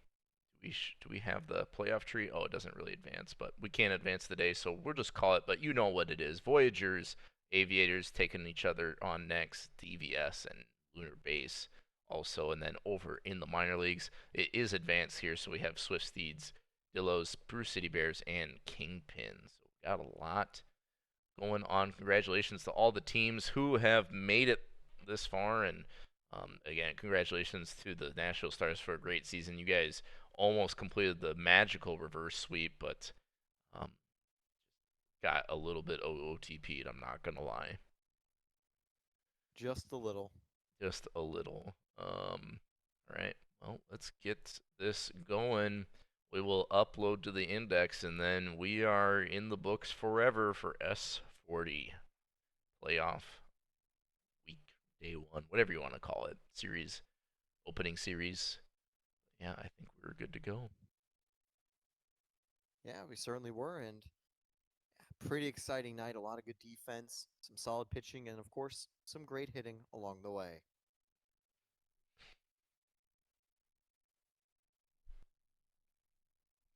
Do we have the playoff tree? Oh, it doesn't really advance, but we can't advance the day, so we'll just call it. But you know what it is. Voyagers, Aviators taking each other on next. DVS and Lunar Base also. And then over in the minor leagues, it is advanced here, so we have Swift Steeds, Dillos, Bruce City Bears, and Kingpins. So we got a lot going on. Congratulations to all the teams who have made it this far, and again, congratulations to the Nashville Stars for a great season. You guys almost completed the magical reverse sweep, but got a little bit OOTP'd, I'm not gonna lie. Just a little. Just a little. All right. Well, let's get this going. We will upload to the index, and then we are in the books forever for S40 Playoff Week, Day 1, whatever you want to call it. Series, opening series. Yeah, I think we're good to go. Yeah, we certainly were, and pretty exciting night. A lot of good defense, some solid pitching, and of course, some great hitting along the way.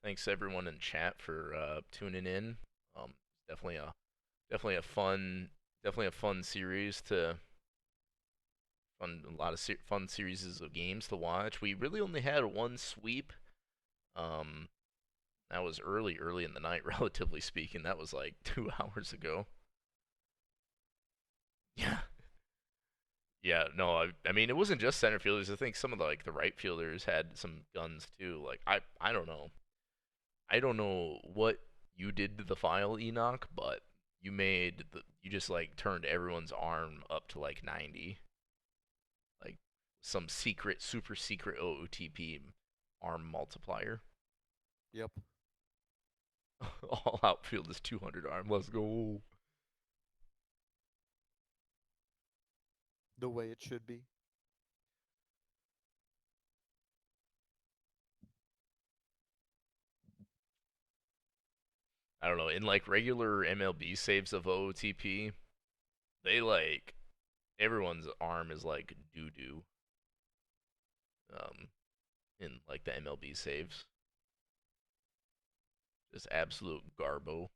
Thanks everyone in chat for tuning in. Um, definitely a definitely a fun definitely a fun series to fun a lot of fun series of games to watch. We really only had one sweep. Um, that was early in the night, relatively speaking. That was like 2 hours ago. Yeah, yeah. No, I mean it wasn't just center fielders. I think some of the right fielders had some guns too. Like I don't know. I don't know what you did to the file, Enoch, but you just like turned everyone's arm up to like 90, like some secret, super secret OOTP arm multiplier. Yep, All outfield is 200 arm. Let's go. the way it should be. I don't know. In like regular MLB saves of OOTP, they like everyone's arm is like doo doo. Um, in like the MLB saves, just absolute garbo.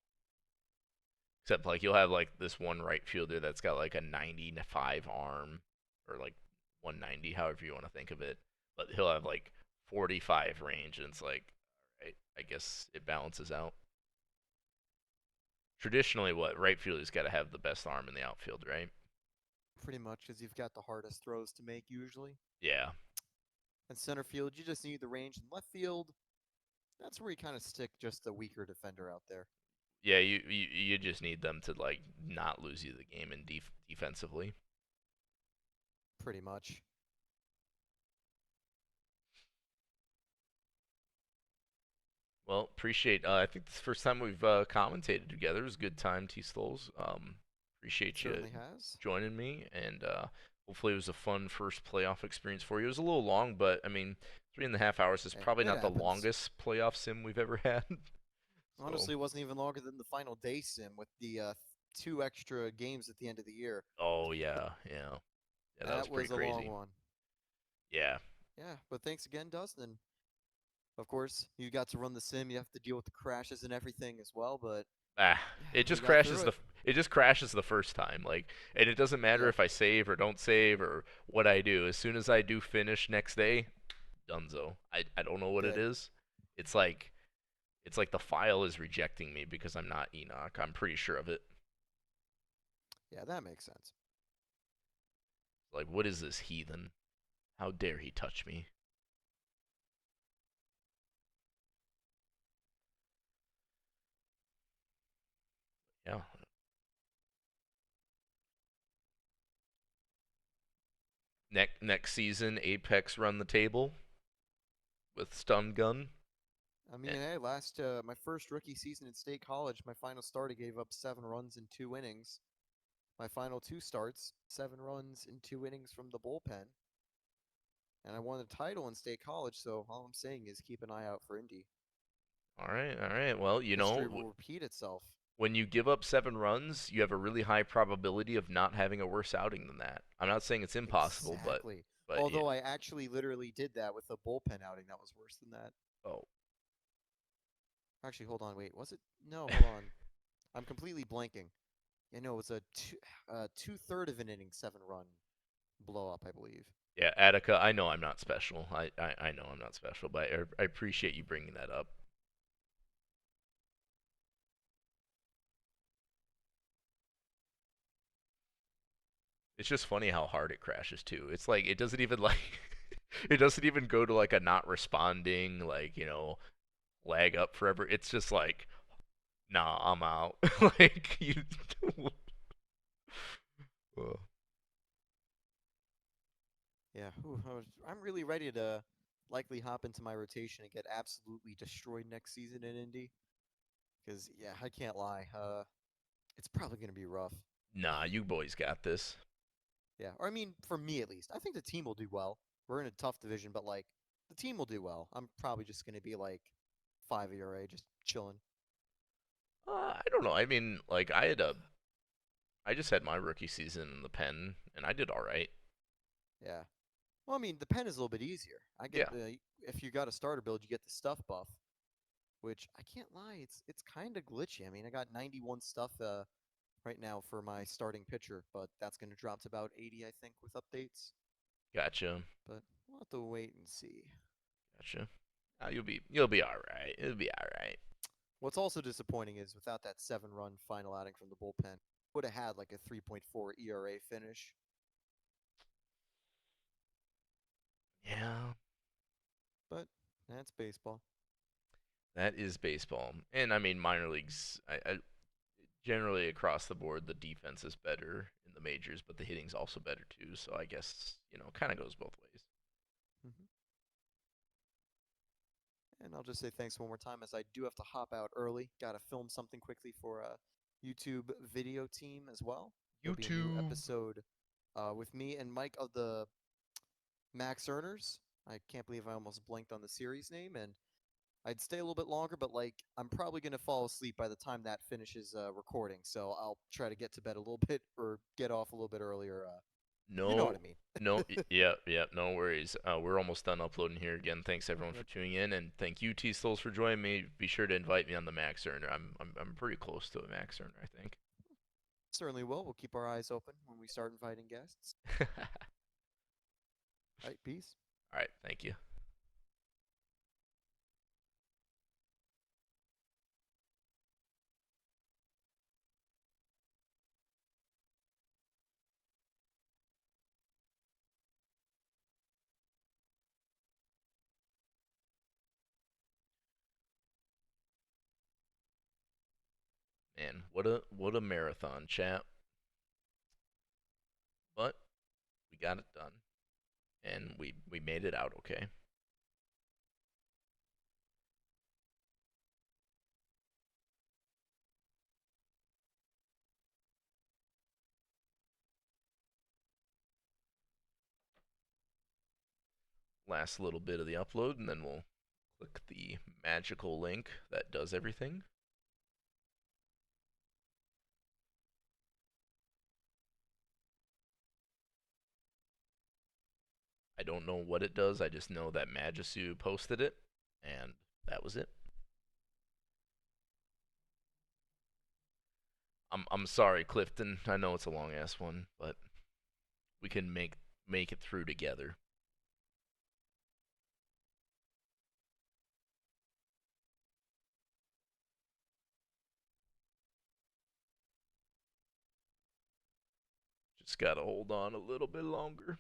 Except like you'll have like this one right fielder that's got like a 95 arm or like 190, however you want to think of it. But he'll have like 45 range, and it's like, all right, I guess it balances out. Traditionally, what right fielder's got to have the best arm in the outfield, right? Pretty much, because you've got the hardest throws to make usually. Yeah, And center field, you just need the range. And left field, that's where you kind of stick just a weaker defender out there. yeah. You just need them to like not lose you the game in defensively. Pretty much. Well, appreciate. I think this is the first time we've commentated together. It was a good time, tstols. It Appreciate you certainly has. joining me, and hopefully it was a fun first playoff experience for you. It was a little long, but I mean, 3.5 hours is probably It not the happens. longest playoff sim we've ever had. So, Honestly, it wasn't even longer than the final day sim with the 2 extra games at the end of the year. oh yeah, yeah, yeah, that was That pretty was a long crazy. one. Yeah, Yeah, but thanks again, Dustin. Of course, you got to run the sim. You have to deal with the crashes and everything as well. But ah, yeah, we got through it. it just crashes the first time. Like, and it doesn't matter Yep. if I save or don't save or what I do. As soon as I do finish next day, Dunzo. I don't know what it Dead. is. It's like it's like the file is rejecting me because I'm not Enoch. I'm pretty sure of it. Yeah, that makes sense. Like, what is this heathen? How dare he touch me? Yeah. Next season, Apex run the table with stun gun. I mean, Eh, hey, my first rookie season in state college, my final start, I gave up 7 runs in 2 innings. My final 2 starts, 7 runs in 2 innings from the bullpen, and I won the title in state college. So all I'm saying is keep an eye out for Indy. all right, all right. Well, History will repeat itself. when you give up 7 runs, you have a really high probability of not having a worse outing than that. I'm not saying it's impossible, Exactly. but yeah. Although I actually literally did that with a bullpen outing that was worse than that. Oh. Actually, hold on, wait, was it? No, hold on. I'm completely blanking. Yeah, no, it was a two-third of an inning 7 run blow up, I believe. Yeah, Attica, I know I'm not special. I know I'm not special, but I appreciate you bringing that up. It's just funny how hard it crashes too. It's like it doesn't even like it doesn't even go to like a not responding, like, lag up forever. It's just like Nah, I'm out. Like you. Well, Yeah, I'm really ready to likely hop into my rotation and get absolutely destroyed next season in Indy. Because yeah, I can't lie. It's probably gonna be rough. nah, you boys got this. Yeah, or I mean, for me at least, I think the team will do well. We're in a tough division, but like the team will do well. I'm probably just gonna be like 5 ERA, just chilling. I don't know. I mean, like I just had my rookie season in the pen, and I did all right. Yeah. Well, I mean, the pen is a little bit easier. I get Yeah, the if you got a starter build, you get the stuff buff, which I can't lie, it's kind of glitchy. I mean, I got 91 stuff right now for my starting pitcher, but that's going to drop to about 80, I think, with updates. gotcha, But we'll have to wait and see. gotcha. You'll be all right. It'll be all right. What's also disappointing is without that 7-run final outing from the bullpen, would have had like a 3.4 ERA finish. Yeah, But that's baseball. that is baseball, and I mean minor leagues. I generally across the board the defense is better in the majors, but the hitting's also better too. So I guess kind of goes both ways. Hmm. And I'll just say thanks one more time as I do have to hop out early. Got to film something quickly for a YouTube video team as well. There'll be a new YouTube. episode with me and Mike of the Max Earners. I can't believe I almost blanked on the series name, and I'd stay a little bit longer, but like I'm probably gonna fall asleep by the time that finishes recording. So I'll try to get to bed a little bit or get off a little bit earlier. You know what No, I mean. no, yeah, yeah, no worries. We're almost done uploading here again. Thanks everyone for Yep. tuning in, and thank you tstols for joining me. Be sure to invite me on the Max Earner. I'm pretty close to a Max Earner, I think. Certainly will. We'll keep our eyes open when we start inviting guests. All All right, peace. right, thank you. Man, what a marathon, chat. But we got it done, and we made it out okay. Last little bit of the upload, and then we'll click the magical link that does everything. I don't know what it does. I just know that Magisu posted it, and that was it. I'm sorry, Clifton. I know it's a long ass one, but we can make it through together. Just gotta hold on a little bit longer.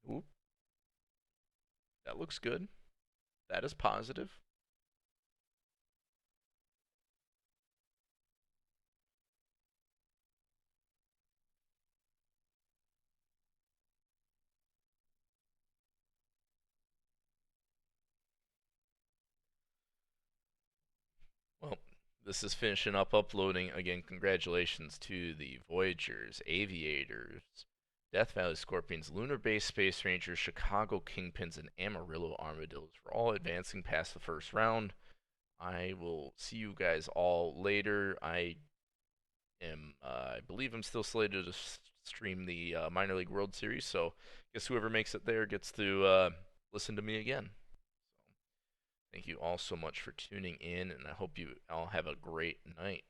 Ooh, that looks good. That is positive. Well, this is finishing up uploading. Again, congratulations to the Voyagers, Aviators, Death Valley Scorpions, Lunar Base Space Rangers, Chicago Kingpins, and Amarillo Armadillos for all advancing past the first round. I will see you guys all later. I believe I'm still slated to stream the Minor League World Series, so I guess whoever makes it there gets to listen to me again. So, thank you all so much for tuning in, and I hope you all have a great night.